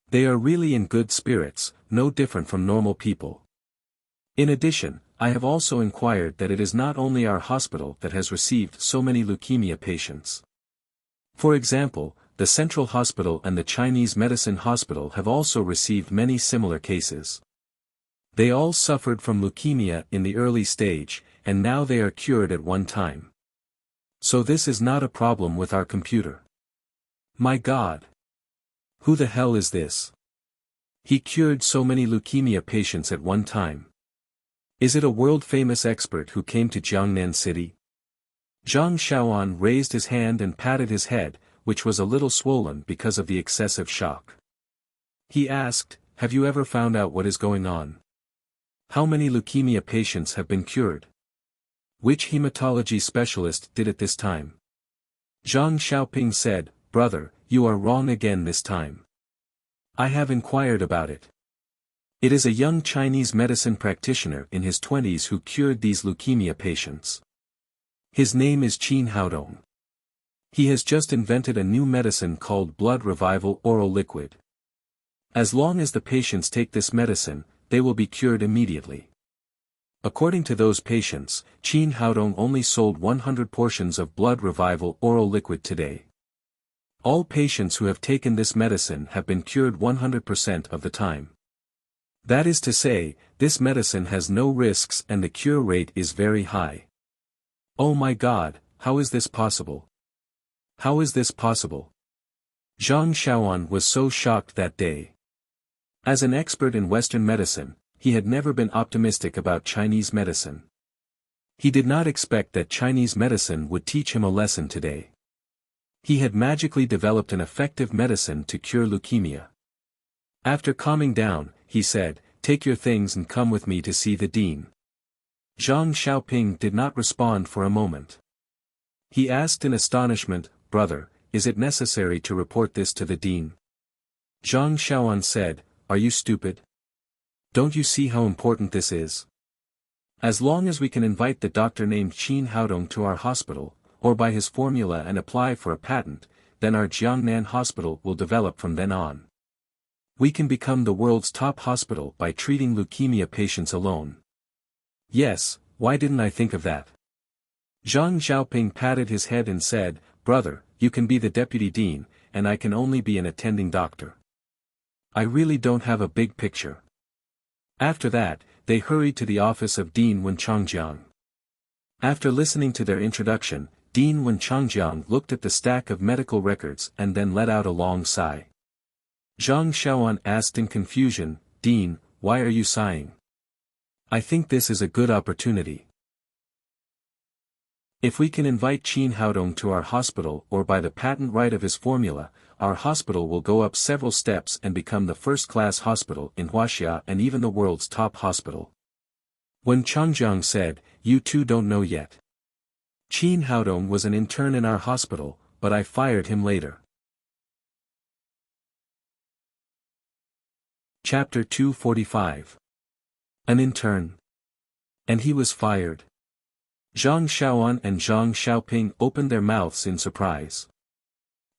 They are really in good spirits, no different from normal people. In addition, I have also inquired that it is not only our hospital that has received so many leukemia patients. For example, the Central Hospital and the Chinese Medicine Hospital have also received many similar cases. They all suffered from leukemia in the early stage, and now they are cured at one time. So this is not a problem with our computer. My God! Who the hell is this? He cured so many leukemia patients at one time. Is it a world-famous expert who came to Jiangnan City? Zhang Xiaoan raised his hand and patted his head, which was a little swollen because of the excessive shock. He asked, "Have you ever found out what is going on? How many leukemia patients have been cured? Which hematology specialist did it this time?" Zhang Xiaoping said, "Brother, you are wrong again this time. I have inquired about it. It is a young Chinese medicine practitioner in his 20s who cured these leukemia patients. His name is Qin Haodong. He has just invented a new medicine called blood revival oral liquid. As long as the patients take this medicine, they will be cured immediately." According to those patients, Qin Haodong only sold 100 portions of blood revival oral liquid today. All patients who have taken this medicine have been cured 100% of the time. That is to say, this medicine has no risks and the cure rate is very high. Oh my God, how is this possible? How is this possible? Zhang Xiaoan was so shocked that day. As an expert in Western medicine, he had never been optimistic about Chinese medicine. He did not expect that Chinese medicine would teach him a lesson today. He had magically developed an effective medicine to cure leukemia. After calming down, he said, "Take your things and come with me to see the dean." Zhang Xiaoping did not respond for a moment. He asked in astonishment, "Brother, is it necessary to report this to the dean?" Zhang Xiaoan said, "Are you stupid? Don't you see how important this is? As long as we can invite the doctor named Qin Haodong to our hospital, or buy his formula and apply for a patent, then our Jiangnan hospital will develop from then on. We can become the world's top hospital by treating leukemia patients alone." Yes, why didn't I think of that? Zhang Xiaoping patted his head and said, "Brother, you can be the deputy dean, and I can only be an attending doctor. I really don't have a big picture." After that, they hurried to the office of Dean Wenchangjiang. After listening to their introduction, Dean Wenchangjiang looked at the stack of medical records and then let out a long sigh. Zhang Xiaoan asked in confusion, "Dean, why are you sighing?" "I think this is a good opportunity. If we can invite Qin Haodong to our hospital or buy the patent right of his formula, our hospital will go up several steps and become the first-class hospital in Wuxia and even the world's top hospital." When Changjiang said, "You two don't know yet. Qin Haodong was an intern in our hospital, but I fired him later." Chapter 245. An intern. And he was fired. Zhang Xiaoan and Zhang Xiaoping opened their mouths in surprise.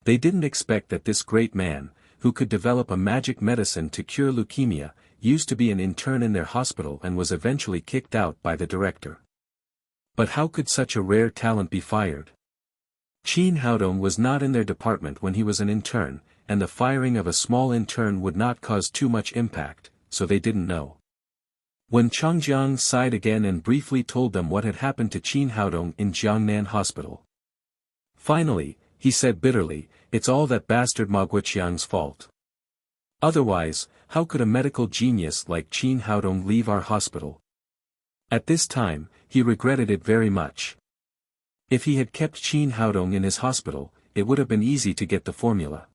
They didn't expect that this great man, who could develop a magic medicine to cure leukemia, used to be an intern in their hospital and was eventually kicked out by the director. But how could such a rare talent be fired? Qin Haodong was not in their department when he was an intern, and the firing of a small intern would not cause too much impact, so they didn't know. When Changjiang sighed again and briefly told them what had happened to Qin Haodong in Jiangnan Hospital. Finally, he said bitterly, "It's all that bastard Ma Guoqiang's fault. Otherwise, how could a medical genius like Qin Haodong leave our hospital?" At this time, he regretted it very much. If he had kept Qin Haodong in his hospital, it would have been easy to get the formula.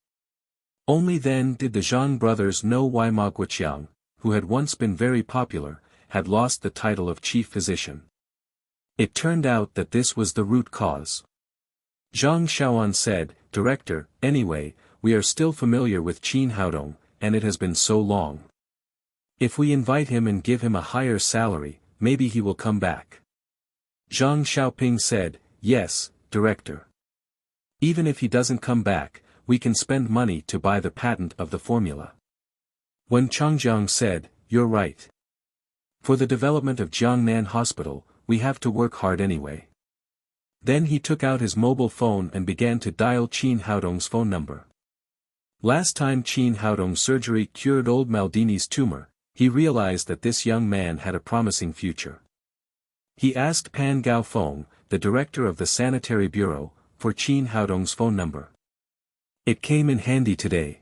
Only then did the Zhang brothers know why Ma Guoqiang, who had once been very popular, had lost the title of chief physician. It turned out that this was the root cause. Zhang Xiaoan said, "Director, anyway, we are still familiar with Qin Haodong, and it has been so long. If we invite him and give him a higher salary, maybe he will come back." Zhang Xiaoping said, "Yes, Director. Even if he doesn't come back, we can spend money to buy the patent of the formula." When Changjiang said, "You're right. For the development of Jiangnan Hospital, we have to work hard anyway. Then he took out his mobile phone and began to dial Qin Haodong's phone number. Last time Qin Haodong's surgery cured old Maldini's tumor, he realized that this young man had a promising future. He asked Pan Gaofeng, the director of the sanitary bureau, for Qin Haodong's phone number. It came in handy today.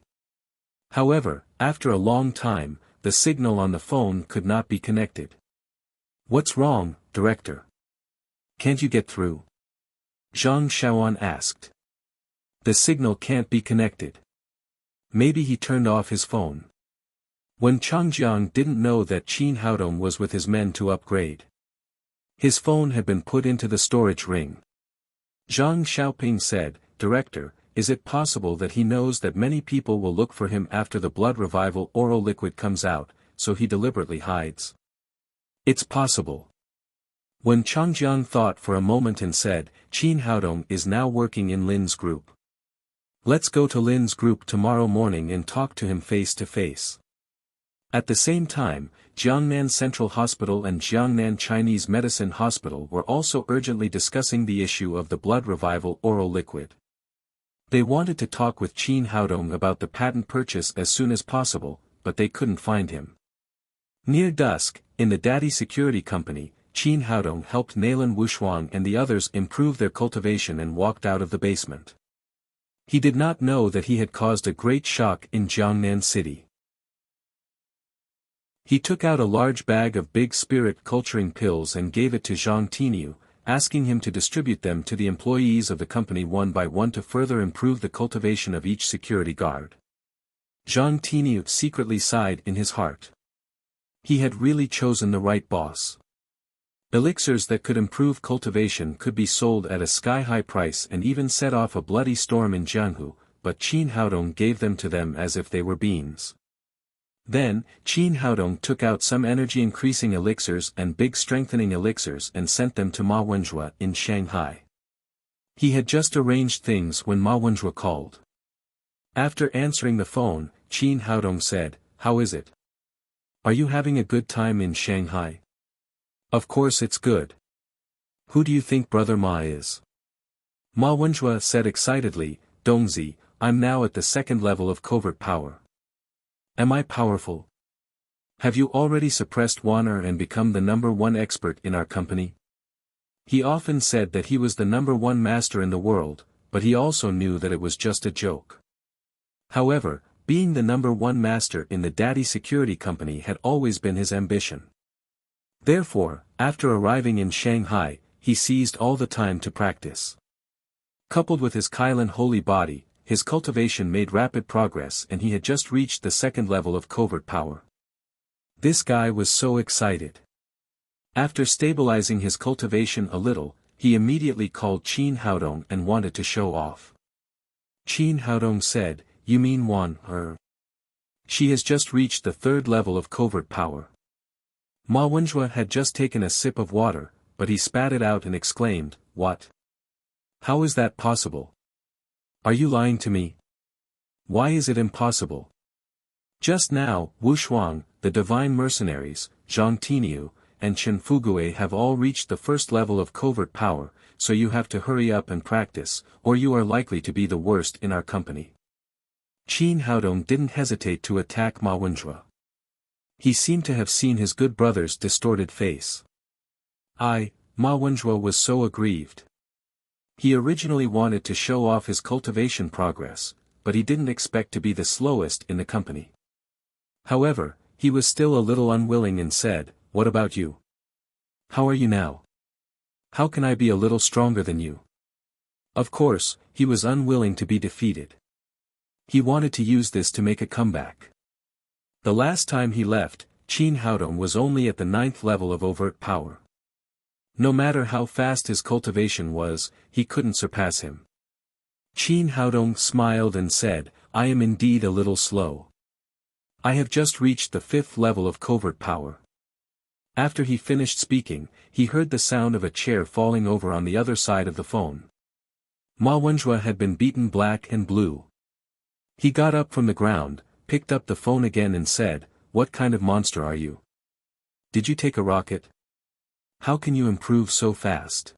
However, after a long time, the signal on the phone could not be connected. "What's wrong, director? Can't you get through?" Zhang Shaoan asked. "The signal can't be connected. Maybe he turned off his phone." When Changjiang didn't know that Qin Haodong was with his men to upgrade. His phone had been put into the storage ring. Zhang Xiaoping said, "Director, is it possible that he knows that many people will look for him after the blood revival oral liquid comes out, so he deliberately hides?" "It's possible." When Changjiang thought for a moment and said, "Qin Haodong is now working in Lin's group. Let's go to Lin's group tomorrow morning and talk to him face to face." At the same time, Jiangnan Central Hospital and Jiangnan Chinese Medicine Hospital were also urgently discussing the issue of the blood revival oral liquid. They wanted to talk with Qin Haodong about the patent purchase as soon as possible, but they couldn't find him. Near dusk, in the Daddy Security Company, Qin Haodong helped Nalan Wushuang and the others improve their cultivation and walked out of the basement. He did not know that he had caused a great shock in Jiangnan City. He took out a large bag of big spirit culturing pills and gave it to Zhang Tiniu, asking him to distribute them to the employees of the company one by one to further improve the cultivation of each security guard. Zhang Tiniu secretly sighed in his heart. He had really chosen the right boss. Elixirs that could improve cultivation could be sold at a sky-high price and even set off a bloody storm in Jianghu, but Qin Haodong gave them to them as if they were beans. Then, Qin Haodong took out some energy-increasing elixirs and big strengthening elixirs and sent them to Ma Wenzhua in Shanghai. He had just arranged things when Ma Wenzhua called. After answering the phone, Qin Haodong said, "How is it? Are you having a good time in Shanghai?" "Of course it's good. Who do you think Brother Ma is?" Ma Wenzhua said excitedly, "Dongzi, I'm now at the second level of covert power. Am I powerful? Have you already suppressed Wan'er and become the #1 expert in our company?" He often said that he was the #1 master in the world, but he also knew that it was just a joke. However, being the #1 master in the Daddy Security Company had always been his ambition. Therefore, after arriving in Shanghai, he seized all the time to practice. Coupled with his Kailan holy body, his cultivation made rapid progress and he had just reached the second level of covert power. This guy was so excited. After stabilizing his cultivation a little, he immediately called Qin Haodong and wanted to show off. Qin Haodong said, "You mean Wan'er? She has just reached the third level of covert power." Ma Wenzhua had just taken a sip of water, but he spat it out and exclaimed, "What? How is that possible? Are you lying to me? Why is it impossible? Just now, Wushuang, the divine mercenaries, Zhang Tiniu, and Chen Fugue have all reached the first level of covert power, so you have to hurry up and practice, or you are likely to be the worst in our company." Qin Haodong didn't hesitate to attack Ma Wenzhua. He seemed to have seen his good brother's distorted face. Ma Wenzhua was so aggrieved. He originally wanted to show off his cultivation progress, but he didn't expect to be the slowest in the company. However, he was still a little unwilling and said, "What about you? How are you now? How can I be a little stronger than you?" Of course, he was unwilling to be defeated. He wanted to use this to make a comeback. The last time he left, Qin Haodong was only at the 9th level of overt power. No matter how fast his cultivation was, he couldn't surpass him. Qin Haodong smiled and said, "I am indeed a little slow. I have just reached the 5th level of covert power." After he finished speaking, he heard the sound of a chair falling over on the other side of the phone. Ma Wenzhua had been beaten black and blue. He got up from the ground, picked up the phone again and said, "What kind of monster are you? Did you take a rocket? How can you improve so fast?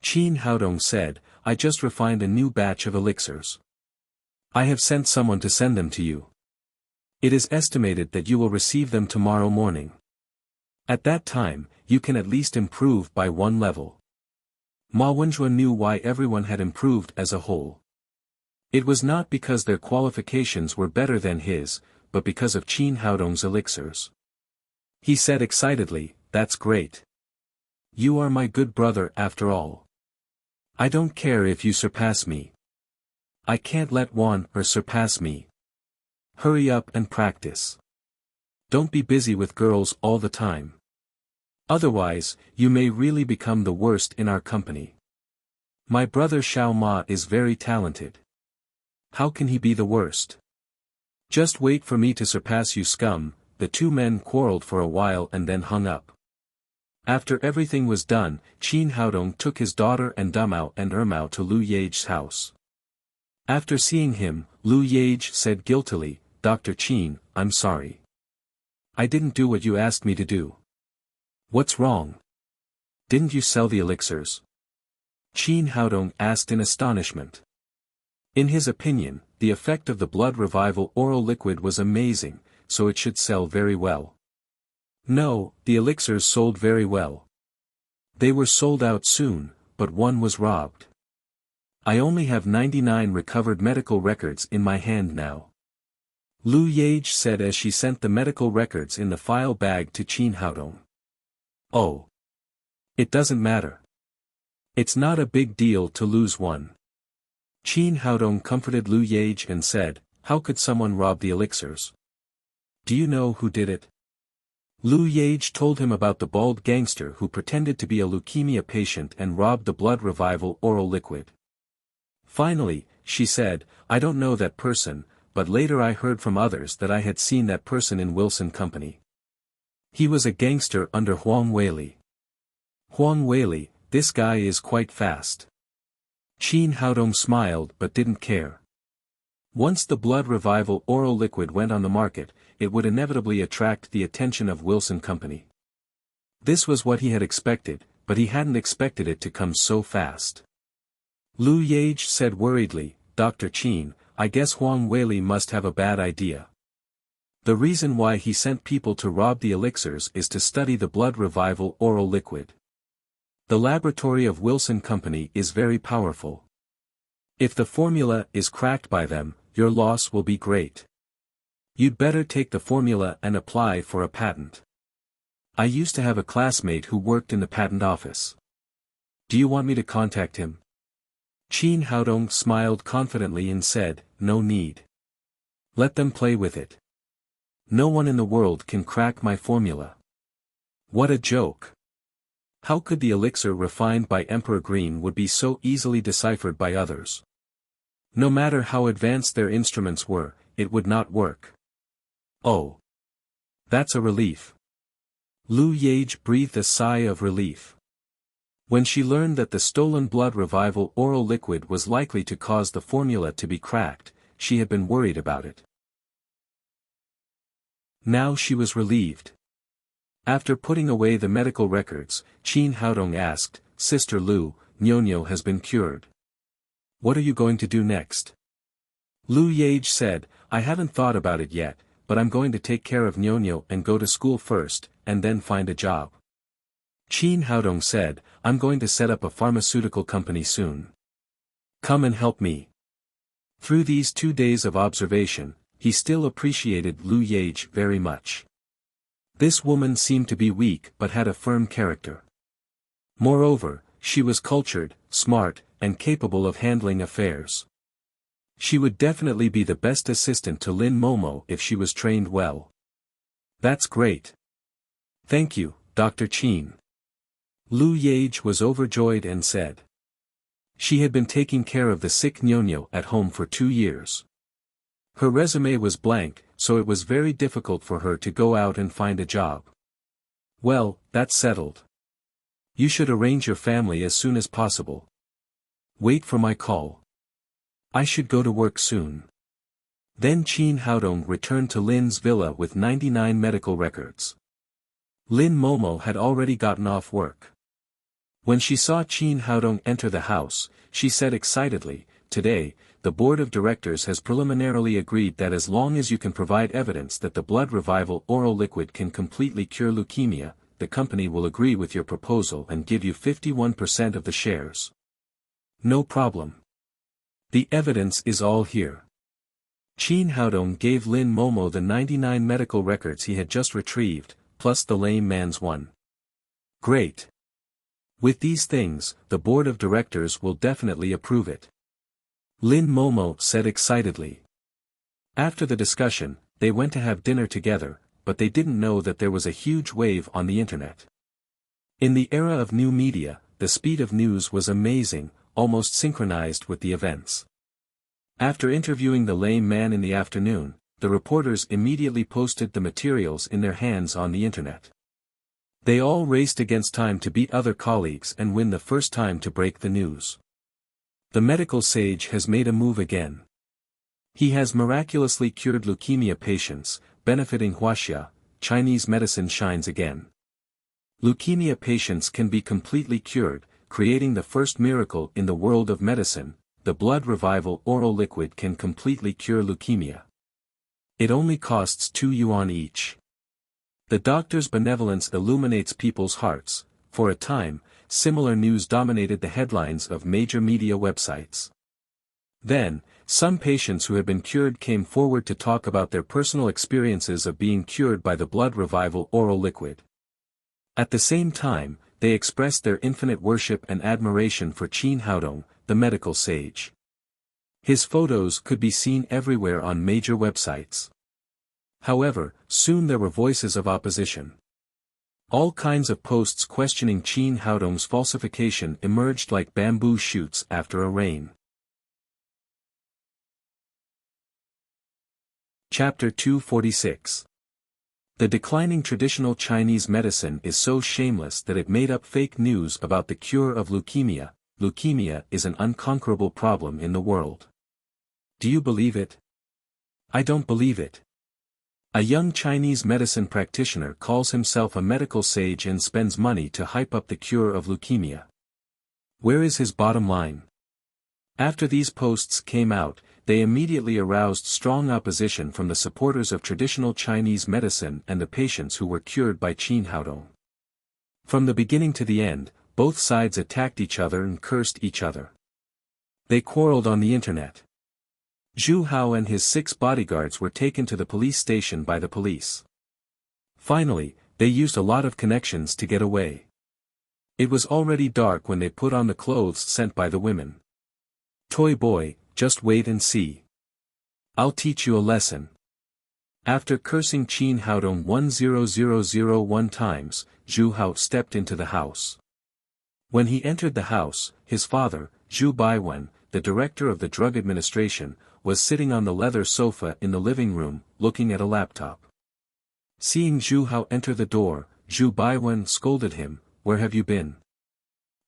Qin Haodong said, I just refined a new batch of elixirs. I have sent someone to send them to you. It is estimated that you will receive them tomorrow morning. At that time, you can at least improve by one level. Ma Wenjue knew why everyone had improved as a whole. It was not because their qualifications were better than his, but because of Qin Haodong's elixirs. He said excitedly, that's great. You are my good brother after all. I don't care if you surpass me. I can't let one surpass me. Hurry up and practice. Don't be busy with girls all the time. Otherwise, you may really become the worst in our company. My brother Xiao Ma is very talented. How can he be the worst? Just wait for me to surpass you, scum. The two men quarreled for a while and then hung up. After everything was done, Qin Haodong took his daughter and Dumao and Ermao to Lu Yage's house. After seeing him, Lu Yage said guiltily, Dr. Qin, I'm sorry. I didn't do what you asked me to do. What's wrong? Didn't you sell the elixirs? Qin Haodong asked in astonishment. In his opinion, the effect of the blood revival oral liquid was amazing, so it should sell very well. No, the elixirs sold very well. They were sold out soon, but one was robbed. I only have 99 recovered medical records in my hand now. Lu Yage said as she sent the medical records in the file bag to Qin Haodong. Oh. It doesn't matter. It's not a big deal to lose one. Qin Haodong comforted Lu Yage and said, how could someone rob the elixirs? Do you know who did it? Lu Yage told him about the bald gangster who pretended to be a leukemia patient and robbed the blood revival oral liquid. Finally, she said, I don't know that person, but later I heard from others that I had seen that person in Wilson Company. He was a gangster under Huang Weili. Huang Weili, this guy is quite fast. Qin Haodong smiled but didn't care. Once the blood revival oral liquid went on the market, it would inevitably attract the attention of Wilson Company. This was what he had expected, but he hadn't expected it to come so fast. Lu Yage said worriedly, Dr. Qin, I guess Huang Weili must have a bad idea. The reason why he sent people to rob the elixirs is to study the blood revival oral liquid. The laboratory of Wilson Company is very powerful. If the formula is cracked by them, your loss will be great. You'd better take the formula and apply for a patent. I used to have a classmate who worked in the patent office. Do you want me to contact him? Qin Haodong smiled confidently and said, no need. Let them play with it. No one in the world can crack my formula. What a joke. How could the elixir refined by Emperor Green would be so easily deciphered by others? No matter how advanced their instruments were, it would not work. Oh. That's a relief. Lu Yage breathed a sigh of relief. When she learned that the stolen blood revival oral liquid was likely to cause the formula to be cracked, she had been worried about it. Now she was relieved. After putting away the medical records, Qin Haodong asked, Sister Lu, Nyonyo has been cured. What are you going to do next? Lu Yage said, I haven't thought about it yet, but I'm going to take care of Nyonyo and go to school first, and then find a job. Qin Haodong said, I'm going to set up a pharmaceutical company soon. Come and help me. Through these 2 days of observation, he still appreciated Lu Yage very much. This woman seemed to be weak but had a firm character. Moreover, she was cultured, smart, and capable of handling affairs. She would definitely be the best assistant to Lin Momo if she was trained well. That's great. Thank you, Dr. Qin. Lu Yage was overjoyed and said. She had been taking care of the sick Nyonyo at home for 2 years. Her resume was blank, so it was very difficult for her to go out and find a job. Well, that's settled. You should arrange your family as soon as possible. Wait for my call. I should go to work soon. Then Qin Haodong returned to Lin's villa with 99 medical records. Lin Momo had already gotten off work. When she saw Qin Haodong enter the house, she said excitedly, "Today, the board of directors has preliminarily agreed that as long as you can provide evidence that the blood revival oral liquid can completely cure leukemia, the company will agree with your proposal and give you 51% of the shares." "No problem. The evidence is all here." Qin Haodong gave Lin Momo the 99 medical records he had just retrieved, plus the lame man's one. "Great. With these things, the board of directors will definitely approve it," Lin Momo said excitedly. After the discussion, they went to have dinner together, but they didn't know that there was a huge wave on the internet. In the era of new media, the speed of news was amazing, almost synchronized with the events. After interviewing the lame man in the afternoon, the reporters immediately posted the materials in their hands on the internet. They all raced against time to beat other colleagues and win the first time to break the news. The medical sage has made a move again. He has miraculously cured leukemia patients, benefiting Wuxia. Chinese medicine shines again. Leukemia patients can be completely cured, creating the first miracle in the world of medicine. The blood revival oral liquid can completely cure leukemia. It only costs 2 yuan each. The doctor's benevolence illuminates people's hearts. For a time, similar news dominated the headlines of major media websites. Then, some patients who had been cured came forward to talk about their personal experiences of being cured by the blood revival oral liquid. At the same time, they expressed their infinite worship and admiration for Qin Haodong, the medical sage. His photos could be seen everywhere on major websites. However, soon there were voices of opposition. All kinds of posts questioning Qin Haodong's falsification emerged like bamboo shoots after a rain. Chapter 246. The declining traditional Chinese medicine is so shameless that it made up fake news about the cure of leukemia. Leukemia is an unconquerable problem in the world. Do you believe it? I don't believe it. A young Chinese medicine practitioner calls himself a medical sage and spends money to hype up the cure of leukemia. Where is his bottom line? After these posts came out, they immediately aroused strong opposition from the supporters of traditional Chinese medicine and the patients who were cured by Qin Haodong. From the beginning to the end, both sides attacked each other and cursed each other. They quarreled on the internet. Zhu Hao and his 6 bodyguards were taken to the police station by the police. Finally, they used a lot of connections to get away. It was already dark when they put on the clothes sent by the women. "Toy boy, just wait and see. I'll teach you a lesson." After cursing Qin Haodong 10,001 times, Zhu Hao stepped into the house. When he entered the house, his father, Zhu Baiwen, the director of the drug administration, was sitting on the leather sofa in the living room, looking at a laptop. Seeing Zhu Hao enter the door, Zhu Baiwen scolded him, "Where have you been?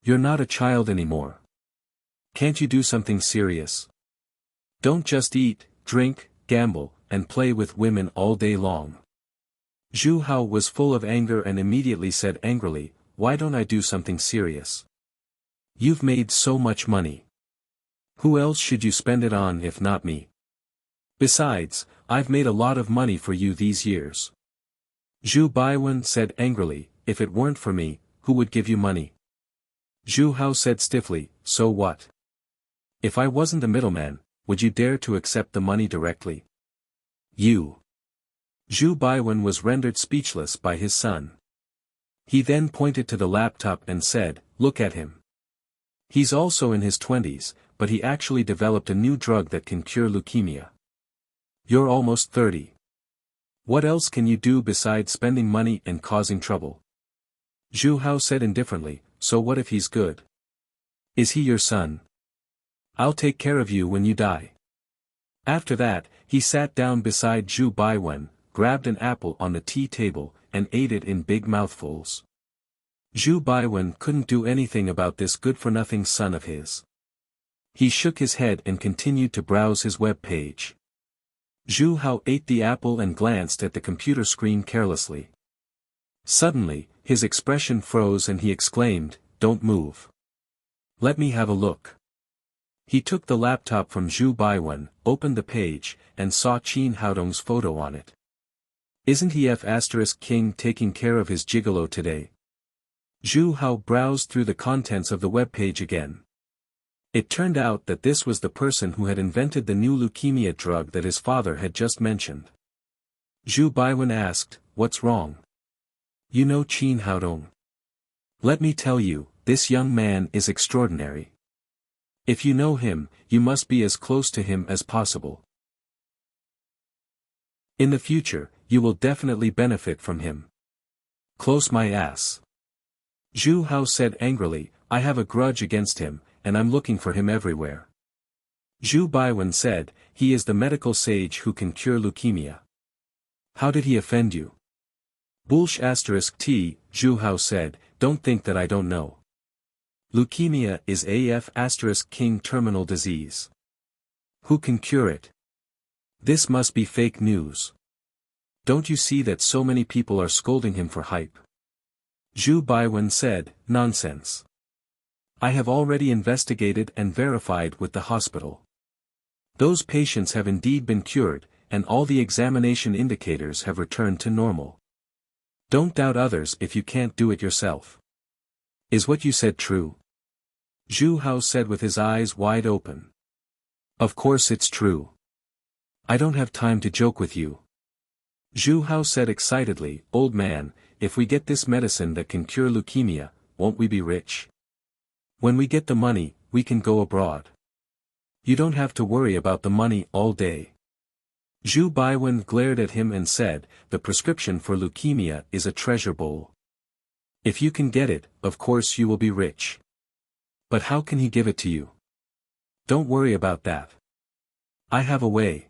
You're not a child anymore. Can't you do something serious? Don't just eat, drink, gamble, and play with women all day long." Zhu Hao was full of anger and immediately said angrily, "Why don't I do something serious? You've made so much money. Who else should you spend it on if not me? Besides, I've made a lot of money for you these years." Zhu Baiwen said angrily, "If it weren't for me, who would give you money?" Zhu Hao said stiffly, "So what? If I wasn't a middleman, would you dare to accept the money directly? You." Zhu Baiwen was rendered speechless by his son. He then pointed to the laptop and said, "Look at him. He's also in his 20s, but he actually developed a new drug that can cure leukemia. You're almost 30. What else can you do besides spending money and causing trouble?" Zhu Hao said indifferently, "So what if he's good? Is he your son? I'll take care of you when you die." After that, he sat down beside Zhu Baiwen, grabbed an apple on the tea table, and ate it in big mouthfuls. Zhu Baiwen couldn't do anything about this good-for-nothing son of his. He shook his head and continued to browse his web page. Zhu Hao ate the apple and glanced at the computer screen carelessly. Suddenly, his expression froze and he exclaimed, "Don't move. Let me have a look." He took the laptop from Zhu Baiwen, opened the page, and saw Qin Haodong's photo on it. Isn't he F***king taking care of his gigolo today? Zhu Hao browsed through the contents of the webpage again. It turned out that this was the person who had invented the new leukemia drug that his father had just mentioned. Zhu Baiwen asked, "What's wrong? You know Qin Haodong? Let me tell you, this young man is extraordinary. If you know him, you must be as close to him as possible. In the future, you will definitely benefit from him." "Close my ass," Zhu Hao said angrily. "I have a grudge against him, and I'm looking for him everywhere." Zhu Baiwen said, "He is the medical sage who can cure leukemia." "How did he offend you?" Bullsh*T, Zhu Hao said, "Don't think that I don't know. Leukemia is F***king terminal disease. Who can cure it? This must be fake news. Don't you see that so many people are scolding him for hype?" Zhu Baiwen said, "Nonsense. I have already investigated and verified with the hospital. Those patients have indeed been cured, and all the examination indicators have returned to normal. Don't doubt others if you can't do it yourself. Is what you said true?" Zhu Hao said with his eyes wide open. "Of course it's true. I don't have time to joke with you." Zhu Hao said excitedly, "Old man, if we get this medicine that can cure leukemia, won't we be rich? When we get the money, we can go abroad. You don't have to worry about the money all day." Zhu Baiwen glared at him and said, "The prescription for leukemia is a treasure bowl. If you can get it, of course you will be rich. But how can he give it to you? Don't worry about that. I have a way.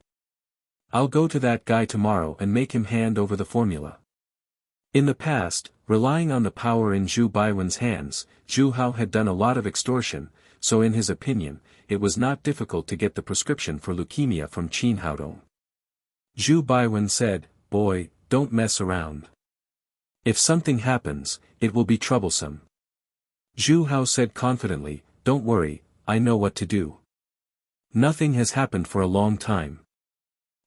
I'll go to that guy tomorrow and make him hand over the formula." In the past, relying on the power in Zhu Baiwen's hands, Zhu Hao had done a lot of extortion, so in his opinion, it was not difficult to get the prescription for leukemia from Qin Haodong. Zhu Baiwen said, "Boy, don't mess around. If something happens, it will be troublesome." Zhu Hao said confidently, "Don't worry, I know what to do. Nothing has happened for a long time."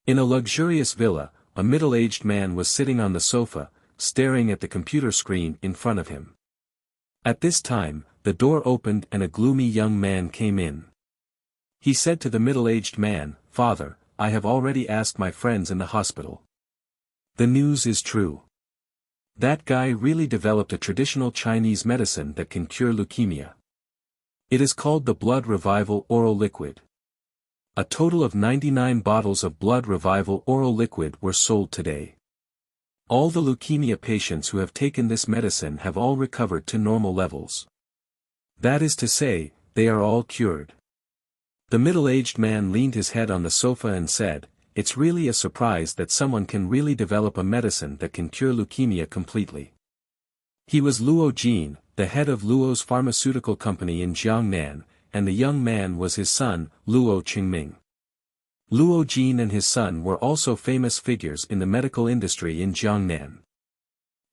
In a luxurious villa, a middle-aged man was sitting on the sofa, staring at the computer screen in front of him. At this time, the door opened and a gloomy young man came in. He said to the middle-aged man, "Father, I have already asked my friends in the hospital. The news is true. That guy really developed a traditional Chinese medicine that can cure leukemia. It is called the Blood Revival Oral Liquid. A total of 99 bottles of Blood Revival Oral Liquid were sold today. All the leukemia patients who have taken this medicine have all recovered to normal levels. That is to say, they are all cured." The middle-aged man leaned his head on the sofa and said, "It's really a surprise that someone can really develop a medicine that can cure leukemia completely." He was Luo Jin, the head of Luo's pharmaceutical company in Jiangnan, and the young man was his son, Luo Qingming. Luo Jin and his son were also famous figures in the medical industry in Jiangnan.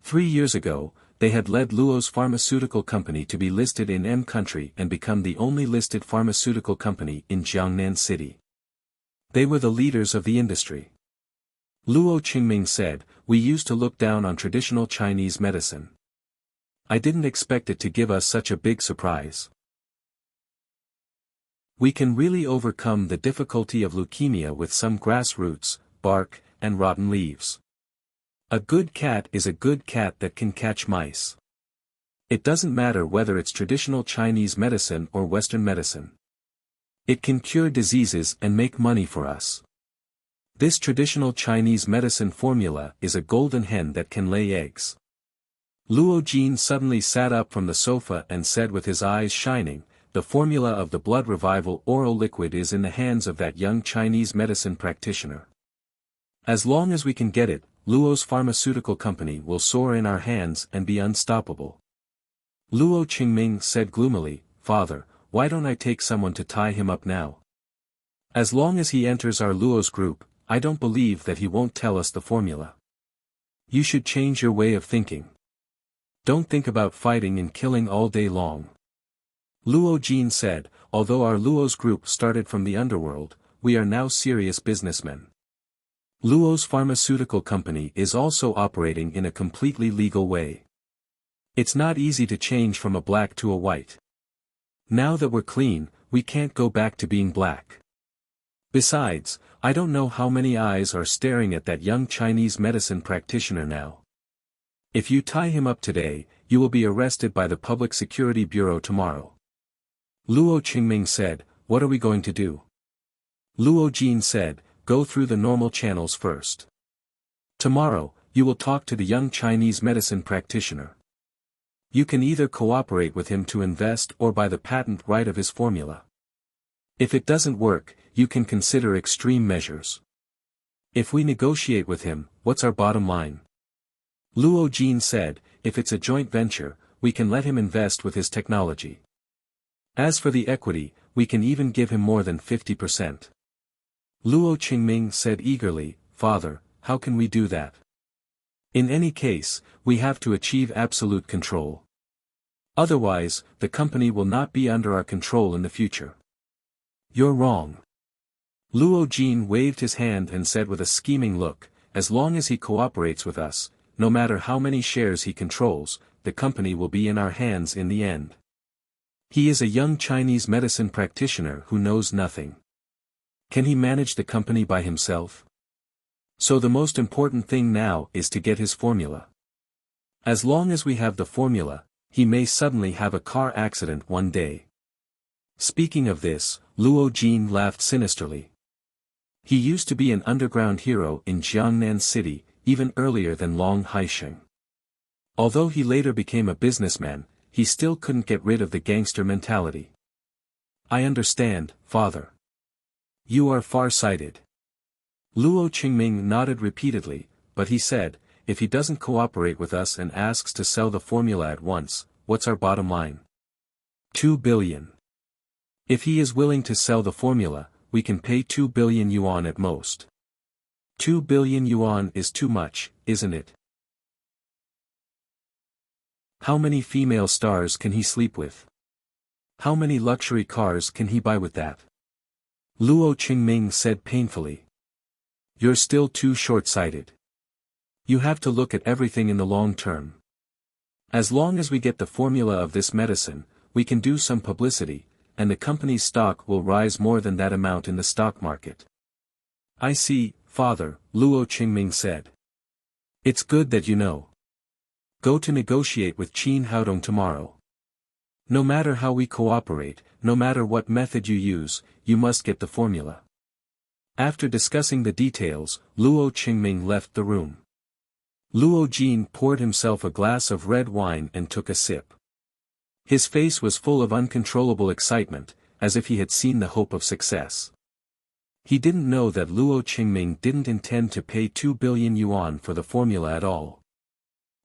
3 years ago, they had led Luo's pharmaceutical company to be listed in M country and become the only listed pharmaceutical company in Jiangnan city. They were the leaders of the industry. Luo Qingming said, "We used to look down on traditional Chinese medicine. I didn't expect it to give us such a big surprise. We can really overcome the difficulty of leukemia with some grass roots, bark, and rotten leaves. A good cat is a good cat that can catch mice. It doesn't matter whether it's traditional Chinese medicine or Western medicine. It can cure diseases and make money for us. This traditional Chinese medicine formula is a golden hen that can lay eggs." Luo Jin suddenly sat up from the sofa and said with his eyes shining, "The formula of the Blood Revival Oral Liquid is in the hands of that young Chinese medicine practitioner. As long as we can get it, Luo's pharmaceutical company will soar in our hands and be unstoppable." Luo Qingming said gloomily, "Father, why don't I take someone to tie him up now? As long as he enters our Luo's group, I don't believe that he won't tell us the formula. You should change your way of thinking. Don't think about fighting and killing all day long. Luo Jin said, although our Luo's group started from the underworld, we are now serious businessmen. Luo's pharmaceutical company is also operating in a completely legal way. It's not easy to change from a black to a white. Now that we're clean, we can't go back to being black. Besides, I don't know how many eyes are staring at that young Chinese medicine practitioner now. If you tie him up today, you will be arrested by the Public Security Bureau tomorrow. Luo Qingming said, what are we going to do? Luo Jin said, go through the normal channels first. Tomorrow, you will talk to the young Chinese medicine practitioner. You can either cooperate with him to invest or buy the patent right of his formula. If it doesn't work, you can consider extreme measures. If we negotiate with him, what's our bottom line? Luo Jin said, if it's a joint venture, we can let him invest with his technology. As for the equity, we can even give him more than 50%. Luo Qingming said eagerly, Father, how can we do that? In any case, we have to achieve absolute control. Otherwise, the company will not be under our control in the future. You're wrong. Luo Jin waved his hand and said with a scheming look, as long as he cooperates with us, no matter how many shares he controls, the company will be in our hands in the end. He is a young Chinese medicine practitioner who knows nothing. Can he manage the company by himself? So the most important thing now is to get his formula. As long as we have the formula, he may suddenly have a car accident one day. Speaking of this, Luo Jin laughed sinisterly. He used to be an underground hero in Jiangnan City, even earlier than Long Haisheng. Although he later became a businessman, he still couldn't get rid of the gangster mentality. I understand, Father. You are far-sighted. Luo Qingming nodded repeatedly, but he said, if he doesn't cooperate with us and asks to sell the formula at once, what's our bottom line? 2 billion. If he is willing to sell the formula, we can pay 2 billion yuan at most. 2 billion yuan is too much, isn't it? How many female stars can he sleep with? How many luxury cars can he buy with that? Luo Qingming said painfully. You're still too short-sighted. You have to look at everything in the long term. As long as we get the formula of this medicine, we can do some publicity, and the company's stock will rise more than that amount in the stock market. I see, Father, Luo Qingming said. It's good that you know. Go to negotiate with Qin Haodong tomorrow. No matter how we cooperate, no matter what method you use, you must get the formula. After discussing the details, Luo Qingming left the room. Luo Jin poured himself a glass of red wine and took a sip. His face was full of uncontrollable excitement, as if he had seen the hope of success. He didn't know that Luo Qingming didn't intend to pay 2 billion yuan for the formula at all.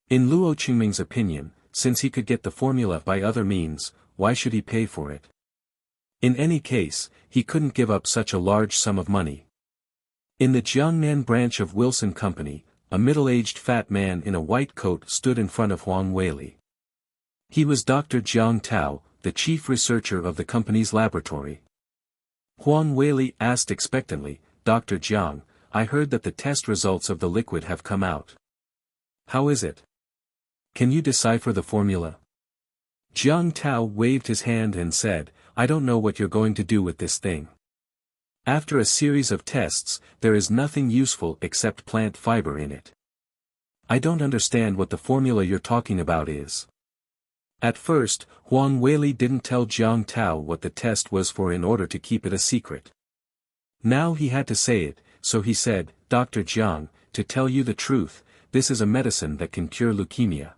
In Luo Qingming's opinion, since he could get the formula by other means, why should he pay for it? In any case, he couldn't give up such a large sum of money. In the Jiangnan branch of Wilson Company, a middle-aged fat man in a white coat stood in front of Huang Weili. He was Dr. Jiang Tao, the chief researcher of the company's laboratory. Huang Weili asked expectantly, Dr. Jiang, I heard that the test results of the liquid have come out. How is it? Can you decipher the formula? Jiang Tao waved his hand and said, I don't know what you're going to do with this thing. After a series of tests, there is nothing useful except plant fiber in it. I don't understand what the formula you're talking about is. At first, Huang Weili didn't tell Jiang Tao what the test was for in order to keep it a secret. Now he had to say it, so he said, Dr. Jiang, to tell you the truth, this is a medicine that can cure leukemia.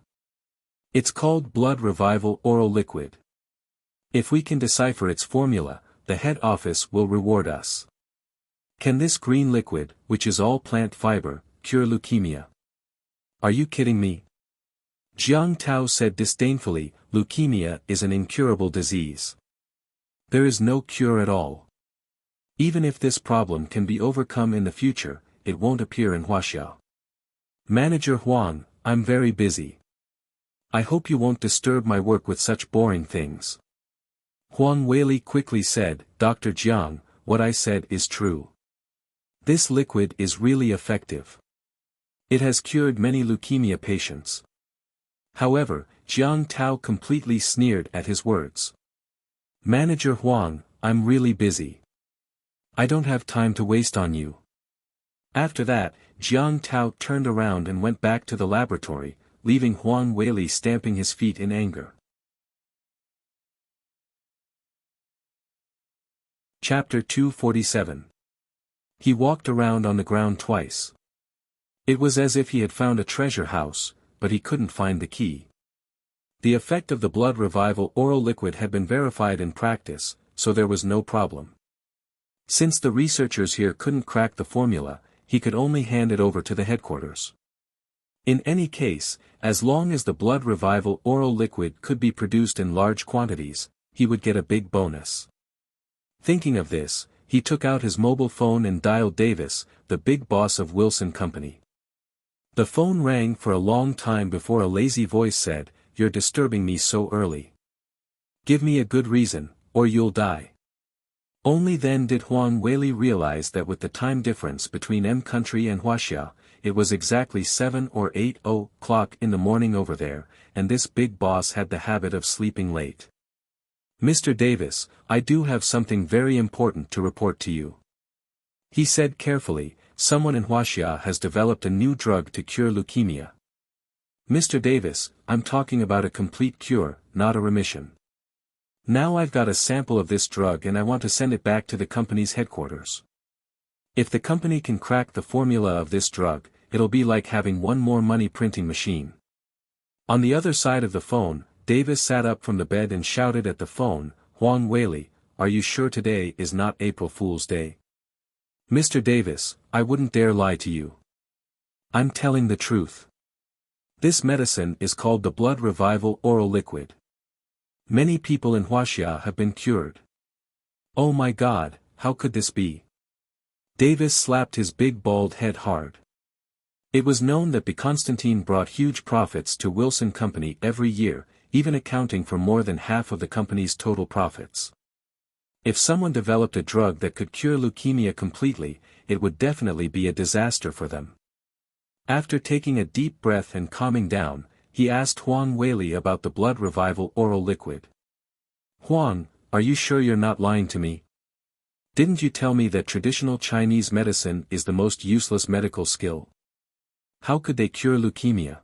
It's called blood revival oral liquid. If we can decipher its formula, the head office will reward us. Can this green liquid, which is all plant fiber, cure leukemia? Are you kidding me? Jiang Tao said disdainfully, leukemia is an incurable disease. There is no cure at all. Even if this problem can be overcome in the future, it won't appear in Huaxia. Manager Huang, I'm very busy. I hope you won't disturb my work with such boring things. Huang Weili quickly said, Dr. Jiang, what I said is true. This liquid is really effective. It has cured many leukemia patients. However, Jiang Tao completely sneered at his words. Manager Huang, I'm really busy. I don't have time to waste on you. After that, Jiang Tao turned around and went back to the laboratory, leaving Huang Weili stamping his feet in anger. Chapter 247. He walked around on the ground twice. It was as if he had found a treasure house, but he couldn't find the key. The effect of the blood revival oral liquid had been verified in practice, so there was no problem. Since the researchers here couldn't crack the formula, he could only hand it over to the headquarters. In any case, as long as the blood revival oral liquid could be produced in large quantities, he would get a big bonus. Thinking of this, he took out his mobile phone and dialed Davis, the big boss of Wilson Company. The phone rang for a long time before a lazy voice said, You're disturbing me so early. Give me a good reason, or you'll die. Only then did Huang Weili realize that with the time difference between M Country and Huaxia, it was exactly 7 or 8 o'clock in the morning over there, and this big boss had the habit of sleeping late. Mr. Davis, I do have something very important to report to you. He said carefully, someone in Huaxia has developed a new drug to cure leukemia. Mr. Davis, I'm talking about a complete cure, not a remission. Now I've got a sample of this drug and I want to send it back to the company's headquarters. If the company can crack the formula of this drug, it'll be like having one more money printing machine. On the other side of the phone, Davis sat up from the bed and shouted at the phone, Huang Weili, are you sure today is not April Fool's Day? Mr. Davis, I wouldn't dare lie to you. I'm telling the truth. This medicine is called the blood revival oral liquid. Many people in Huaxia have been cured. Oh my God, how could this be? Davis slapped his big bald head hard. It was known that Constantine brought huge profits to Wilson Company every year, even accounting for more than half of the company's total profits. If someone developed a drug that could cure leukemia completely, it would definitely be a disaster for them. After taking a deep breath and calming down, he asked Huang Weili about the blood revival oral liquid. Huang, are you sure you're not lying to me? Didn't you tell me that traditional Chinese medicine is the most useless medical skill? How could they cure leukemia?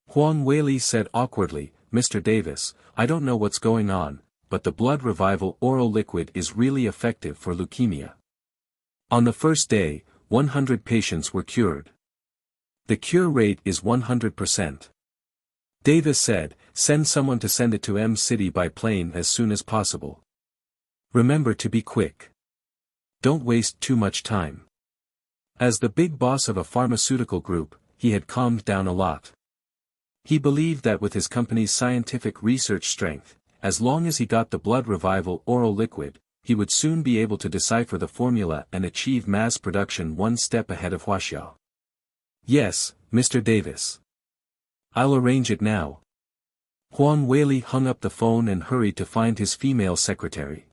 Huang Weili said awkwardly, Mr. Davis, I don't know what's going on, but the blood revival oral liquid is really effective for leukemia. On the first day, 100 patients were cured. The cure rate is 100%. Davis said, send someone to send it to M City by plane as soon as possible. Remember to be quick. Don't waste too much time. As the big boss of a pharmaceutical group, he had calmed down a lot. He believed that with his company's scientific research strength, as long as he got the blood revival oral liquid, he would soon be able to decipher the formula and achieve mass production one step ahead of Huaxia. Yes, Mr. Davis. I'll arrange it now. Huang Weili hung up the phone and hurried to find his female secretary.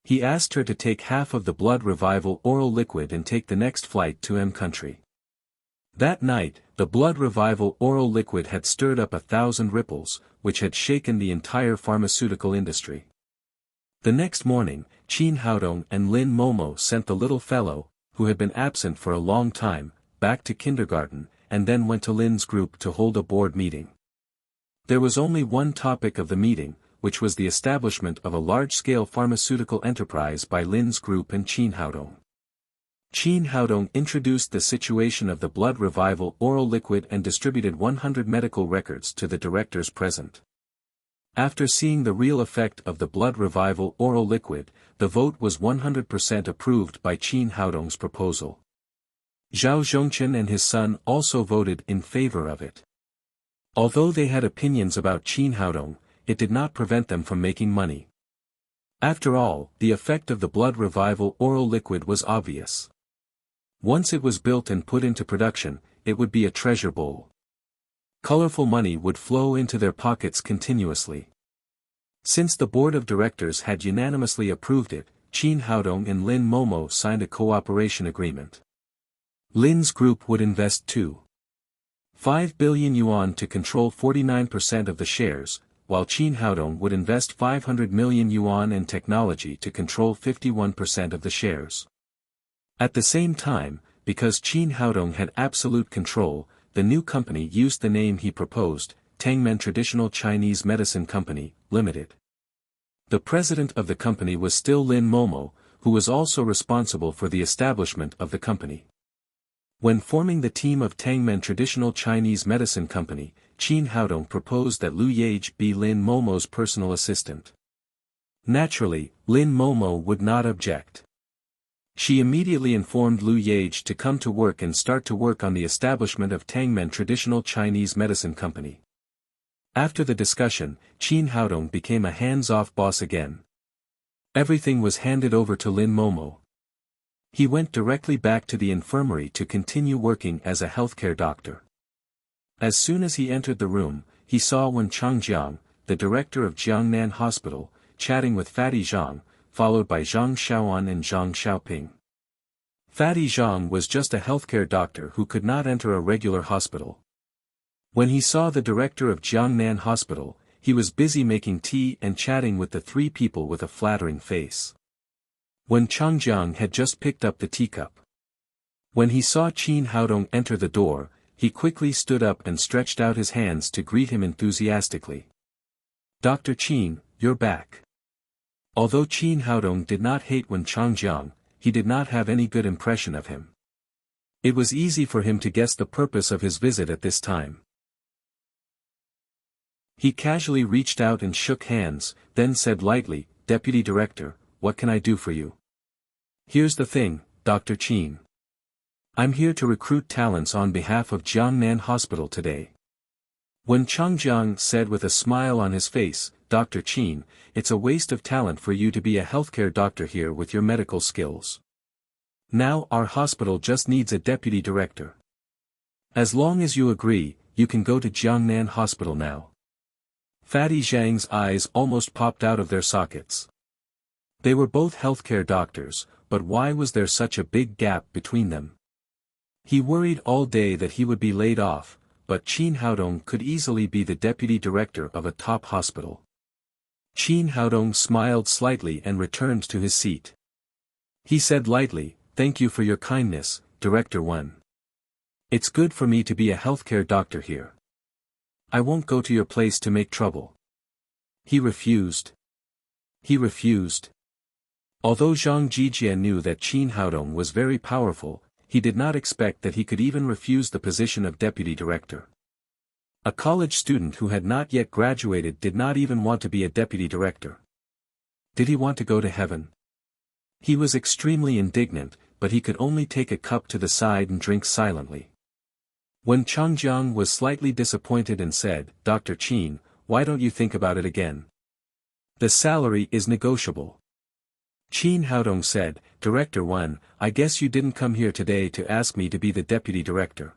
He asked her to take half of the blood revival oral liquid and take the next flight to M Country. That night, the blood revival oral liquid had stirred up 1,000 ripples, which had shaken the entire pharmaceutical industry. The next morning, Qin Haodong and Lin Momo sent the little fellow, who had been absent for a long time, back to kindergarten, and then went to Lin's group to hold a board meeting. There was only one topic of the meeting, which was the establishment of a large-scale pharmaceutical enterprise by Lin's group and Qin Haodong. Qin Haodong introduced the situation of the blood revival oral liquid and distributed 100 medical records to the directors present. After seeing the real effect of the blood revival oral liquid, the vote was 100% approved by Qin Haodong's proposal. Zhao Zhongchen and his son also voted in favor of it. Although they had opinions about Qin Haodong, it did not prevent them from making money. After all, the effect of the blood revival oral liquid was obvious. Once it was built and put into production, it would be a treasure bowl. Colorful money would flow into their pockets continuously. Since the board of directors had unanimously approved it, Qin Haodong and Lin Momo signed a cooperation agreement. Lin's group would invest 2.5 billion yuan to control 49% of the shares, while Qin Haodong would invest 500 million yuan in technology to control 51% of the shares. At the same time, because Qin Haodong had absolute control, the new company used the name he proposed, Tangmen Traditional Chinese Medicine Company, Limited. The president of the company was still Lin Momo, who was also responsible for the establishment of the company. When forming the team of Tangmen Traditional Chinese Medicine Company, Qin Haodong proposed that Lu Yage be Lin Momo's personal assistant. Naturally, Lin Momo would not object. She immediately informed Lu Yage to come to work and start to work on the establishment of Tangmen Traditional Chinese Medicine Company. After the discussion, Qin Haodong became a hands-off boss again. Everything was handed over to Lin Momo. He went directly back to the infirmary to continue working as a healthcare doctor. As soon as he entered the room, he saw Wen Changjiang, the director of Jiangnan Hospital, chatting with Fatty Zhang, followed by Zhang Xiaoan and Zhang Xiaoping. Fatty Zhang was just a healthcare doctor who could not enter a regular hospital. When he saw the director of Jiangnan Hospital, he was busy making tea and chatting with the three people with a flattering face. Wen Changjiang had just picked up the teacup. When he saw Qin Haodong enter the door, he quickly stood up and stretched out his hands to greet him enthusiastically. "Dr. Qin, you're back." Although Qin Haodong did not hate Wen Changjiang, he did not have any good impression of him. It was easy for him to guess the purpose of his visit at this time. He casually reached out and shook hands, then said lightly, "Deputy Director, what can I do for you?" "Here's the thing, Dr. Qin. I'm here to recruit talents on behalf of Jiangnan Hospital today." Wen Changjiang said with a smile on his face, "Dr. Qin, it's a waste of talent for you to be a healthcare doctor here with your medical skills. Now our hospital just needs a deputy director. As long as you agree, you can go to Jiangnan Hospital now." Fatty Zhang's eyes almost popped out of their sockets. They were both healthcare doctors, but why was there such a big gap between them? He worried all day that he would be laid off, but Qin Haodong could easily be the deputy director of a top hospital. Qin Haodong smiled slightly and returned to his seat. He said lightly, "Thank you for your kindness, Director Wen. It's good for me to be a healthcare doctor here. I won't go to your place to make trouble." He refused. Although Zhang Jijie knew that Qin Haodong was very powerful, he did not expect that he could even refuse the position of deputy director. A college student who had not yet graduated did not even want to be a deputy director. Did he want to go to heaven? He was extremely indignant, but he could only take a cup to the side and drink silently. When Changjiang was slightly disappointed and said, "Dr. Qin, why don't you think about it again? The salary is negotiable." Qin Haodong said, "Director Wen, I guess you didn't come here today to ask me to be the deputy director.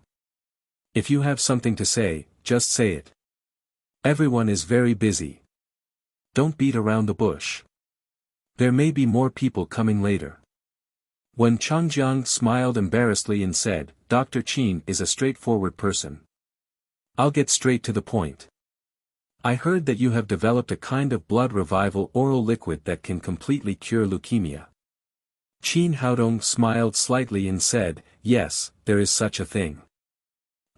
If you have something to say, just say it. Everyone is very busy. Don't beat around the bush. There may be more people coming later." When Changjiang smiled embarrassedly and said, "Dr. Qin is a straightforward person. I'll get straight to the point. I heard that you have developed a kind of blood revival oral liquid that can completely cure leukemia." Qin Haodong smiled slightly and said, "Yes, there is such a thing.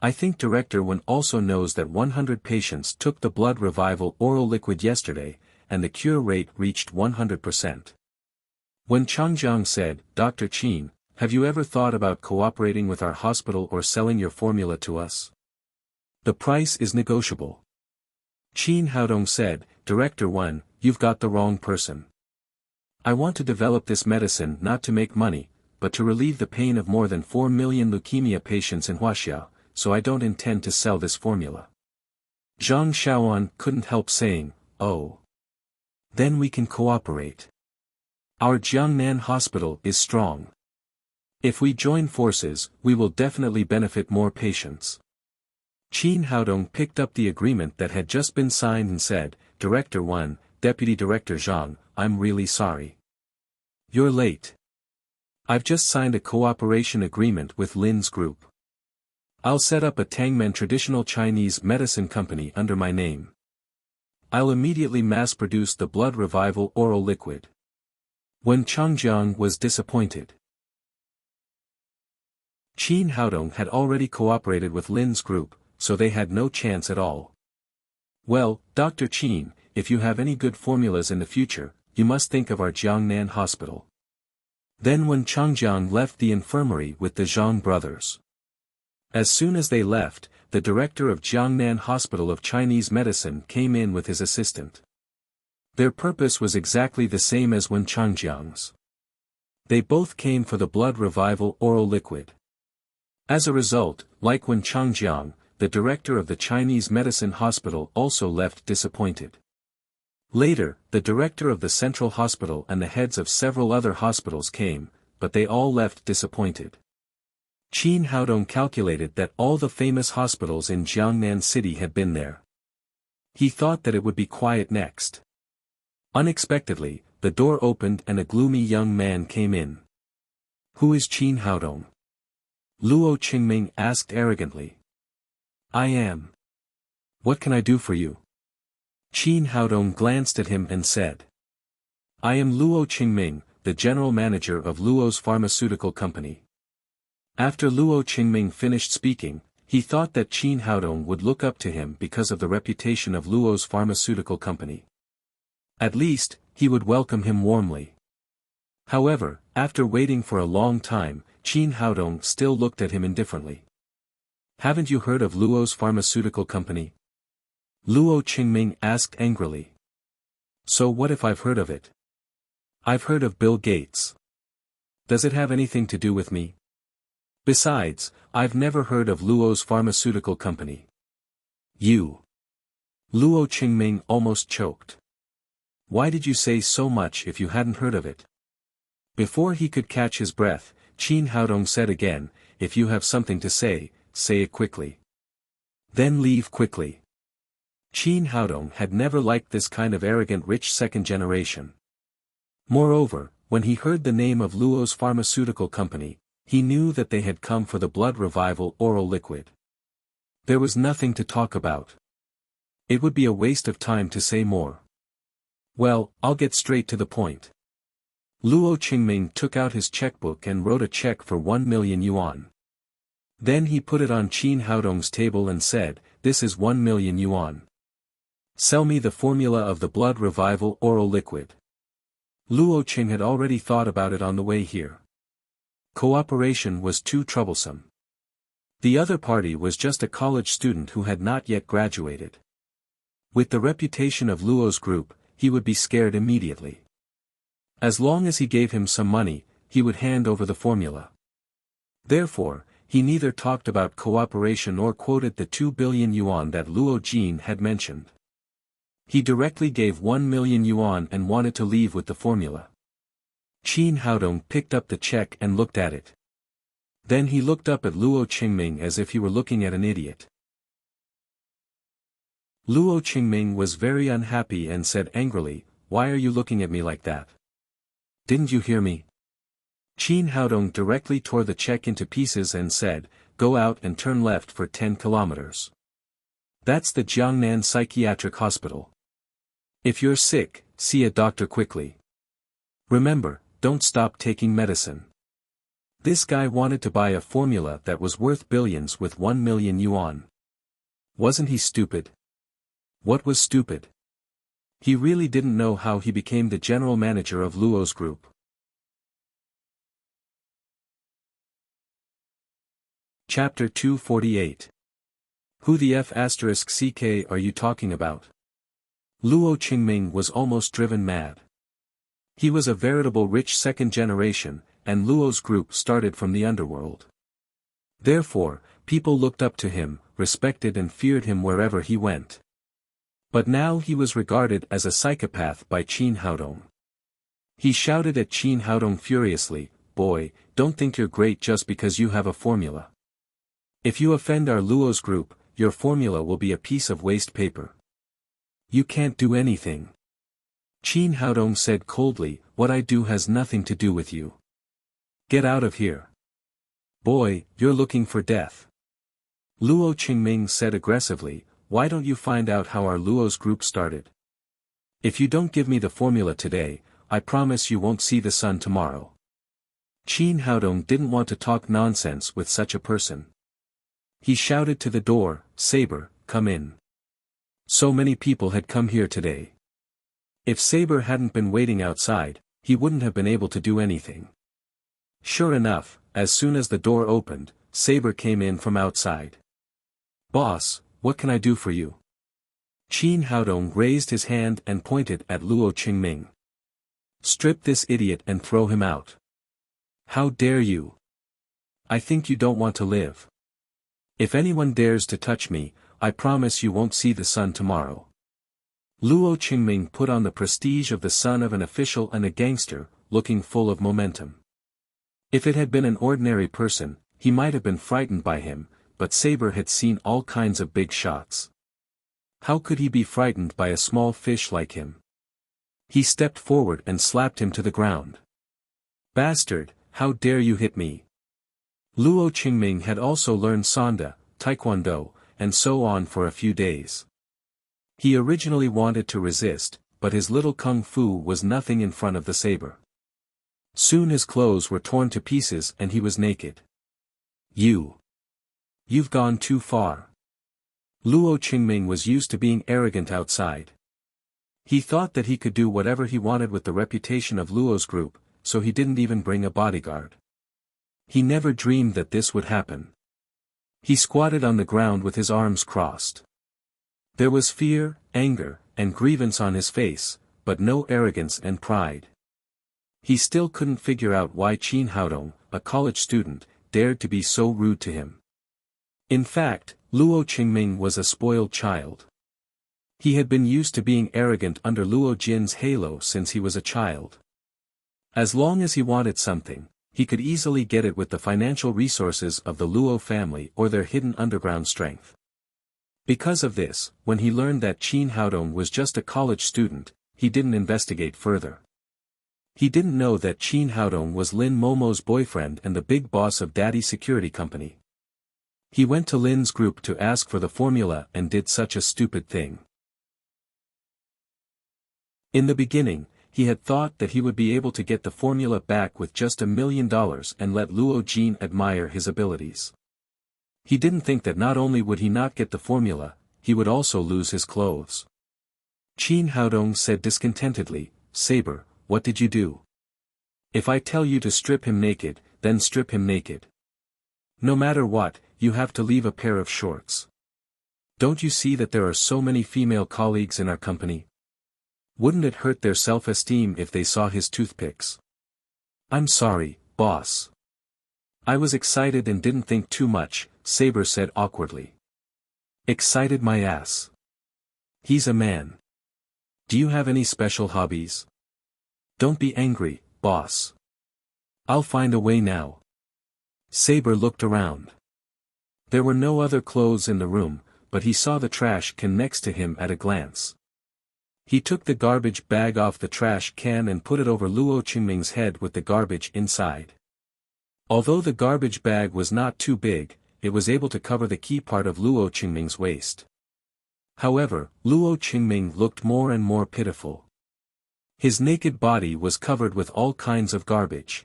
I think Director Wen also knows that 100 patients took the blood revival oral liquid yesterday, and the cure rate reached 100%. When Changjiang said, "Dr. Qin, have you ever thought about cooperating with our hospital or selling your formula to us? The price is negotiable." Qin Haodong said, "Director Wen, you've got the wrong person. I want to develop this medicine not to make money, but to relieve the pain of more than 4 million leukemia patients in Wuxia, so I don't intend to sell this formula." Zhang Xiaoan couldn't help saying, "Oh. Then we can cooperate." Our Jiangnan hospital is strong. If we join forces, we will definitely benefit more patients. Qin Haodong picked up the agreement that had just been signed and said, Director 1, Deputy Director Zhang, I'm really sorry. You're late. I've just signed a cooperation agreement with Lin's group. I'll set up a Tangmen traditional Chinese medicine company under my name. I'll immediately mass-produce the blood revival oral liquid. When Changjiang was disappointed. Qin Haodong had already cooperated with Lin's group, so they had no chance at all. Well, Dr. Qin, if you have any good formulas in the future, you must think of our Jiangnan hospital. Then when Changjiang left the infirmary with the Zhang brothers. As soon as they left, the director of Jiangnan Hospital of Chinese Medicine came in with his assistant. Their purpose was exactly the same as when Changjiang's. They both came for the blood revival oral liquid. As a result, like when Changjiang, the director of the Chinese Medicine Hospital also left disappointed. Later, the director of the Central Hospital and the heads of several other hospitals came, but they all left disappointed. Qin Haodong calculated that all the famous hospitals in Jiangnan City had been there. He thought that it would be quiet next. Unexpectedly, the door opened and a gloomy young man came in. Who is Qin Haodong? Luo Qingming asked arrogantly. I am. What can I do for you? Qin Haodong glanced at him and said. I am Luo Qingming, the general manager of Luo's pharmaceutical company. After Luo Qingming finished speaking, he thought that Qin Haodong would look up to him because of the reputation of Luo's pharmaceutical company. At least, he would welcome him warmly. However, after waiting for a long time, Qin Haodong still looked at him indifferently. Haven't you heard of Luo's pharmaceutical company? Luo Qingming asked angrily. So what if I've heard of it? I've heard of Bill Gates. Does it have anything to do with me? Besides, I've never heard of Luo's pharmaceutical company. You. Luo Qingming almost choked. Why did you say so much if you hadn't heard of it? Before he could catch his breath, Qin Haodong said again, if you have something to say it quickly. Then leave quickly. Qin Haodong had never liked this kind of arrogant rich second generation. Moreover, when he heard the name of Luo's pharmaceutical company, he knew that they had come for the blood revival oral liquid. There was nothing to talk about. It would be a waste of time to say more. Well, I'll get straight to the point. Luo Qingming took out his checkbook and wrote a check for 1 million yuan. Then he put it on Qin Haodong's table and said, this is 1 million yuan. Sell me the formula of the blood revival oral liquid. Luo Qing had already thought about it on the way here. Cooperation was too troublesome. The other party was just a college student who had not yet graduated. With the reputation of Luo's group, he would be scared immediately. As long as he gave him some money, he would hand over the formula. Therefore, he neither talked about cooperation nor quoted the 2 billion yuan that Luo Jin had mentioned. He directly gave 1 million yuan and wanted to leave with the formula. Qin Haodong picked up the check and looked at it. Then he looked up at Luo Qingming as if he were looking at an idiot. Luo Qingming was very unhappy and said angrily, why are you looking at me like that? Didn't you hear me? Qin Haodong directly tore the check into pieces and said, go out and turn left for 10 kilometers. That's the Jiangnan Psychiatric Hospital. If you're sick, see a doctor quickly. Remember, don't stop taking medicine. This guy wanted to buy a formula that was worth billions with 1 million yuan. Wasn't he stupid? What was stupid? He really didn't know how he became the general manager of Luo's group. Chapter 248. Who the F***ck are you talking about? Luo Qingming was almost driven mad. He was a veritable rich second generation, and Luo's group started from the underworld. Therefore, people looked up to him, respected and feared him wherever he went. But now he was regarded as a psychopath by Qin Haodong. He shouted at Qin Haodong furiously, "Boy, don't think you're great just because you have a formula. If you offend our Luo's group, your formula will be a piece of waste paper. You can't do anything." Qin Haodong said coldly, "What I do has nothing to do with you. Get out of here. Boy, you're looking for death." Luo Qingming said aggressively, "Why don't you find out how our Luo's group started? If you don't give me the formula today, I promise you won't see the sun tomorrow." Qin Haodong didn't want to talk nonsense with such a person. He shouted to the door, "Saber, come in." So many people had come here today. If Saber hadn't been waiting outside, he wouldn't have been able to do anything. Sure enough, as soon as the door opened, Saber came in from outside. "Boss, what can I do for you?" Qin Haodong raised his hand and pointed at Luo Qingming. "Strip this idiot and throw him out." "How dare you? I think you don't want to live. If anyone dares to touch me, I promise you won't see the sun tomorrow." Luo Qingming put on the prestige of the son of an official and a gangster, looking full of momentum. If it had been an ordinary person, he might have been frightened by him, but Saber had seen all kinds of big shots. How could he be frightened by a small fish like him? He stepped forward and slapped him to the ground. "Bastard, how dare you hit me?" Luo Qingming had also learned Sanda, Taekwondo, and so on for a few days. He originally wanted to resist, but his little kung fu was nothing in front of the saber. Soon his clothes were torn to pieces and he was naked. You've gone too far." Luo Qingming was used to being arrogant outside. He thought that he could do whatever he wanted with the reputation of Luo's group, so he didn't even bring a bodyguard. He never dreamed that this would happen. He squatted on the ground with his arms crossed. There was fear, anger, and grievance on his face, but no arrogance and pride. He still couldn't figure out why Qin Haodong, a college student, dared to be so rude to him. In fact, Luo Qingming was a spoiled child. He had been used to being arrogant under Luo Jin's halo since he was a child. As long as he wanted something, he could easily get it with the financial resources of the Luo family or their hidden underground strength. Because of this, when he learned that Qin Haodong was just a college student, he didn't investigate further. He didn't know that Qin Haodong was Lin Momo's boyfriend and the big boss of Daddy Security Company. He went to Lin's group to ask for the formula and did such a stupid thing. In the beginning, he had thought that he would be able to get the formula back with just $1 million and let Luo Jin admire his abilities. He didn't think that not only would he not get the formula, he would also lose his clothes. Qin Haodong said discontentedly, "Saber, what did you do? If I tell you to strip him naked, then strip him naked. No matter what, you have to leave a pair of shorts. Don't you see that there are so many female colleagues in our company? Wouldn't it hurt their self-esteem if they saw his toothpicks?" "I'm sorry, boss. I was excited and didn't think too much," Saber said awkwardly. "Excited my ass. He's a man. Do you have any special hobbies? Don't be angry, boss. I'll find a way now." Saber looked around. There were no other clothes in the room, but he saw the trash can next to him at a glance. He took the garbage bag off the trash can and put it over Luo Qingming's head with the garbage inside. Although the garbage bag was not too big, it was able to cover the key part of Luo Qingming's waist. However, Luo Qingming looked more and more pitiful. His naked body was covered with all kinds of garbage.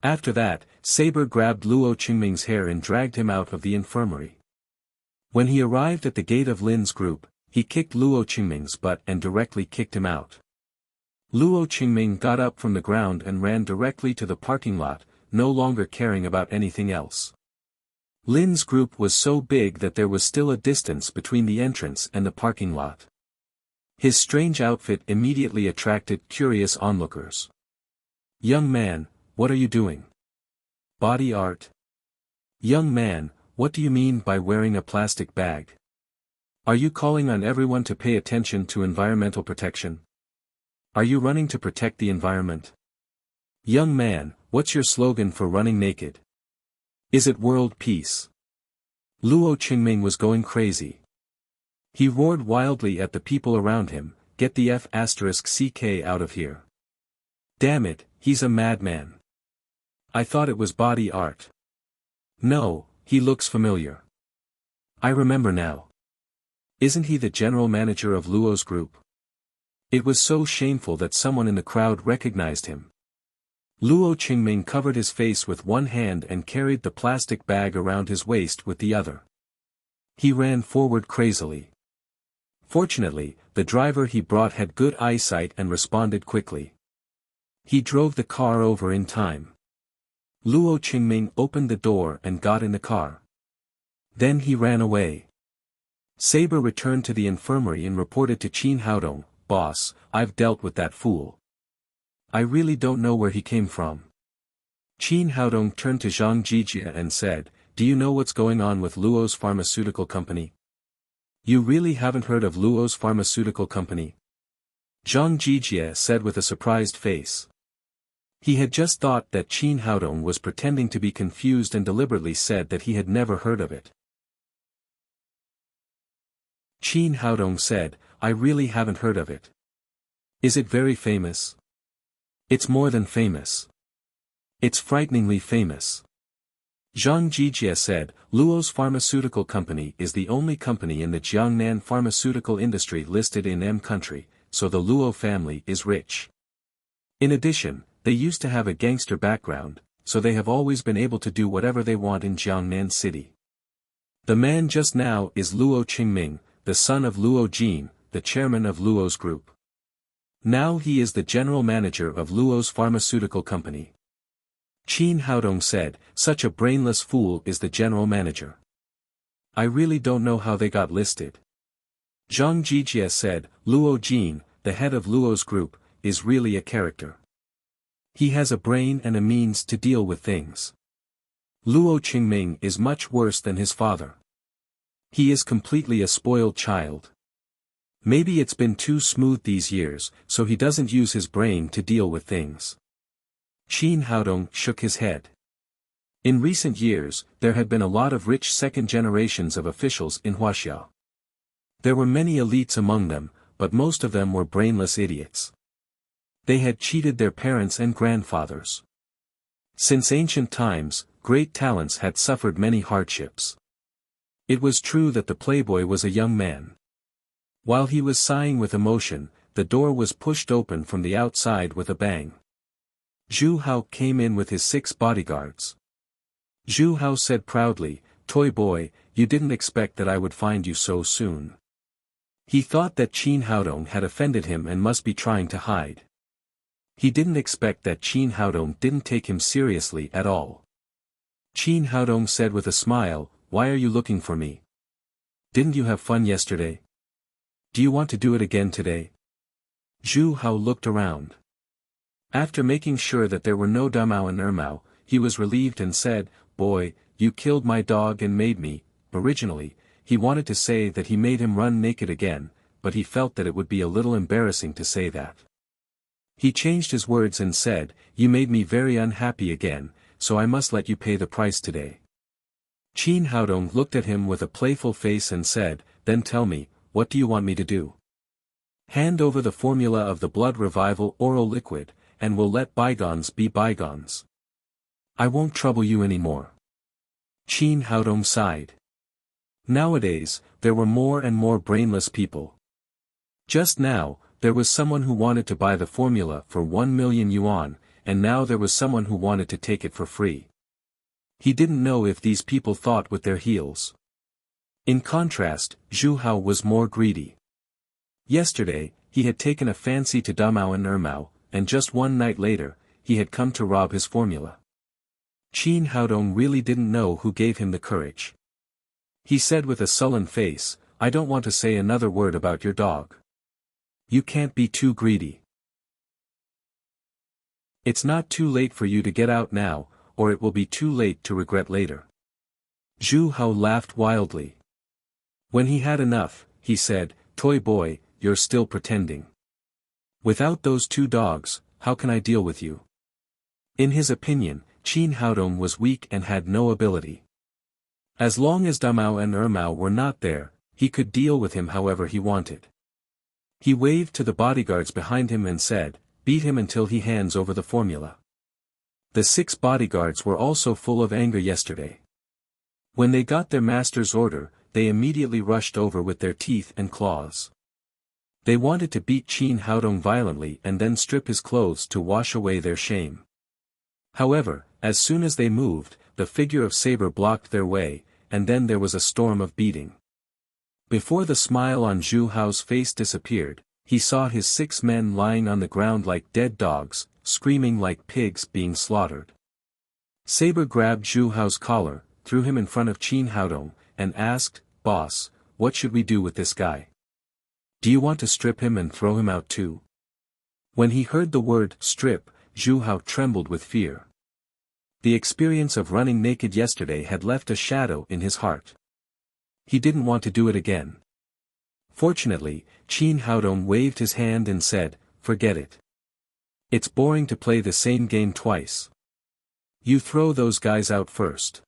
After that, Saber grabbed Luo Qingming's hair and dragged him out of the infirmary. When he arrived at the gate of Lin's group, he kicked Luo Qingming's butt and directly kicked him out. Luo Qingming got up from the ground and ran directly to the parking lot, no longer caring about anything else. Lin's group was so big that there was still a distance between the entrance and the parking lot. His strange outfit immediately attracted curious onlookers. "Young man, what are you doing? Body art? Young man, what do you mean by wearing a plastic bag? Are you calling on everyone to pay attention to environmental protection? Are you running to protect the environment? Young man, what's your slogan for running naked? Is it world peace? Luo Qingming was going crazy. He roared wildly at the people around him, get the F***ck out of here. Damn it, he's a madman. I thought it was body art. No, he looks familiar. I remember now. Isn't he the general manager of Luo's group? It was so shameful that someone in the crowd recognized him. Luo Qingming covered his face with one hand and carried the plastic bag around his waist with the other. He ran forward crazily. Fortunately, the driver he brought had good eyesight and responded quickly. He drove the car over in time. Luo Qingming opened the door and got in the car. Then he ran away. Saber returned to the infirmary and reported to Qin Haodong, "Boss, I've dealt with that fool. I really don't know where he came from." Qin Haodong turned to Zhang Jijia and said, "Do you know what's going on with Luo's pharmaceutical company?" "You really haven't heard of Luo's pharmaceutical company?" Zhang Jijia said with a surprised face. He had just thought that Qin Haodong was pretending to be confused and deliberately said that he had never heard of it. Qin Haodong said, "I really haven't heard of it. Is it very famous?" "It's more than famous. It's frighteningly famous." Zhang Jijia said, "Luo's pharmaceutical company is the only company in the Jiangnan pharmaceutical industry listed in M country, so the Luo family is rich. In addition, they used to have a gangster background, so they have always been able to do whatever they want in Jiangnan city. The man just now is Luo Qingming, the son of Luo Jin, the chairman of Luo's group. Now he is the general manager of Luo's pharmaceutical company." Qin Haodong said, "Such a brainless fool is the general manager. I really don't know how they got listed." Zhang Jijia said, "Luo Jin, the head of Luo's group, is really a character. He has a brain and a means to deal with things. Luo Qingming is much worse than his father. He is completely a spoiled child. Maybe it's been too smooth these years, so he doesn't use his brain to deal with things." Qin Haodong shook his head. In recent years, there had been a lot of rich second generations of officials in Wuxia. There were many elites among them, but most of them were brainless idiots. They had cheated their parents and grandfathers. Since ancient times, great talents had suffered many hardships. It was true that the playboy was a young man. While he was sighing with emotion, the door was pushed open from the outside with a bang. Zhu Hao came in with his 6 bodyguards. Zhu Hao said proudly, "Toy boy, you didn't expect that I would find you so soon." He thought that Qin Haodong had offended him and must be trying to hide. He didn't expect that Qin Haodong didn't take him seriously at all. Qin Haodong said with a smile, "Why are you looking for me? Didn't you have fun yesterday? Do you want to do it again today?" Zhu Hao looked around. After making sure that there were no Damao and Ermao, he was relieved and said, "Boy, you killed my dog and made me." Originally, he wanted to say that he made him run naked again, but he felt that it would be a little embarrassing to say that. He changed his words and said, "You made me very unhappy again, so I must let you pay the price today." Qin Haodong looked at him with a playful face and said, "Then tell me, what do you want me to do? Hand over the formula of the blood revival oral liquid, and we'll let bygones be bygones. I won't trouble you anymore." Qin Haodong sighed. Nowadays, there were more and more brainless people. Just now, there was someone who wanted to buy the formula for 1 million yuan, and now there was someone who wanted to take it for free. He didn't know if these people thought with their heels. In contrast, Zhu Hao was more greedy. Yesterday, he had taken a fancy to Damao and Ermao, and just one night later, he had come to rob his formula. Qin Haodong really didn't know who gave him the courage. He said with a sullen face, "I don't want to say another word about your dog. You can't be too greedy. It's not too late for you to get out now, or it will be too late to regret later." Zhu Hao laughed wildly. When he had enough, he said, "Toy boy, you're still pretending. Without those two dogs, how can I deal with you? In his opinion, Qin Haodong was weak and had no ability. As long as Damao and Ermao were not there, he could deal with him however he wanted. He waved to the bodyguards behind him and said, "Beat him until he hands over the formula." The 6 bodyguards were also full of anger yesterday. When they got their master's order, they immediately rushed over with their teeth and claws. They wanted to beat Qin Haodong violently and then strip his clothes to wash away their shame. However, as soon as they moved, the figure of Saber blocked their way, and then there was a storm of beating. Before the smile on Zhu Hao's face disappeared, he saw his 6 men lying on the ground like dead dogs, screaming like pigs being slaughtered. Saber grabbed Zhu Hao's collar, threw him in front of Qin Haodong, and asked, "Boss, what should we do with this guy? Do you want to strip him and throw him out too?" When he heard the word strip, Zhu Hao trembled with fear. The experience of running naked yesterday had left a shadow in his heart. He didn't want to do it again. Fortunately, Qin Haodong waved his hand and said, "Forget it. It's boring to play the same game twice. You throw those guys out first.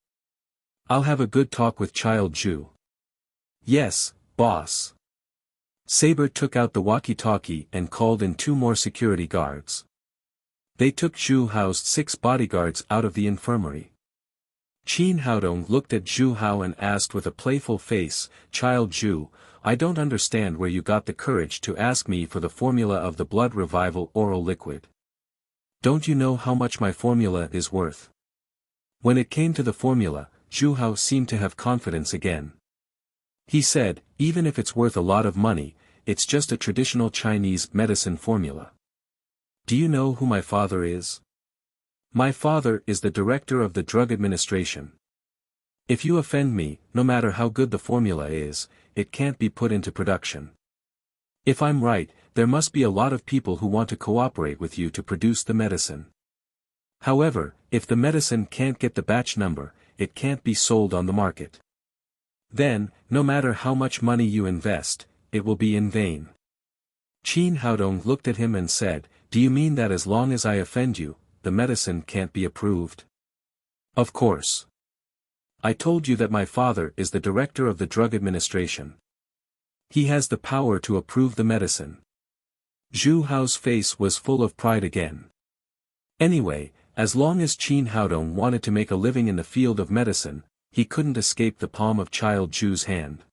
I'll have a good talk with Child Zhu." "Yes, boss." Saber took out the walkie-talkie and called in 2 more security guards. They took Zhu Hao's 6 bodyguards out of the infirmary. Qin Haodong looked at Zhu Hao and asked with a playful face, "Child Zhu, I don't understand where you got the courage to ask me for the formula of the blood revival oral liquid. Don't you know how much my formula is worth?" When it came to the formula, Zhu Hao seemed to have confidence again. He said, "Even if it's worth a lot of money, it's just a traditional Chinese medicine formula. Do you know who my father is? My father is the director of the Drug Administration. If you offend me, no matter how good the formula is, it can't be put into production. If I'm right, there must be a lot of people who want to cooperate with you to produce the medicine. However, if the medicine can't get the batch number, it can't be sold on the market. Then, no matter how much money you invest, it will be in vain." Qin Haodong looked at him and said, "Do you mean that as long as I offend you, the medicine can't be approved?" "Of course. I told you that my father is the director of the Drug Administration. He has the power to approve the medicine." Zhu Hao's face was full of pride again. Anyway, as long as Qin Haodong wanted to make a living in the field of medicine, he couldn't escape the palm of Child Zhu's hand.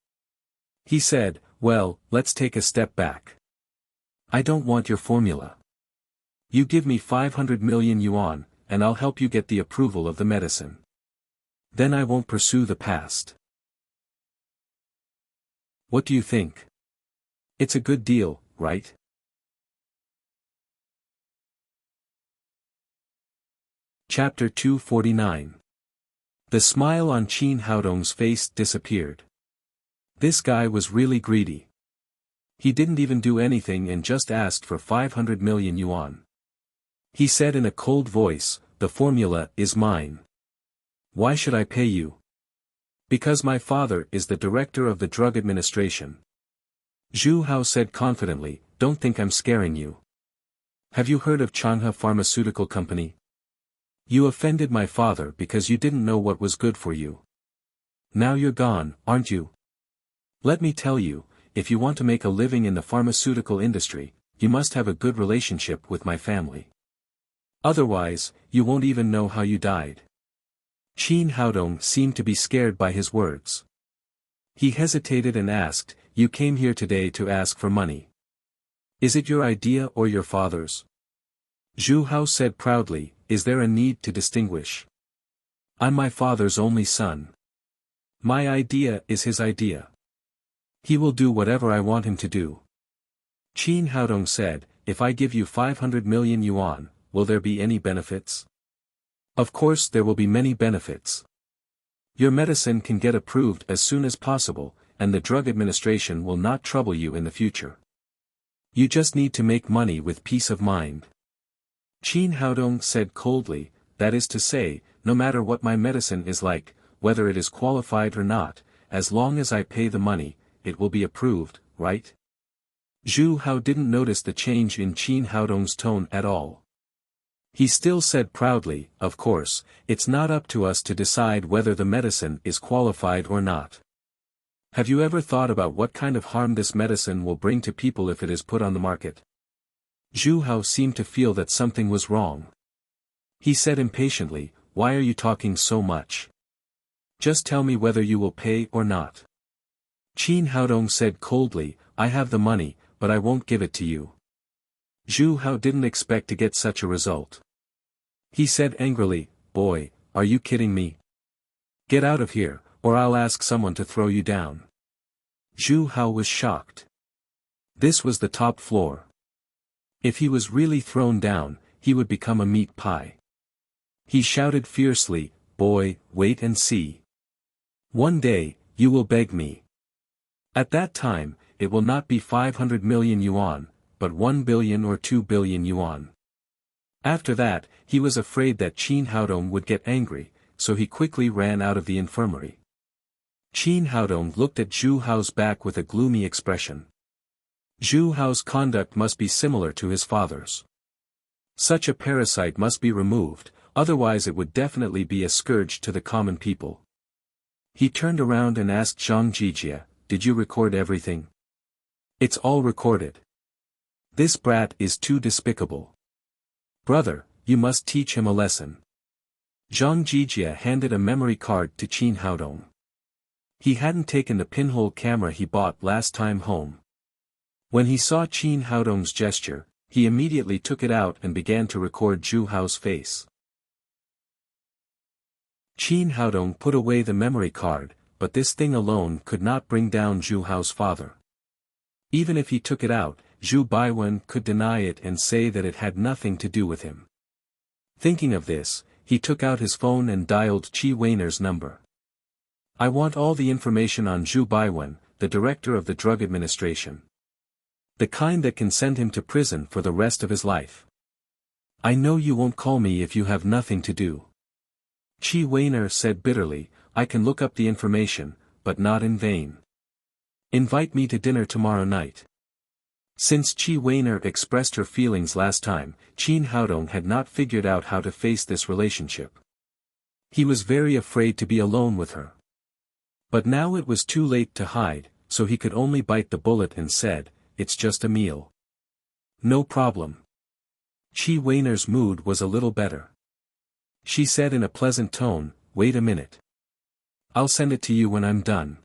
He said, "Well, let's take a step back. I don't want your formula. You give me 500 million yuan, and I'll help you get the approval of the medicine. Then I won't pursue the past. What do you think? It's a good deal, right?" Chapter 249. The smile on Qin Haodong's face disappeared. This guy was really greedy. He didn't even do anything and just asked for 500 million yuan. He said in a cold voice, "The formula is mine. Why should I pay you?" "Because my father is the director of the Drug Administration." Zhu Hao said confidently, "Don't think I'm scaring you. Have you heard of Changhe Pharmaceutical Company? You offended my father because you didn't know what was good for you. Now you're gone, aren't you? Let me tell you, if you want to make a living in the pharmaceutical industry, you must have a good relationship with my family. Otherwise, you won't even know how you died." Qin Haodong seemed to be scared by his words. He hesitated and asked, "You came here today to ask for money. Is it your idea or your father's?" Zhu Hao said proudly, "Is there a need to distinguish? I'm my father's only son. My idea is his idea. He will do whatever I want him to do." Qin Haodong said, "If I give you 500 million yuan, will there be any benefits?" "Of course there will be many benefits. Your medicine can get approved as soon as possible, and the Drug Administration will not trouble you in the future. You just need to make money with peace of mind." Qin Haodong said coldly, "That is to say, no matter what my medicine is like, whether it is qualified or not, as long as I pay the money, it will be approved, right?" Zhu Hao didn't notice the change in Qin Haodong's tone at all. He still said proudly, "Of course, it's not up to us to decide whether the medicine is qualified or not. Have you ever thought about what kind of harm this medicine will bring to people if it is put on the market?" Zhu Hao seemed to feel that something was wrong. He said impatiently, "Why are you talking so much? Just tell me whether you will pay or not." Qin Haodong said coldly, "I have the money, but I won't give it to you." Zhu Hao didn't expect to get such a result. He said angrily, "Boy, are you kidding me? Get out of here, or I'll ask someone to throw you down." Zhu Hao was shocked. This was the top floor. If he was really thrown down, he would become a meat pie. He shouted fiercely, "Boy, wait and see. One day, you will beg me. At that time, it will not be 500 million yuan, but 1 billion or 2 billion yuan." After that, he was afraid that Qin Haodong would get angry, so he quickly ran out of the infirmary. Qin Haodong looked at Zhu Hao's back with a gloomy expression. Zhu Hao's conduct must be similar to his father's. Such a parasite must be removed, otherwise it would definitely be a scourge to the common people. He turned around and asked Zhang Jijia, "Did you record everything?" "It's all recorded. This brat is too despicable. Brother, you must teach him a lesson." Zhang Jijia handed a memory card to Qin Haodong. He hadn't taken the pinhole camera he bought last time home. When he saw Qin Haodong's gesture, he immediately took it out and began to record Zhu Hao's face. Qin Haodong put away the memory card, but this thing alone could not bring down Zhu Hao's father. Even if he took it out, Zhu Baiwen could deny it and say that it had nothing to do with him. Thinking of this, he took out his phone and dialed Qi Weiner's number. "I want all the information on Zhu Baiwen, the director of the drug administration. The kind that can send him to prison for the rest of his life. I know you won't call me if you have nothing to do." Qi Weiner said bitterly, "I can look up the information, but not in vain. Invite me to dinner tomorrow night." Since Qi Weiner expressed her feelings last time, Qin Haodong had not figured out how to face this relationship. He was very afraid to be alone with her. But now it was too late to hide, so he could only bite the bullet and said, "It's just a meal." "No problem." Qi Weiner's mood was a little better. She said in a pleasant tone, "Wait a minute. I'll send it to you when I'm done."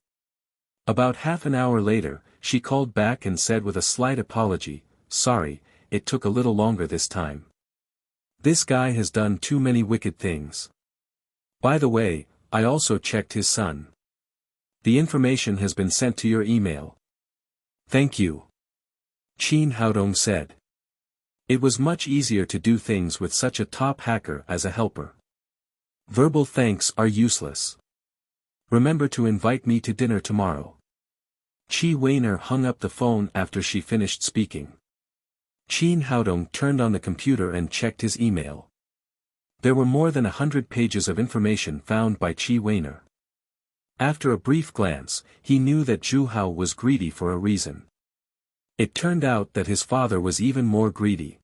About half an hour later, she called back and said with a slight apology, "Sorry, it took a little longer this time. This guy has done too many wicked things. By the way, I also checked his son. The information has been sent to your email." "Thank you," Qin Haodong said. It was much easier to do things with such a top hacker as a helper. Verbal thanks are useless. Remember to invite me to dinner tomorrow. Qi Weiner hung up the phone after she finished speaking. Qin Haodong turned on the computer and checked his email. There were more than 100 pages of information found by Qi Weiner. After a brief glance, he knew that Zhu Hao was greedy for a reason. It turned out that his father was even more greedy.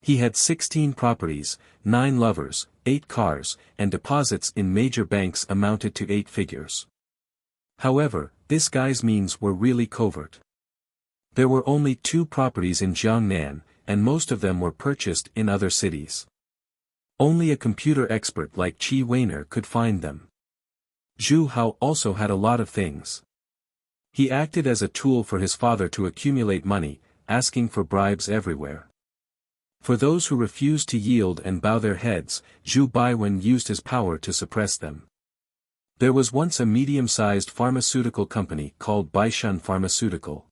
He had 16 properties, 9 lovers, 8 cars, and deposits in major banks amounted to 8 figures. However, this guy's means were really covert. There were only 2 properties in Jiangnan, and most of them were purchased in other cities. Only a computer expert like Qi Weiner could find them. Zhu Hao also had a lot of things. He acted as a tool for his father to accumulate money, asking for bribes everywhere. For those who refused to yield and bow their heads, Zhu Baiwen used his power to suppress them. There was once a medium-sized pharmaceutical company called Baishan Pharmaceutical.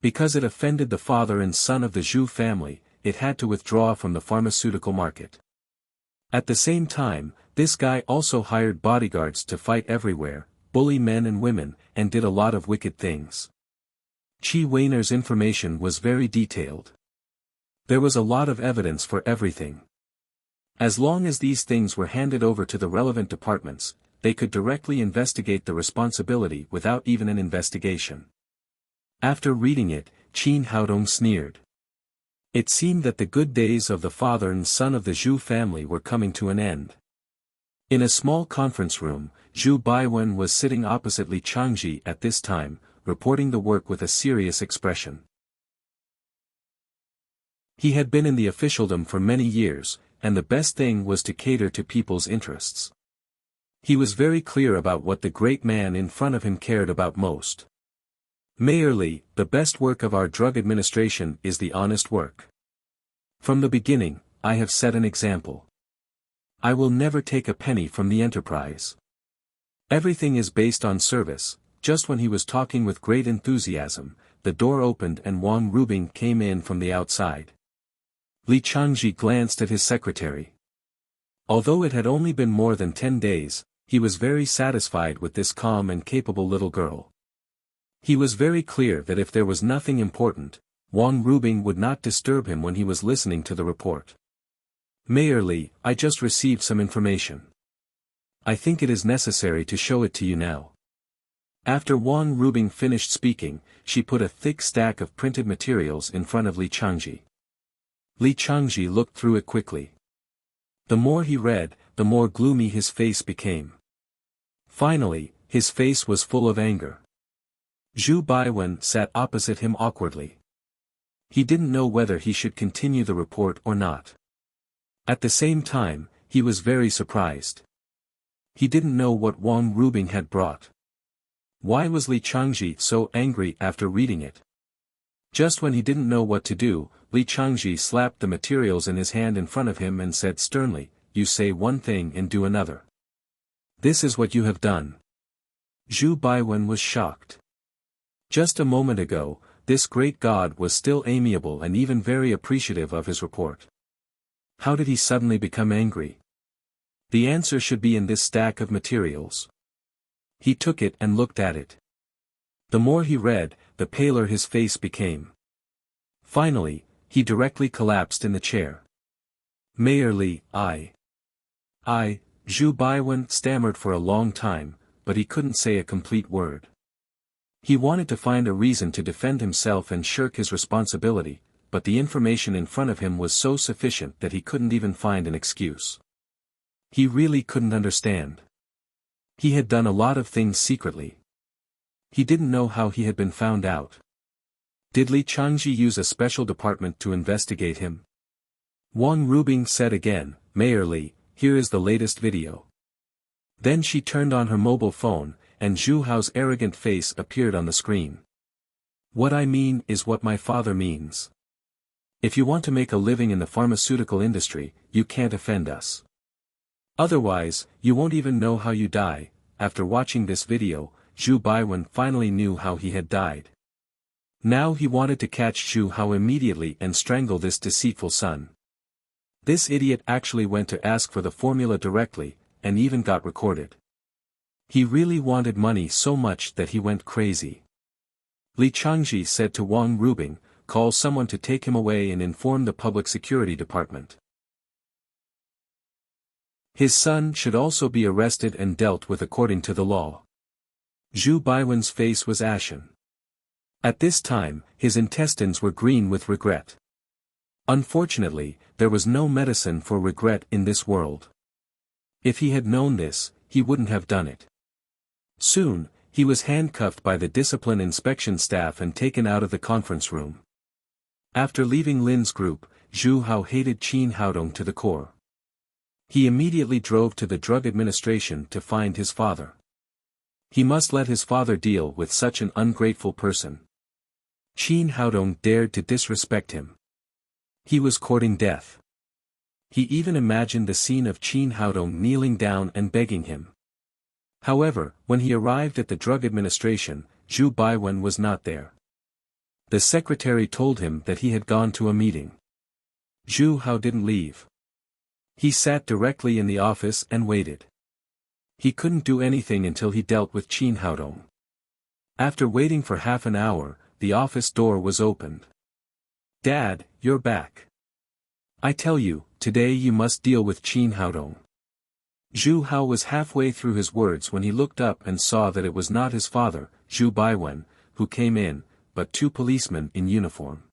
Because it offended the father and son of the Zhu family, it had to withdraw from the pharmaceutical market. At the same time, this guy also hired bodyguards to fight everywhere, bully men and women, and did a lot of wicked things. Qi Weiner's information was very detailed. There was a lot of evidence for everything. As long as these things were handed over to the relevant departments, they could directly investigate the responsibility without even an investigation. After reading it, Qin Haodong sneered. It seemed that the good days of the father and son of the Zhu family were coming to an end. In a small conference room, Zhu Baiwen was sitting opposite Li Changji at this time, reporting the work with a serious expression. He had been in the officialdom for many years, and the best thing was to cater to people's interests. He was very clear about what the great man in front of him cared about most. Mayor Li, the best work of our drug administration is the honest work. From the beginning, I have set an example. I will never take a penny from the enterprise. Everything is based on service. Just when he was talking with great enthusiasm, the door opened and Wang Rubing came in from the outside. Li Changji glanced at his secretary. Although it had only been more than 10 days, he was very satisfied with this calm and capable little girl. He was very clear that if there was nothing important, Wang Rubing would not disturb him when he was listening to the report. Mayor Li, I just received some information. I think it is necessary to show it to you now. After Wang Rubing finished speaking, she put a thick stack of printed materials in front of Li Changji. Li Changji looked through it quickly. The more he read, the more gloomy his face became. Finally, his face was full of anger. Zhu Baiwen sat opposite him awkwardly. He didn't know whether he should continue the report or not. At the same time, he was very surprised. He didn't know what Wang Rubing had brought. Why was Li Changji so angry after reading it? Just when he didn't know what to do, Li Changji slapped the materials in his hand in front of him and said sternly, "You say one thing and do another. This is what you have done." Zhu Baiwen was shocked. Just a moment ago, this great god was still amiable and even very appreciative of his report. How did he suddenly become angry? The answer should be in this stack of materials. He took it and looked at it. The more he read, the paler his face became. Finally, he directly collapsed in the chair. Mayor Li, Zhu Baiwen stammered for a long time, but he couldn't say a complete word. He wanted to find a reason to defend himself and shirk his responsibility, but the information in front of him was so sufficient that he couldn't even find an excuse. He really couldn't understand. He had done a lot of things secretly. He didn't know how he had been found out. Did Li Changji use a special department to investigate him? Wang Rubing said again, "Mayor Li, here is the latest video." Then she turned on her mobile phone, and Zhu Hao's arrogant face appeared on the screen. "What I mean is what my father means. If you want to make a living in the pharmaceutical industry, you can't offend us. Otherwise, you won't even know how you die." After watching this video, Zhu Baiwen finally knew how he had died. Now he wanted to catch Zhu Hao immediately and strangle this deceitful son. This idiot actually went to ask for the formula directly, and even got recorded. He really wanted money so much that he went crazy. Li Changji said to Wang Rubing, "Call someone to take him away and inform the public security department. His son should also be arrested and dealt with according to the law." Zhu Baiwen's face was ashen. At this time, his intestines were green with regret. Unfortunately, there was no medicine for regret in this world. If he had known this, he wouldn't have done it. Soon, he was handcuffed by the discipline inspection staff and taken out of the conference room. After leaving Lin's group, Zhu Hao hated Qin Haodong to the core. He immediately drove to the drug administration to find his father. He must let his father deal with such an ungrateful person. Qin Haodong dared to disrespect him. He was courting death. He even imagined the scene of Qin Haodong kneeling down and begging him. However, when he arrived at the drug administration, Zhu Baiwen was not there. The secretary told him that he had gone to a meeting. Zhu Hao didn't leave. He sat directly in the office and waited. He couldn't do anything until he dealt with Qin Haodong. After waiting for half an hour, the office door was opened. "Dad, you're back. I tell you, today you must deal with Qin Haodong." Zhu Hao was halfway through his words when he looked up and saw that it was not his father, Zhu Baiwen, who came in, but two policemen in uniform.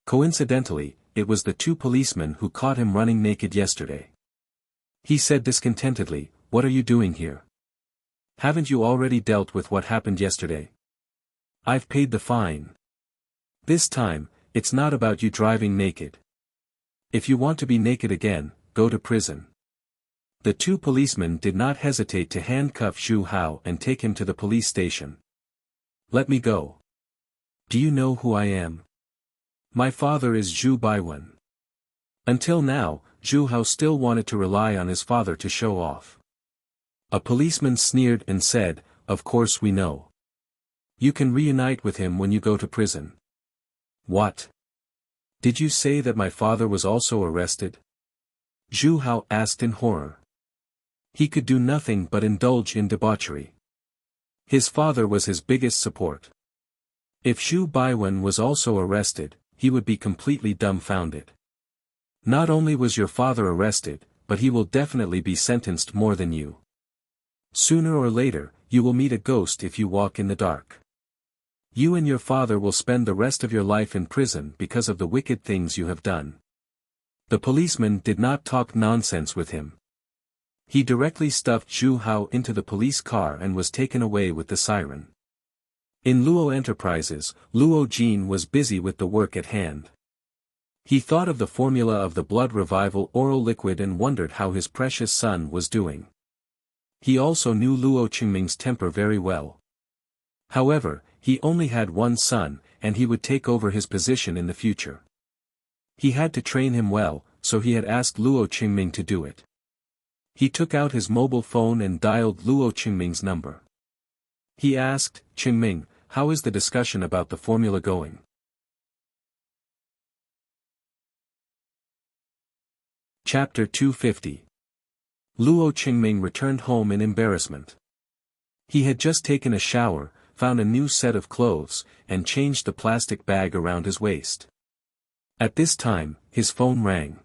Coincidentally, it was the two policemen who caught him running naked yesterday. He said discontentedly, "What are you doing here? Haven't you already dealt with what happened yesterday? I've paid the fine. This time, it's not about you driving naked. If you want to be naked again, go to prison." The two policemen did not hesitate to handcuff Zhu Hao and take him to the police station. "Let me go. Do you know who I am? My father is Zhu Baiwen." Until now, Zhu Hao still wanted to rely on his father to show off. A policeman sneered and said, "Of course we know. You can reunite with him when you go to prison." "What? Did you say that my father was also arrested?" Zhu Hao asked in horror. He could do nothing but indulge in debauchery. His father was his biggest support. If Zhu Baiwen was also arrested, he would be completely dumbfounded. "Not only was your father arrested, but he will definitely be sentenced more than you. Sooner or later, you will meet a ghost if you walk in the dark. You and your father will spend the rest of your life in prison because of the wicked things you have done." The policeman did not talk nonsense with him. He directly stuffed Zhu Hao into the police car and was taken away with the siren. In Luo Enterprises, Luo Jin was busy with the work at hand. He thought of the formula of the blood revival oral liquid and wondered how his precious son was doing. He also knew Luo Qingming's temper very well. However, he only had one son, and he would take over his position in the future. He had to train him well, so he had asked Luo Qingming to do it. He took out his mobile phone and dialed Luo Qingming's number. He asked, "Qingming, how is the discussion about the formula going?" Chapter 250. Luo Qingming returned home in embarrassment. He had just taken a shower, found a new set of clothes, and changed the plastic bag around his waist. At this time, his phone rang.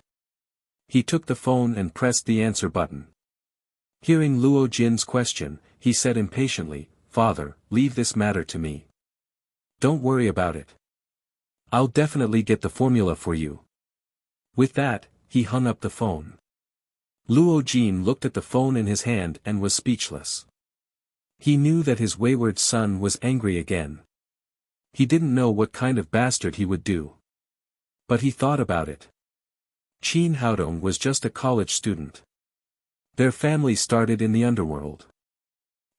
He took the phone and pressed the answer button. Hearing Luo Jin's question, he said impatiently, "Father, leave this matter to me. Don't worry about it. I'll definitely get the formula for you." With that, he hung up the phone. Luo Jin looked at the phone in his hand and was speechless. He knew that his wayward son was angry again. He didn't know what kind of bastard he would do. But he thought about it. Qin Haodong was just a college student. Their family started in the underworld.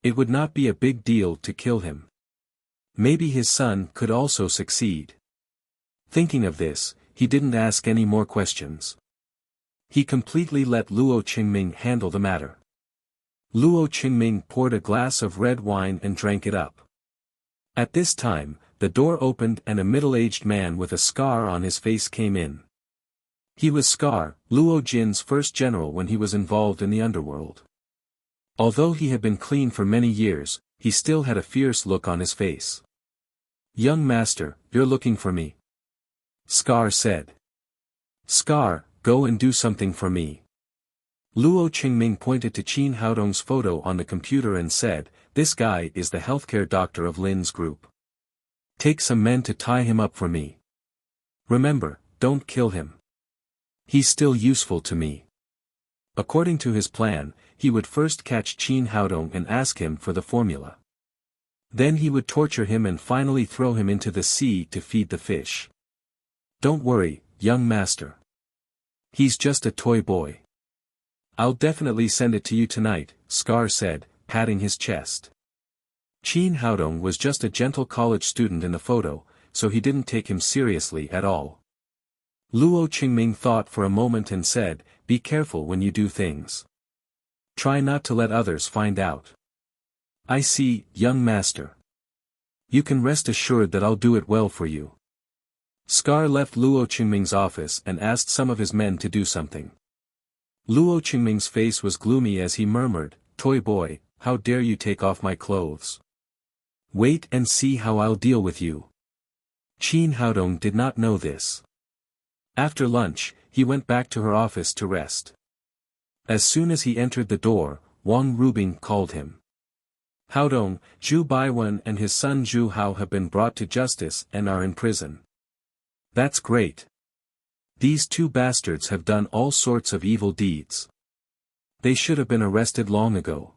It would not be a big deal to kill him. Maybe his son could also succeed. Thinking of this, he didn't ask any more questions. He completely let Luo Qingming handle the matter. Luo Qingming poured a glass of red wine and drank it up. At this time, the door opened and a middle-aged man with a scar on his face came in. He was Scar, Luo Jin's first general when he was involved in the underworld. Although he had been clean for many years, he still had a fierce look on his face. "Young master, you're looking for me," Scar said. "Scar, go and do something for me." Luo Qingming pointed to Qin Haodong's photo on the computer and said, "This guy is the healthcare doctor of Lin's group. Take some men to tie him up for me. Remember, don't kill him. He's still useful to me." According to his plan, he would first catch Qin Haodong and ask him for the formula. Then he would torture him and finally throw him into the sea to feed the fish. "Don't worry, young master. He's just a toy boy. I'll definitely send it to you tonight," Scar said, patting his chest. Qin Haodong was just a gentle college student in the photo, so he didn't take him seriously at all. Luo Qingming thought for a moment and said, "Be careful when you do things. Try not to let others find out." "I see, young master. You can rest assured that I'll do it well for you." Scar left Luo Qingming's office and asked some of his men to do something. Luo Qingming's face was gloomy as he murmured, "Toy boy, how dare you take off my clothes? Wait and see how I'll deal with you." Qin Haodong did not know this. After lunch, he went back to her office to rest. As soon as he entered the door, Wang Rubing called him. Haodong, Zhu Baiwen and his son Zhu Hao have been brought to justice and are in prison. That's great. These two bastards have done all sorts of evil deeds. They should have been arrested long ago.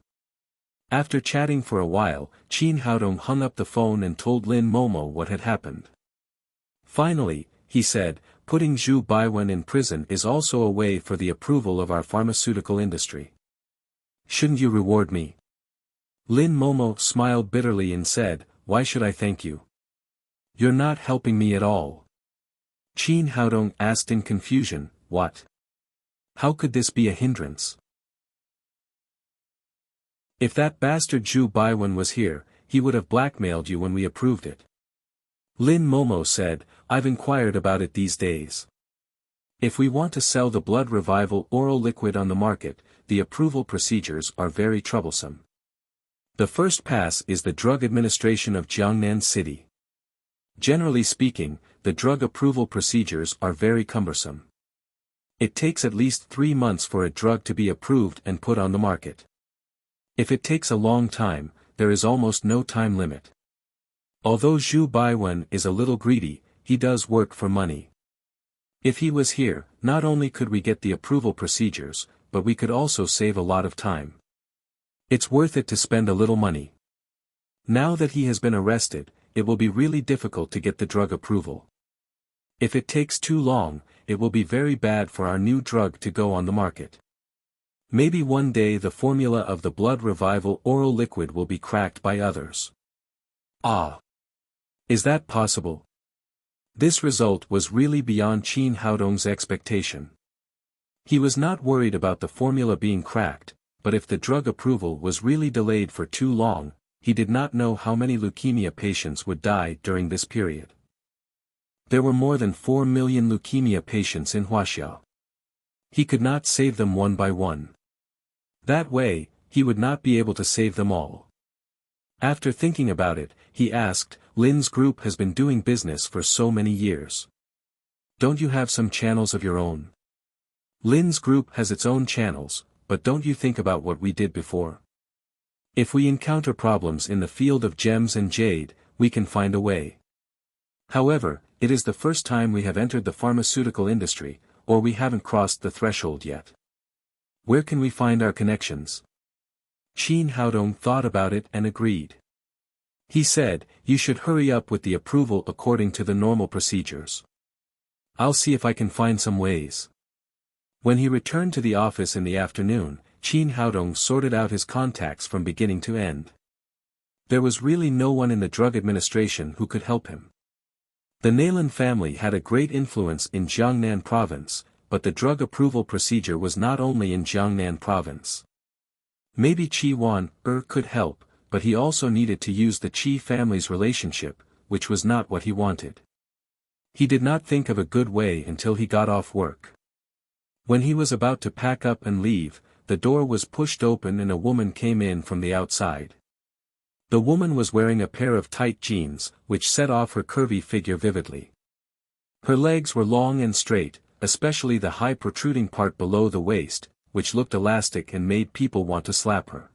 After chatting for a while, Qin Haodong hung up the phone and told Lin Momo what had happened. Finally, he said, putting Zhu Baiwen in prison is also a way for the approval of our pharmaceutical industry. Shouldn't you reward me? Lin Momo smiled bitterly and said, why should I thank you? You're not helping me at all. Qin Haodong asked in confusion, what? How could this be a hindrance? If that bastard Zhu Baiwen was here, he would have blackmailed you when we approved it. Lin Momo said, I've inquired about it these days. If we want to sell the blood revival oral liquid on the market, the approval procedures are very troublesome. The first pass is the Drug Administration of Jiangnan City. Generally speaking, the drug approval procedures are very cumbersome. It takes at least 3 months for a drug to be approved and put on the market. If it takes a long time, there is almost no time limit. Although Zhu Baiwen is a little greedy, he does work for money. If he was here, not only could we get the approval procedures, but we could also save a lot of time. It's worth it to spend a little money. Now that he has been arrested, it will be really difficult to get the drug approval. If it takes too long, it will be very bad for our new drug to go on the market. Maybe one day the formula of the blood revival oral liquid will be cracked by others. Ah! Is that possible? This result was really beyond Qin Haodong's expectation. He was not worried about the formula being cracked, but if the drug approval was really delayed for too long, he did not know how many leukemia patients would die during this period. There were more than 4 million leukemia patients in Wuxia. He could not save them one by one. That way, he would not be able to save them all. After thinking about it, he asked, Lin's group has been doing business for so many years. Don't you have some channels of your own? Lin's group has its own channels, but don't you think about what we did before? If we encounter problems in the field of gems and jade, we can find a way. However, it is the first time we have entered the pharmaceutical industry, or we haven't crossed the threshold yet. Where can we find our connections? Qin Haodong thought about it and agreed. He said, you should hurry up with the approval according to the normal procedures. I'll see if I can find some ways. When he returned to the office in the afternoon, Qin Haodong sorted out his contacts from beginning to end. There was really no one in the drug administration who could help him. The Nailan family had a great influence in Jiangnan province, but the drug approval procedure was not only in Jiangnan province. Maybe Qi Wan could help, but he also needed to use the Qi family's relationship, which was not what he wanted. He did not think of a good way until he got off work. When he was about to pack up and leave, the door was pushed open and a woman came in from the outside. The woman was wearing a pair of tight jeans, which set off her curvy figure vividly. Her legs were long and straight, especially the high protruding part below the waist, which looked elastic and made people want to slap her.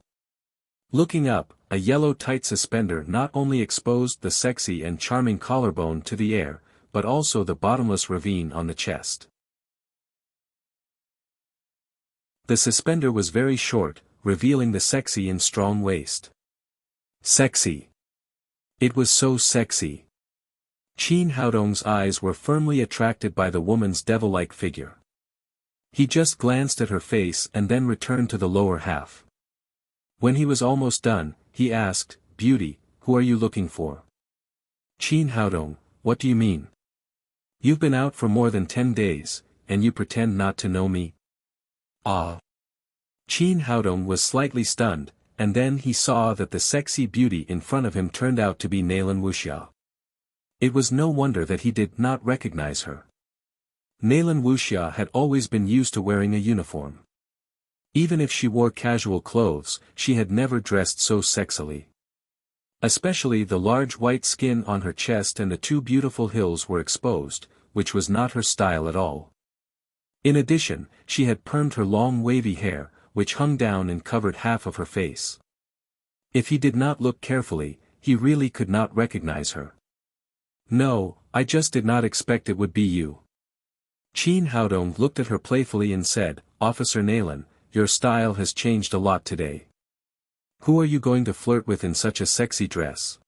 Looking up, a yellow tight suspender not only exposed the sexy and charming collarbone to the air, but also the bottomless ravine on the chest. The suspender was very short, revealing the sexy and strong waist. Sexy. It was so sexy. Qin Haodong's eyes were firmly attracted by the woman's devil-like figure. He just glanced at her face and then returned to the lower half. When he was almost done, he asked, Beauty, who are you looking for? Qin Haodong, what do you mean? You've been out for more than 10 days, and you pretend not to know me? Ah. Qin Haodong was slightly stunned, and then he saw that the sexy beauty in front of him turned out to be Nailan Wuxia. It was no wonder that he did not recognize her. Nailan Wuxia had always been used to wearing a uniform. Even if she wore casual clothes, she had never dressed so sexily. Especially the large white skin on her chest and the 2 beautiful hills were exposed, which was not her style at all. In addition, she had permed her long wavy hair, which hung down and covered half of her face. If he did not look carefully, he really could not recognize her. No, I just did not expect it would be you. Qin Haodong looked at her playfully and said, Officer Nalan, your style has changed a lot today. Who are you going to flirt with in such a sexy dress?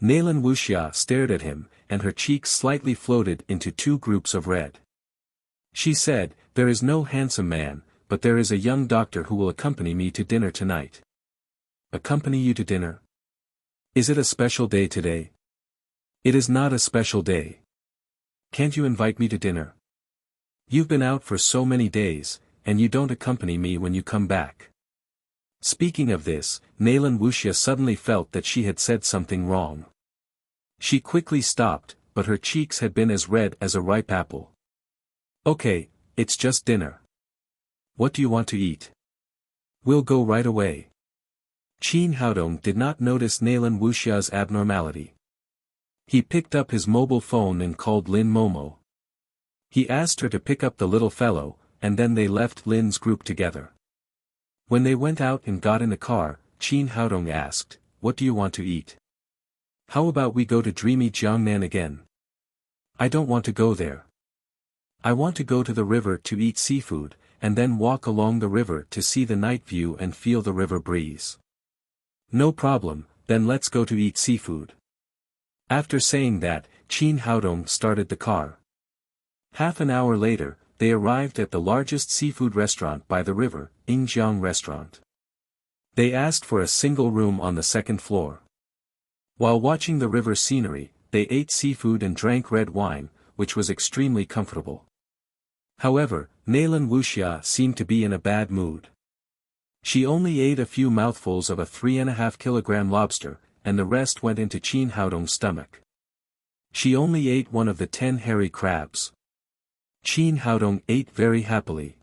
Nalan Wuxia stared at him, and her cheeks slightly floated into two groups of red. She said, there is no handsome man, but there is a young doctor who will accompany me to dinner tonight. Accompany you to dinner? Is it a special day today? It is not a special day. Can't you invite me to dinner? You've been out for so many days, and you don't accompany me when you come back. Speaking of this, Nalan Wuxia suddenly felt that she had said something wrong. She quickly stopped, but her cheeks had been as red as a ripe apple. Okay, it's just dinner. What do you want to eat? We'll go right away. Qin Haodong did not notice Nalan Wuxia's abnormality. He picked up his mobile phone and called Lin Momo. He asked her to pick up the little fellow, and then they left Lin's group together. When they went out and got in the car, Qin Haodong asked, what do you want to eat? How about we go to dreamy Jiangnan again? I don't want to go there. I want to go to the river to eat seafood, and then walk along the river to see the night view and feel the river breeze. No problem, then let's go to eat seafood. After saying that, Qin Haodong started the car. Half an hour later, they arrived at the largest seafood restaurant by the river, Yingjiang Restaurant. They asked for a single room on the second floor. While watching the river scenery, they ate seafood and drank red wine, which was extremely comfortable. However, Nalan Wuxia seemed to be in a bad mood. She only ate a few mouthfuls of a 3.5 kilogram lobster, and the rest went into Qin Haodong's stomach. She only ate one of the 10 hairy crabs. Qin Haodong ate very happily.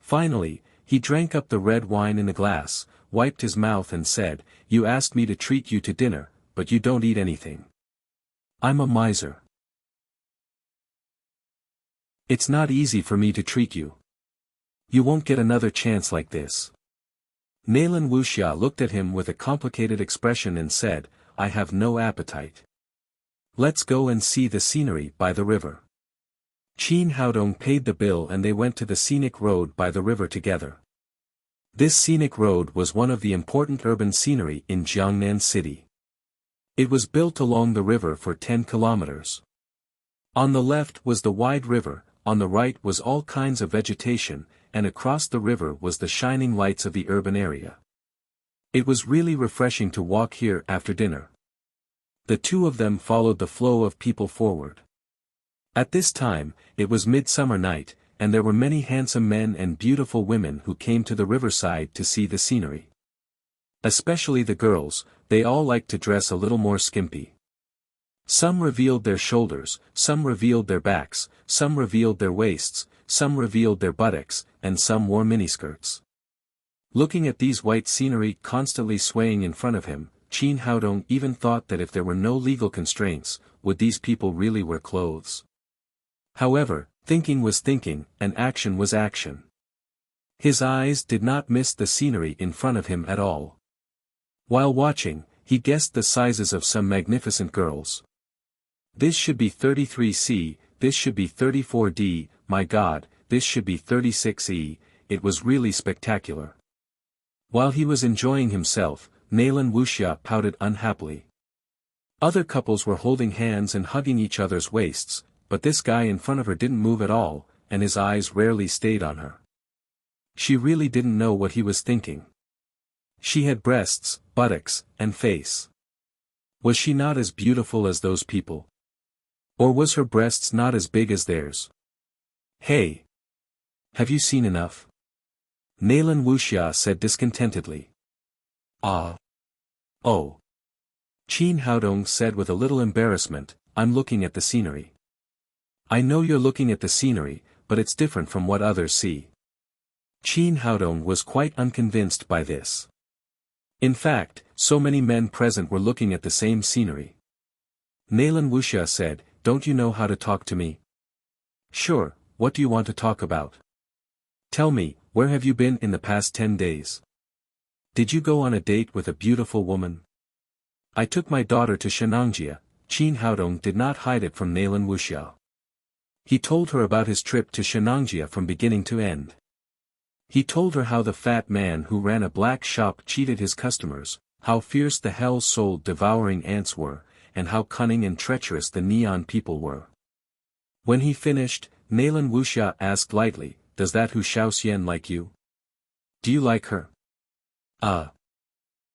Finally, he drank up the red wine in a glass, wiped his mouth and said, you asked me to treat you to dinner, but you don't eat anything. I'm a miser. It's not easy for me to treat you. You won't get another chance like this. Nalan Wuxia looked at him with a complicated expression and said, I have no appetite. Let's go and see the scenery by the river. Qin Haodong paid the bill and they went to the scenic road by the river together. This scenic road was one of the important urban scenery in Jiangnan City. It was built along the river for 10 kilometers. On the left was the wide river, on the right was all kinds of vegetation, and across the river was the shining lights of the urban area. It was really refreshing to walk here after dinner. The two of them followed the flow of people forward. At this time, it was midsummer night, and there were many handsome men and beautiful women who came to the riverside to see the scenery. Especially the girls, they all liked to dress a little more skimpy. Some revealed their shoulders, some revealed their backs, some revealed their waists, some revealed their buttocks, and some wore miniskirts. Looking at these white scenery constantly swaying in front of him, Qin Haodong even thought that if there were no legal constraints, would these people really wear clothes? However, thinking was thinking, and action was action. His eyes did not miss the scenery in front of him at all. While watching, he guessed the sizes of some magnificent girls. This should be 33C, this should be 34D, my God, this should be 36E, it was really spectacular. While he was enjoying himself, Nalan Wuxia pouted unhappily. Other couples were holding hands and hugging each other's waists, but this guy in front of her didn't move at all, and his eyes rarely stayed on her. She really didn't know what he was thinking. She had breasts, buttocks, and face. Was she not as beautiful as those people? Or was her breasts not as big as theirs? Hey! Have you seen enough? Nalan Wuxia said discontentedly. Ah. Oh. Qin Haodong said with a little embarrassment, I'm looking at the scenery. I know you're looking at the scenery, but it's different from what others see. Qin Haodong was quite unconvinced by this. In fact, so many men present were looking at the same scenery. Nalan Wuxia said, don't you know how to talk to me? Sure, what do you want to talk about? Tell me, where have you been in the past 10 days? Did you go on a date with a beautiful woman? I took my daughter to Shenangjia. Qin Haodong did not hide it from Nalan Wuxia. He told her about his trip to Shenangjia from beginning to end. He told her how the fat man who ran a black shop cheated his customers, how fierce the hell-souled devouring ants were, and how cunning and treacherous the neon people were. When he finished, Nalan Wuxia asked lightly, "Does that Hu Shaoxian like you? Do you like her?"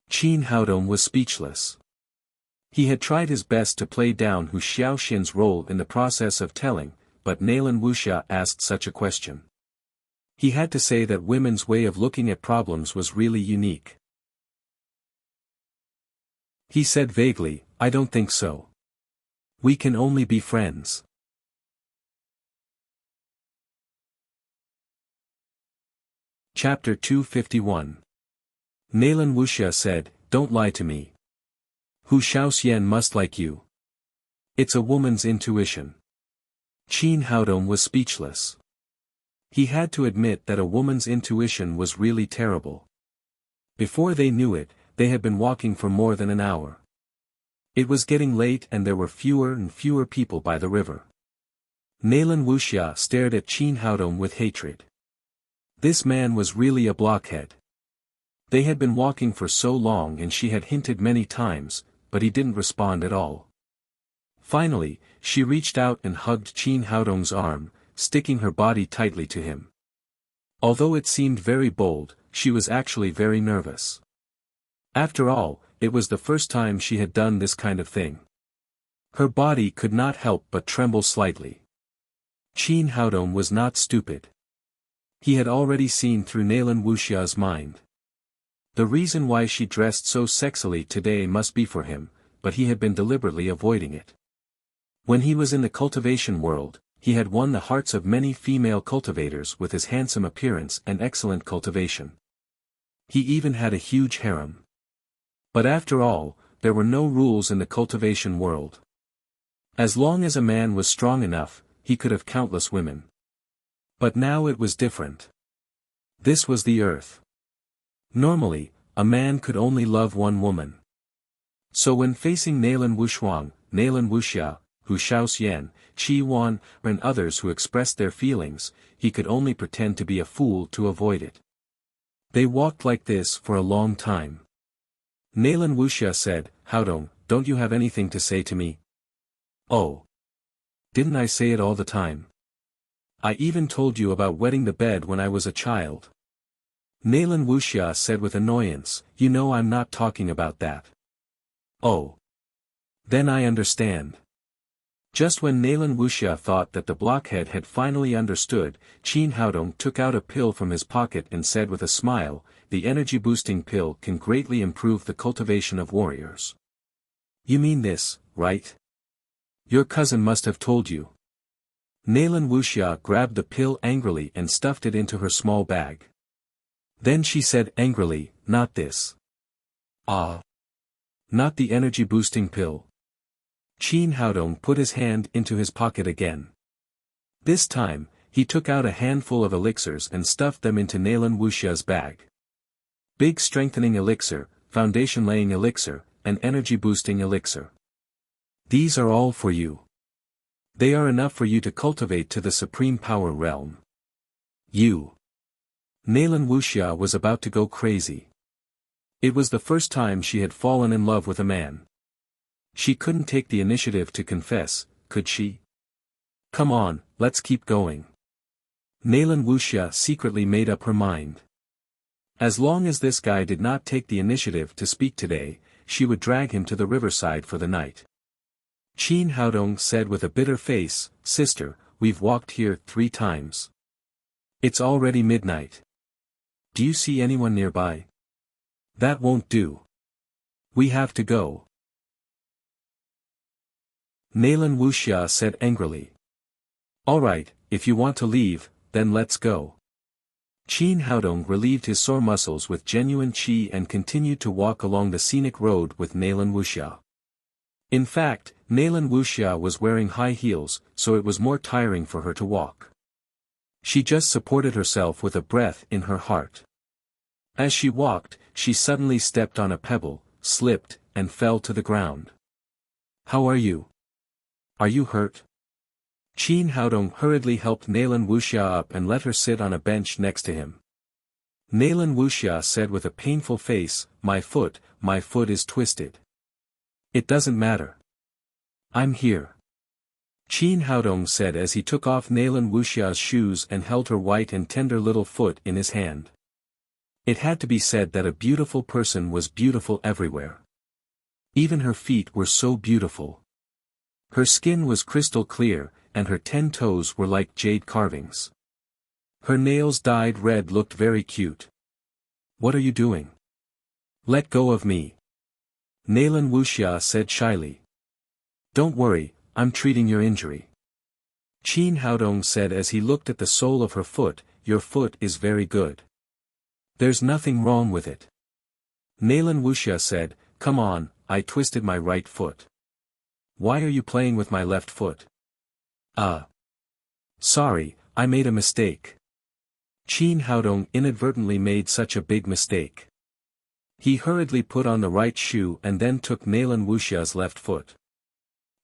Qin Haodong was speechless. He had tried his best to play down Hu Xiaoxian's role in the process of telling, but Nalan Wuxia asked such a question. He had to say that women's way of looking at problems was really unique. He said vaguely, "I don't think so. We can only be friends." Chapter 251. Nalan Wuxia said, "Don't lie to me. Hu Shaoxian must like you. It's a woman's intuition." Qin Haodong was speechless. He had to admit that a woman's intuition was really terrible. Before they knew it, they had been walking for more than an hour. It was getting late and there were fewer and fewer people by the river. Nalan Wuxia stared at Qin Haodong with hatred. This man was really a blockhead. They had been walking for so long and she had hinted many times, but he didn't respond at all. Finally, she reached out and hugged Qin Haodong's arm, sticking her body tightly to him. Although it seemed very bold, she was actually very nervous. After all, it was the first time she had done this kind of thing. Her body could not help but tremble slightly. Qin Haodong was not stupid. He had already seen through Nalan Wuxia's mind. The reason why she dressed so sexily today must be for him, but he had been deliberately avoiding it. When he was in the cultivation world, he had won the hearts of many female cultivators with his handsome appearance and excellent cultivation. He even had a huge harem. But after all, there were no rules in the cultivation world. As long as a man was strong enough, he could have countless women. But now it was different. This was the earth. Normally, a man could only love one woman. So when facing Nalan Wuxia, Nalan Wuxia, Hu Shaoxian, Qi Wan, and others who expressed their feelings, he could only pretend to be a fool to avoid it. They walked like this for a long time. Nalan Wuxia said, "Haodong, don't you have anything to say to me?" "Oh. Didn't I say it all the time? I even told you about wetting the bed when I was a child." Nalan Wuxia said with annoyance, "You know I'm not talking about that." "Oh. Then I understand." Just when Nalan Wuxia thought that the blockhead had finally understood, Qin Haodong took out a pill from his pocket and said with a smile, "The energy-boosting pill can greatly improve the cultivation of warriors." "You mean this, right? Your cousin must have told you." Nalan Wuxia grabbed the pill angrily and stuffed it into her small bag. Then she said angrily, "Not this." "Ah. Not the energy-boosting pill?" Qin Haodong put his hand into his pocket again. This time, he took out a handful of elixirs and stuffed them into Nalan Wuxia's bag. Big strengthening elixir, foundation laying elixir, and energy boosting elixir. These are all for you. They are enough for you to cultivate to the supreme power realm. You. Nalan Wuxia was about to go crazy. It was the first time she had fallen in love with a man. She couldn't take the initiative to confess, could she? "Come on, let's keep going." Nalan Wuxia secretly made up her mind. As long as this guy did not take the initiative to speak today, she would drag him to the riverside for the night. Qin Haodong said with a bitter face, "Sister, we've walked here 3 times. It's already midnight. Do you see anyone nearby? That won't do. We have to go." Nalan Wuxia said angrily. "All right, if you want to leave, then let's go." Qin Haodong relieved his sore muscles with genuine qi and continued to walk along the scenic road with Nalan Wuxia. In fact, Nalan Wuxia was wearing high heels, so it was more tiring for her to walk. She just supported herself with a breath in her heart. As she walked, she suddenly stepped on a pebble, slipped, and fell to the ground. "How are you? Are you hurt?" Qin Haodong hurriedly helped Nalan Wuxia up and let her sit on a bench next to him. Nalan Wuxia said with a painful face, my foot is twisted." "It doesn't matter. I'm here." Qin Haodong said as he took off Nalan Wuxia's shoes and held her white and tender little foot in his hand. It had to be said that a beautiful person was beautiful everywhere. Even her feet were so beautiful. Her skin was crystal clear, and her 10 toes were like jade carvings. Her nails dyed red looked very cute. "What are you doing? Let go of me." Nalan Wuxia said shyly. "Don't worry, I'm treating your injury." Qin Haodong said as he looked at the sole of her foot, "Your foot is very good. There's nothing wrong with it." Nalan Wuxia said, "Come on, I twisted my right foot. Why are you playing with my left foot?" Sorry, I made a mistake." Qin Haodong inadvertently made such a big mistake. He hurriedly put on the right shoe and then took Nalan Wuxia's left foot.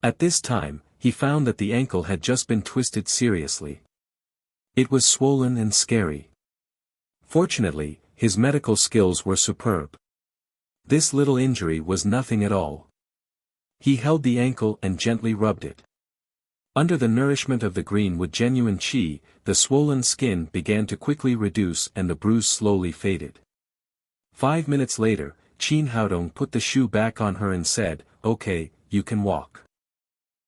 At this time, he found that the ankle had just been twisted seriously. It was swollen and scary. Fortunately, his medical skills were superb. This little injury was nothing at all. He held the ankle and gently rubbed it. Under the nourishment of the greenwood genuine qi, the swollen skin began to quickly reduce and the bruise slowly faded. 5 minutes later, Qin Haodong put the shoe back on her and said, "Okay, you can walk."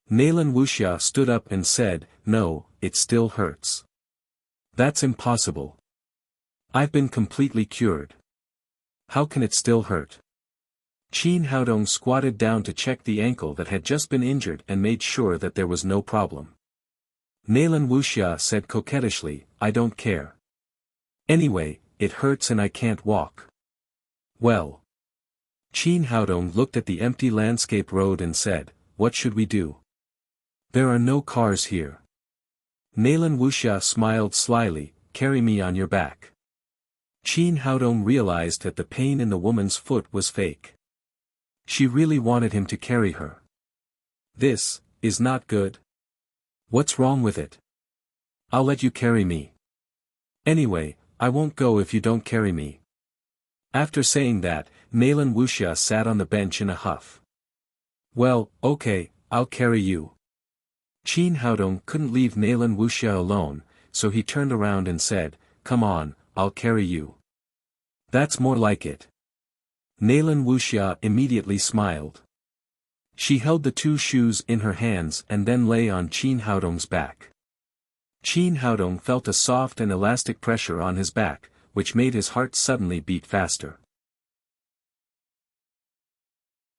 Nalan Wuxia stood up and said, "No, it still hurts." "That's impossible. I've been completely cured. How can it still hurt?" Qin Haodong squatted down to check the ankle that had just been injured and made sure that there was no problem. Nalan Wuxia said coquettishly, "I don't care. Anyway, it hurts and I can't walk." "Well." Qin Haodong looked at the empty landscape road and said, "What should we do? There are no cars here." Nalan Wuxia smiled slyly, "Carry me on your back." Qin Haodong realized that the pain in the woman's foot was fake. She really wanted him to carry her. "This is not good. What's wrong with it? I'll let you carry me. Anyway, I won't go if you don't carry me." After saying that, Nalan Wuxia sat on the bench in a huff. "Well, okay, I'll carry you." Qin Haodong couldn't leave Nalan Wuxia alone, so he turned around and said, "Come on, I'll carry you." "That's more like it." Nalan Wuxia immediately smiled. She held the 2 shoes in her hands and then lay on Qin Haodong's back. Qin Haodong felt a soft and elastic pressure on his back, which made his heart suddenly beat faster.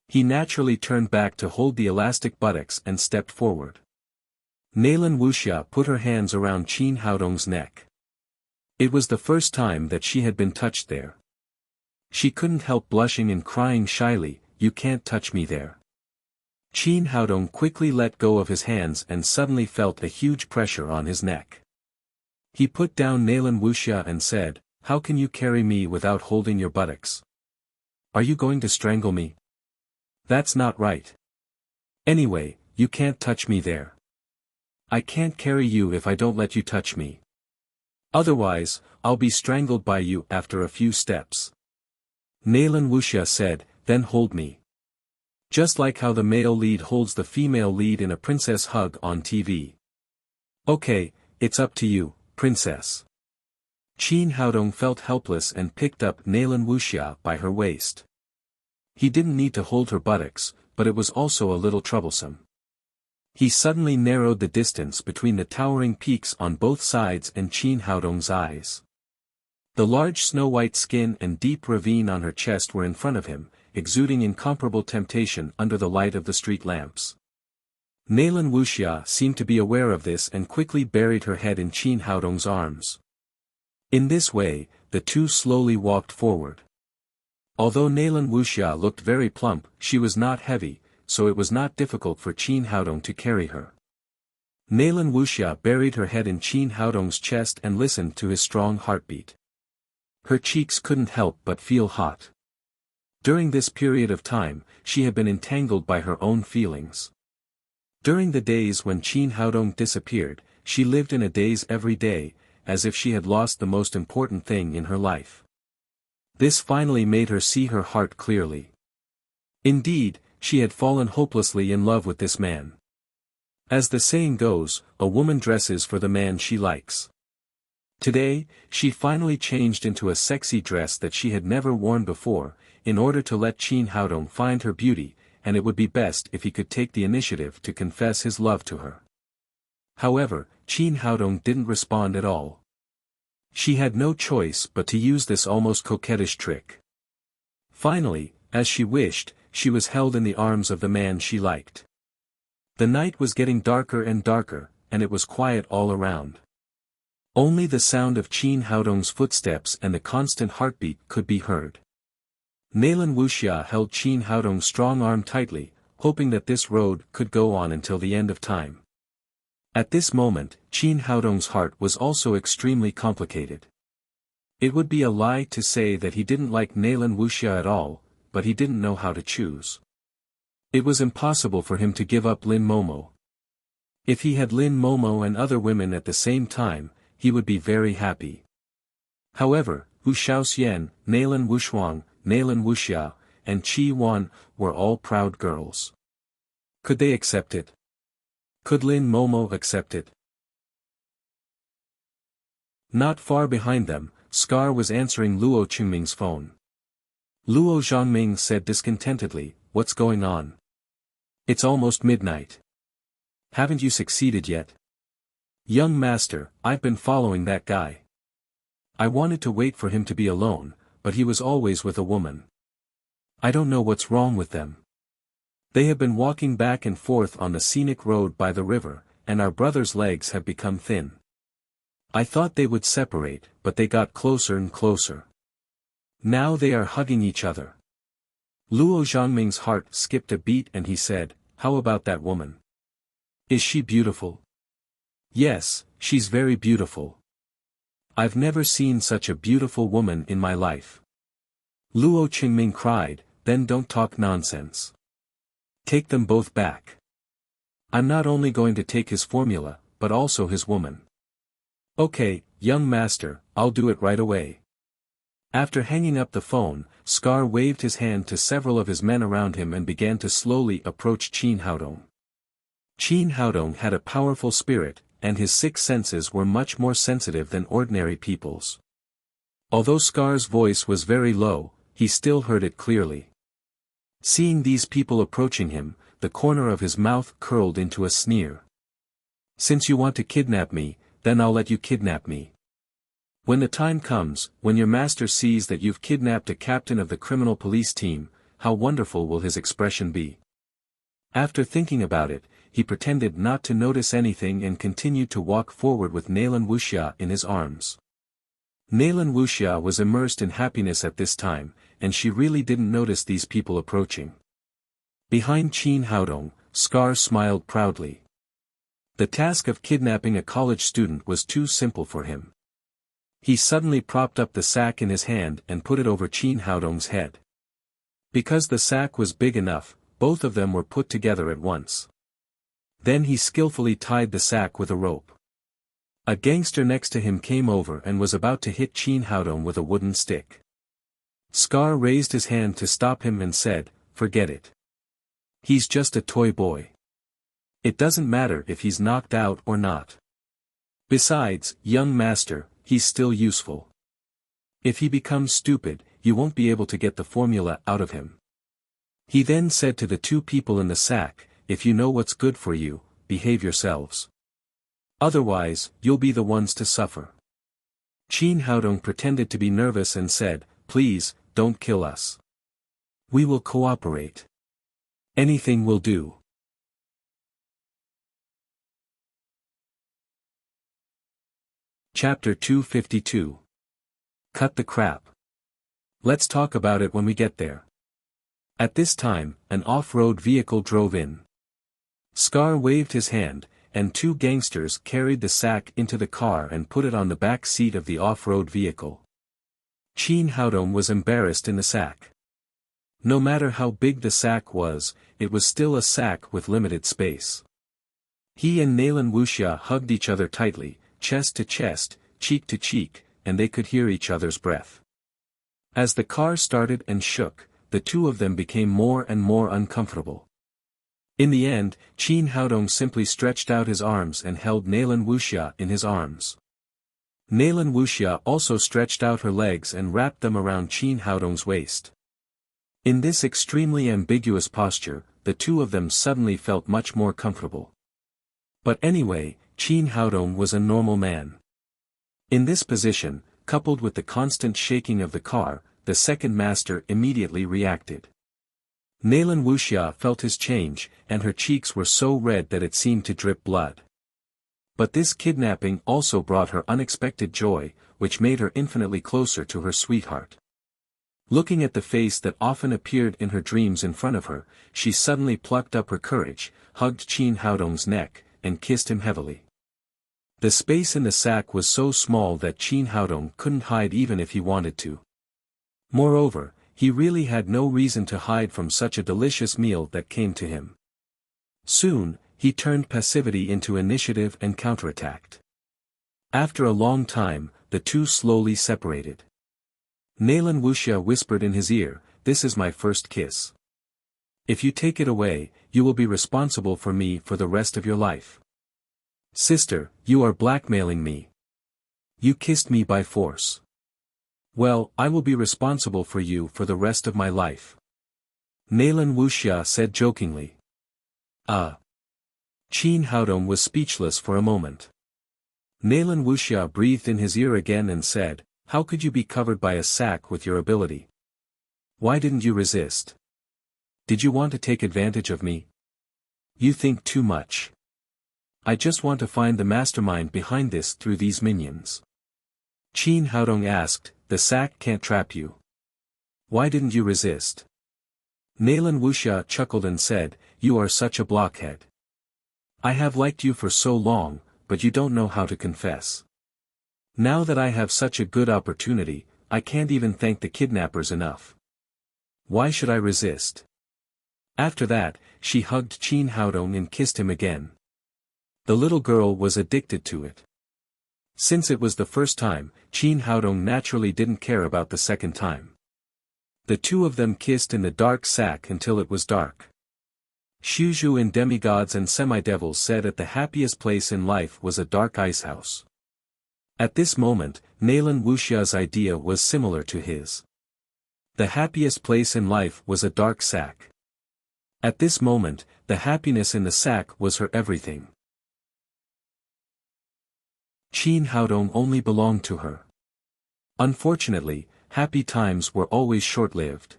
He naturally turned back to hold the elastic buttocks and stepped forward. Nalan Wuxia put her hands around Qin Haodong's neck. It was the first time that she had been touched there. She couldn't help blushing and crying shyly, "You can't touch me there." Qin Haodong quickly let go of his hands and suddenly felt a huge pressure on his neck. He put down Nalan Wuxia and said, "How can you carry me without holding your buttocks? Are you going to strangle me? That's not right. Anyway, you can't touch me there. I can't carry you if I don't let you touch me. Otherwise, I'll be strangled by you after a few steps." Nalan Wuxia said, "Then hold me. Just like how the male lead holds the female lead in a princess hug on TV. Okay, it's up to you, princess." Qin Haodong felt helpless and picked up Nalan Wuxia by her waist. He didn't need to hold her buttocks, but it was also a little troublesome. He suddenly narrowed the distance between the towering peaks on both sides and Qin Haodong's eyes. The large snow-white skin and deep ravine on her chest were in front of him, exuding incomparable temptation under the light of the street lamps. Nalan Wuxia seemed to be aware of this and quickly buried her head in Qin Haodong's arms. In this way, the two slowly walked forward. Although Nalan Wuxia looked very plump, she was not heavy, so it was not difficult for Qin Haodong to carry her. Nalan Wuxia buried her head in Qin Haodong's chest and listened to his strong heartbeat. Her cheeks couldn't help but feel hot. During this period of time, she had been entangled by her own feelings. During the days when Qin Haodong disappeared, she lived in a daze every day, as if she had lost the most important thing in her life. This finally made her see her heart clearly. Indeed, she had fallen hopelessly in love with this man. As the saying goes, a woman dresses for the man she likes. Today, she finally changed into a sexy dress that she had never worn before, in order to let Qin Haodong find her beauty, and it would be best if he could take the initiative to confess his love to her. However, Qin Haodong didn't respond at all. She had no choice but to use this almost coquettish trick. Finally, as she wished, she was held in the arms of the man she liked. The night was getting darker and darker, and it was quiet all around. Only the sound of Qin Haodong's footsteps and the constant heartbeat could be heard. Nalan Wuxia held Qin Haodong's strong arm tightly, hoping that this road could go on until the end of time. At this moment, Qin Haodong's heart was also extremely complicated. It would be a lie to say that he didn't like Nalan Wuxia at all, but he didn't know how to choose. It was impossible for him to give up Lin Momo. If he had Lin Momo and other women at the same time, he would be very happy. However, Wu Shaoxian, Nalan Wushuang, Nalan Wuxia, and Qi Wan were all proud girls. Could they accept it? Could Lin Momo accept it? Not far behind them, Scar was answering Luo Qingming's phone. Luo Zhangming said discontentedly, "What's going on? It's almost midnight. Haven't you succeeded yet?" "Young master, I've been following that guy. I wanted to wait for him to be alone, but he was always with a woman. I don't know what's wrong with them. They have been walking back and forth on the scenic road by the river, and our brother's legs have become thin. I thought they would separate, but they got closer and closer. Now they are hugging each other." Luo Zhangming's heart skipped a beat and he said, "How about that woman? Is she beautiful?" "Yes, she's very beautiful. I've never seen such a beautiful woman in my life." Luo Qingming cried, "Then don't talk nonsense. Take them both back. I'm not only going to take his formula, but also his woman." "Okay, young master, I'll do it right away." After hanging up the phone, Scar waved his hand to several of his men around him and began to slowly approach Qin Haodong. Qin Haodong had a powerful spirit, and his six senses were much more sensitive than ordinary people's. Although Scar's voice was very low, he still heard it clearly. Seeing these people approaching him, the corner of his mouth curled into a sneer. "Since you want to kidnap me, then I'll let you kidnap me. When the time comes, when your master sees that you've kidnapped a captain of the criminal police team, how wonderful will his expression be?" After thinking about it, he pretended not to notice anything and continued to walk forward with Nalan Wuxia in his arms. Nalan Wuxia was immersed in happiness at this time, and she really didn't notice these people approaching. Behind Qin Haodong, Scar smiled proudly. The task of kidnapping a college student was too simple for him. He suddenly propped up the sack in his hand and put it over Qin Haodong's head. Because the sack was big enough, both of them were put together at once. Then he skillfully tied the sack with a rope. A gangster next to him came over and was about to hit Qin Haodong with a wooden stick. Scar raised his hand to stop him and said, "Forget it. He's just a toy boy. It doesn't matter if he's knocked out or not. Besides, young master, he's still useful. If he becomes stupid, you won't be able to get the formula out of him." He then said to the two people in the sack, "If you know what's good for you, behave yourselves. Otherwise, you'll be the ones to suffer." Qin Haodong pretended to be nervous and said, "Please, don't kill us. We will cooperate. Anything will do." Chapter 252. Cut the crap. Let's talk about it when we get there. At this time, an off-road vehicle drove in. Scar waved his hand, and two gangsters carried the sack into the car and put it on the back seat of the off-road vehicle. Qin Haodong was embarrassed in the sack. No matter how big the sack was, it was still a sack with limited space. He and Nalan Wuxia hugged each other tightly, chest to chest, cheek to cheek, and they could hear each other's breath. As the car started and shook, the two of them became more and more uncomfortable. In the end, Qin Haodong simply stretched out his arms and held Nalan Wuxia in his arms. Nalan Wuxia also stretched out her legs and wrapped them around Qin Haodong's waist. In this extremely ambiguous posture, the two of them suddenly felt much more comfortable. But anyway, Qin Haodong was a normal man. In this position, coupled with the constant shaking of the car, the second master immediately reacted. Nalan Wuxia felt his change, and her cheeks were so red that it seemed to drip blood. But this kidnapping also brought her unexpected joy, which made her infinitely closer to her sweetheart. Looking at the face that often appeared in her dreams in front of her, she suddenly plucked up her courage, hugged Qin Haodong's neck, and kissed him heavily. The space in the sack was so small that Qin Haodong couldn't hide even if he wanted to. Moreover, he really had no reason to hide from such a delicious meal that came to him. Soon, he turned passivity into initiative and counterattacked. After a long time, the two slowly separated. Nalan Wuxia whispered in his ear, "This is my first kiss. If you take it away, you will be responsible for me for the rest of your life. Sister, you are blackmailing me. You kissed me by force. Well, I will be responsible for you for the rest of my life." Nalan Wuxia said jokingly. Qin Haodong was speechless for a moment. Nalan Wuxia breathed in his ear again and said, "How could you be covered by a sack with your ability? Why didn't you resist? Did you want to take advantage of me? You think too much. I just want to find the mastermind behind this through these minions." Qin Haodong asked, "The sack can't trap you. Why didn't you resist?" Nalan Wuxia chuckled and said, "You are such a blockhead. I have liked you for so long, but you don't know how to confess. Now that I have such a good opportunity, I can't even thank the kidnappers enough. Why should I resist?" After that, she hugged Qin Haodong and kissed him again. The little girl was addicted to it. Since it was the first time, Qin Haodong naturally didn't care about the second time. The two of them kissed in the dark sack until it was dark. Shuzhu and demigods and semidevils said that the happiest place in life was a dark icehouse. At this moment, Nalan Wuxia's idea was similar to his. The happiest place in life was a dark sack. At this moment, the happiness in the sack was her everything. Qin Haodong only belonged to her. Unfortunately, happy times were always short-lived.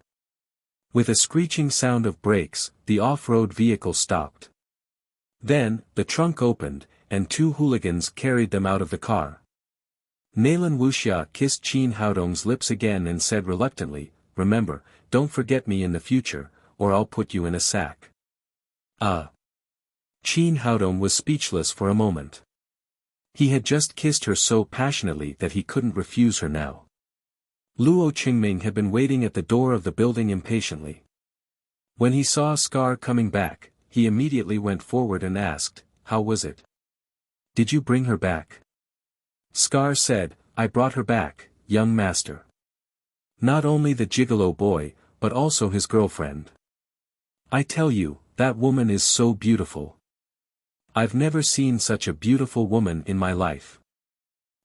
With a screeching sound of brakes, the off-road vehicle stopped. Then, the trunk opened, and two hooligans carried them out of the car. Nalan Wuxia kissed Qin Haodong's lips again and said reluctantly, "Remember, don't forget me in the future, or I'll put you in a sack." Qin Haodong was speechless for a moment. He had just kissed her so passionately that he couldn't refuse her now. Luo Qingming had been waiting at the door of the building impatiently. When he saw Scar coming back, he immediately went forward and asked, "How was it? Did you bring her back?" Scar said, "I brought her back, young master. Not only the gigolo boy, but also his girlfriend. I tell you, that woman is so beautiful. I've never seen such a beautiful woman in my life."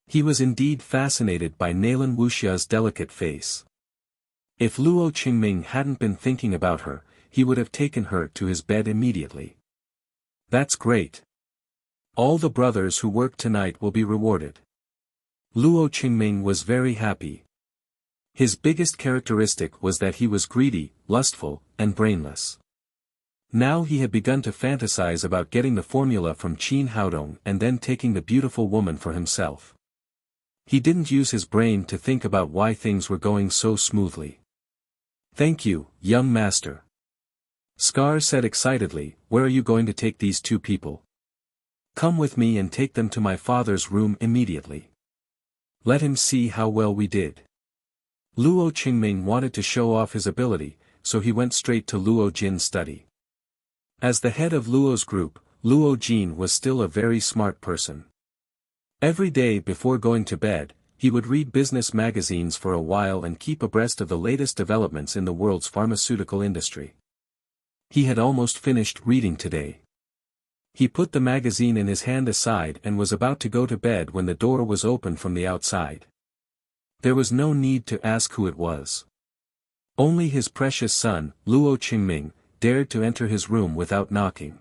He was indeed fascinated by Nalan Wuxia's delicate face. If Luo Qingming hadn't been thinking about her, he would have taken her to his bed immediately. "That's great. All the brothers who work tonight will be rewarded." Luo Qingming was very happy. His biggest characteristic was that he was greedy, lustful, and brainless. Now he had begun to fantasize about getting the formula from Qin Haodong and then taking the beautiful woman for himself. He didn't use his brain to think about why things were going so smoothly. "Thank you, young master." Scar said excitedly, "Where are you going to take these two people?" "Come with me and take them to my father's room immediately. Let him see how well we did." Luo Qingming wanted to show off his ability, so he went straight to Luo Jin's study. As the head of Luo's group, Luo Jin was still a very smart person. Every day before going to bed, he would read business magazines for a while and keep abreast of the latest developments in the world's pharmaceutical industry. He had almost finished reading today. He put the magazine in his hand aside and was about to go to bed when the door was opened from the outside. There was no need to ask who it was. Only his precious son, Luo Qingming, dared to enter his room without knocking.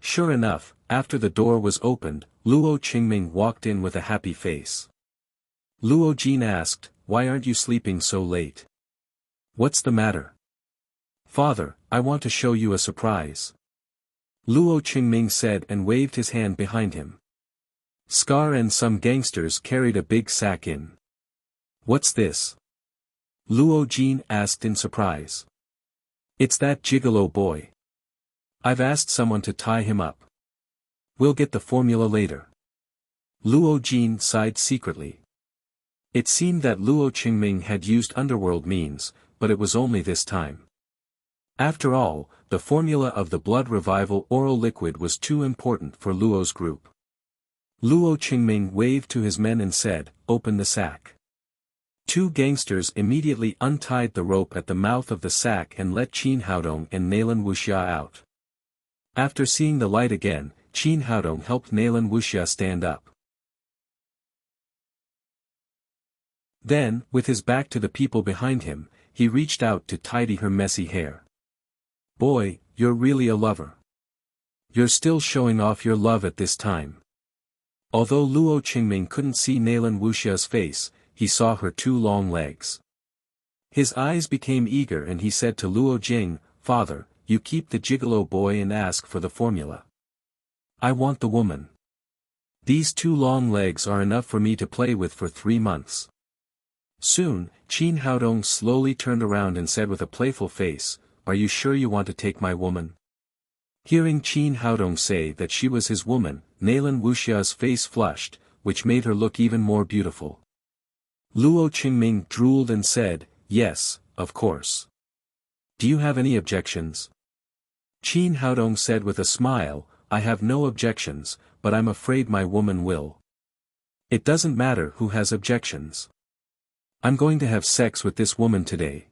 Sure enough, after the door was opened, Luo Qingming walked in with a happy face. Luo Jin asked, "Why aren't you sleeping so late? What's the matter?" "Father, I want to show you a surprise," Luo Qingming said and waved his hand behind him. Scar and some gangsters carried a big sack in. "What's this?" Luo Jin asked in surprise. "It's that gigolo boy. I've asked someone to tie him up. We'll get the formula later." Luo Jin sighed secretly. It seemed that Luo Qingming had used underworld means, but it was only this time. After all, the formula of the blood revival oral liquid was too important for Luo's group. Luo Qingming waved to his men and said, "Open the sack." Two gangsters immediately untied the rope at the mouth of the sack and let Qin Haodong and Nalan Wuxia out. After seeing the light again, Qin Haodong helped Nalan Wuxia stand up. Then, with his back to the people behind him, he reached out to tidy her messy hair. "Boy, you're really a lover. You're still showing off your love at this time." Although Luo Qingming couldn't see Nalan Wuxia's face, he saw her two long legs. His eyes became eager and he said to Luo Jing, "Father, you keep the gigolo boy and ask for the formula. I want the woman. These two long legs are enough for me to play with for 3 months." Soon, Qin Haodong slowly turned around and said with a playful face, "Are you sure you want to take my woman?" Hearing Qin Haodong say that she was his woman, Nalan Wuxia's face flushed, which made her look even more beautiful. Luo Qingming drooled and said, "Yes, of course. Do you have any objections?" Qin Haodong said with a smile, "I have no objections, but I'm afraid my woman will." "It doesn't matter who has objections. I'm going to have sex with this woman today."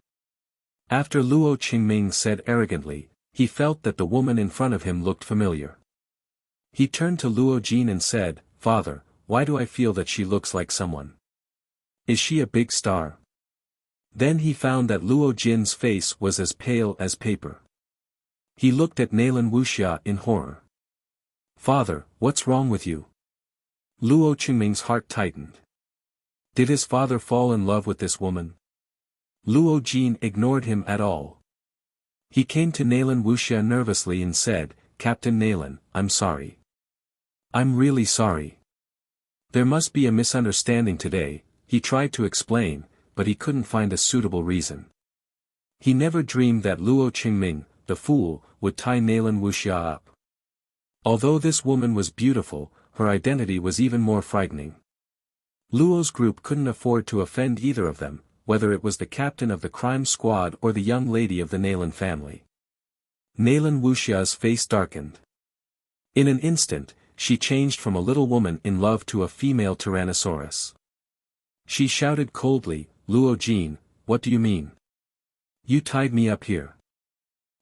After Luo Qingming said arrogantly, he felt that the woman in front of him looked familiar. He turned to Luo Jin and said, "Father, why do I feel that she looks like someone? Is she a big star?" Then he found that Luo Jin's face was as pale as paper. He looked at Nalan Wuxia in horror. "Father, what's wrong with you?" Luo Qingming's heart tightened. Did his father fall in love with this woman? Luo Jin ignored him at all. He came to Nalan Wuxia nervously and said, "Captain Nalan, I'm sorry. I'm really sorry. There must be a misunderstanding today." He tried to explain, but he couldn't find a suitable reason. He never dreamed that Luo Qingming, the fool, would tie Nalan Wuxia up. Although this woman was beautiful, her identity was even more frightening. Luo's group couldn't afford to offend either of them, whether it was the captain of the crime squad or the young lady of the Nalan family. Nalan Wuxia's face darkened. In an instant, she changed from a little woman in love to a female tyrannosaurus. She shouted coldly, "Luo Jin, what do you mean? You tied me up here.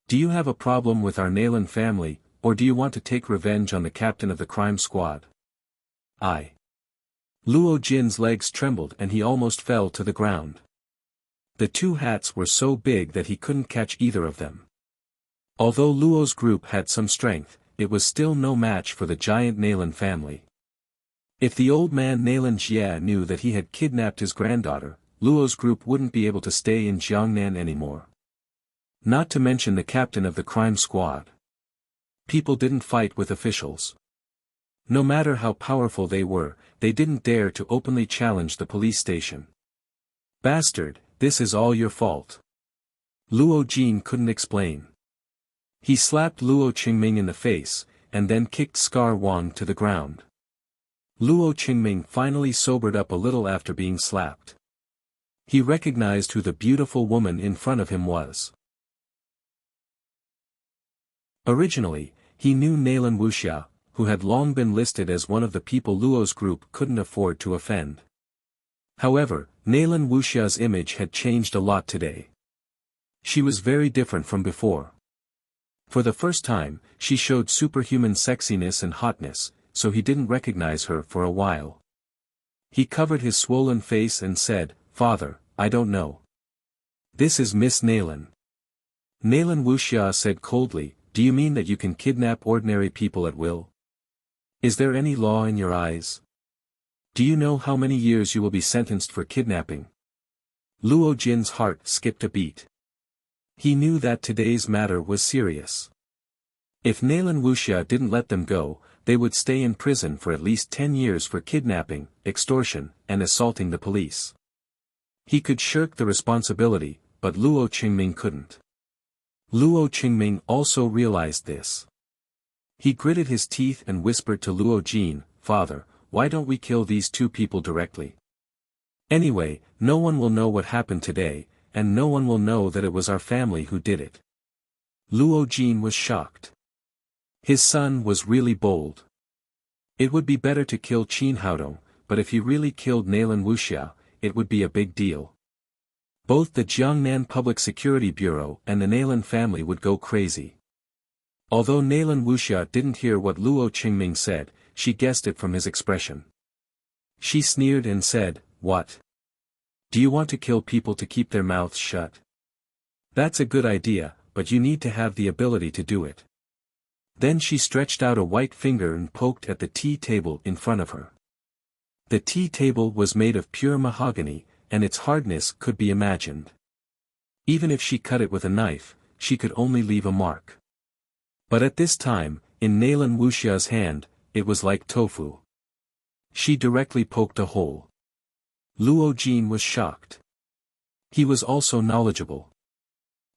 Do you have a problem with our Nalan family, or do you want to take revenge on the captain of the crime squad?" Luo Jin's legs trembled and he almost fell to the ground. The two hats were so big that he couldn't catch either of them. Although Luo's group had some strength, it was still no match for the giant Nalan family. If the old man Nalan Jie knew that he had kidnapped his granddaughter, Luo's group wouldn't be able to stay in Jiangnan anymore. Not to mention the captain of the crime squad. People didn't fight with officials. No matter how powerful they were, they didn't dare to openly challenge the police station. "Bastard, this is all your fault." Luo Jin couldn't explain. He slapped Luo Qingming in the face, and then kicked Scar Wang to the ground. Luo Qingming finally sobered up a little after being slapped. He recognized who the beautiful woman in front of him was. Originally, he knew Nalan Wuxia, who had long been listed as one of the people Luo's group couldn't afford to offend. However, Nalan Wuxia's image had changed a lot today. She was very different from before. For the first time, she showed superhuman sexiness and hotness, so he didn't recognize her for a while. He covered his swollen face and said, "Father, I don't know. This is Miss Nalan." Nalan Wuxia said coldly, "Do you mean that you can kidnap ordinary people at will? Is there any law in your eyes? Do you know how many years you will be sentenced for kidnapping?" Luo Jin's heart skipped a beat. He knew that today's matter was serious. If Nalan Wuxia didn't let them go, they would stay in prison for at least 10 years for kidnapping, extortion, and assaulting the police. He could shirk the responsibility, but Luo Qingming couldn't. Luo Qingming also realized this. He gritted his teeth and whispered to Luo Jin, "Father, why don't we kill these two people directly? Anyway, no one will know what happened today, and no one will know that it was our family who did it." Luo Jin was shocked. His son was really bold. It would be better to kill Qin Haodong, but if he really killed Nalan Wuxia, it would be a big deal. Both the Jiangnan Public Security Bureau and the Nalan family would go crazy. Although Nalan Wuxia didn't hear what Luo Qingming said, she guessed it from his expression. She sneered and said, "What? Do you want to kill people to keep their mouths shut? That's a good idea, but you need to have the ability to do it." Then she stretched out a white finger and poked at the tea table in front of her. The tea table was made of pure mahogany, and its hardness could be imagined. Even if she cut it with a knife, she could only leave a mark. But at this time, in Nalan Wuxia's hand, it was like tofu. She directly poked a hole. Luo Jin was shocked. He was also knowledgeable.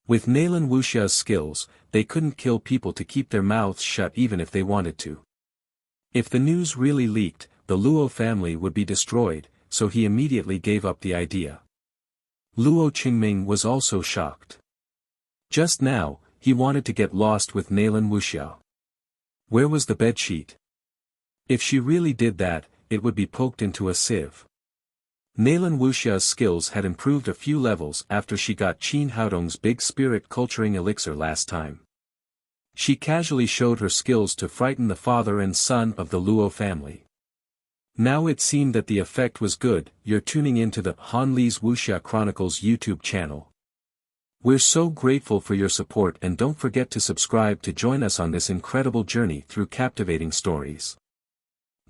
With Nalan Wuxia's skills, they couldn't kill people to keep their mouths shut even if they wanted to. If the news really leaked, the Luo family would be destroyed, so he immediately gave up the idea. Luo Qingming was also shocked. Just now, he wanted to get lost with Nalan Wuxia. Where was the bedsheet? If she really did that, it would be poked into a sieve. Nalan Wuxia's skills had improved a few levels after she got Qin Haodong's big spirit culturing elixir last time. She casually showed her skills to frighten the father and son of the Luo family. Now it seemed that the effect was good. You're tuning into the Han Li's Wuxia Chronicles YouTube channel. We're so grateful for your support, and don't forget to subscribe to join us on this incredible journey through captivating stories.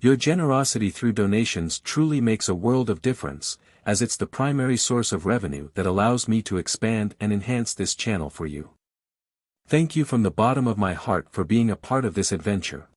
Your generosity through donations truly makes a world of difference, as it's the primary source of revenue that allows me to expand and enhance this channel for you. Thank you from the bottom of my heart for being a part of this adventure.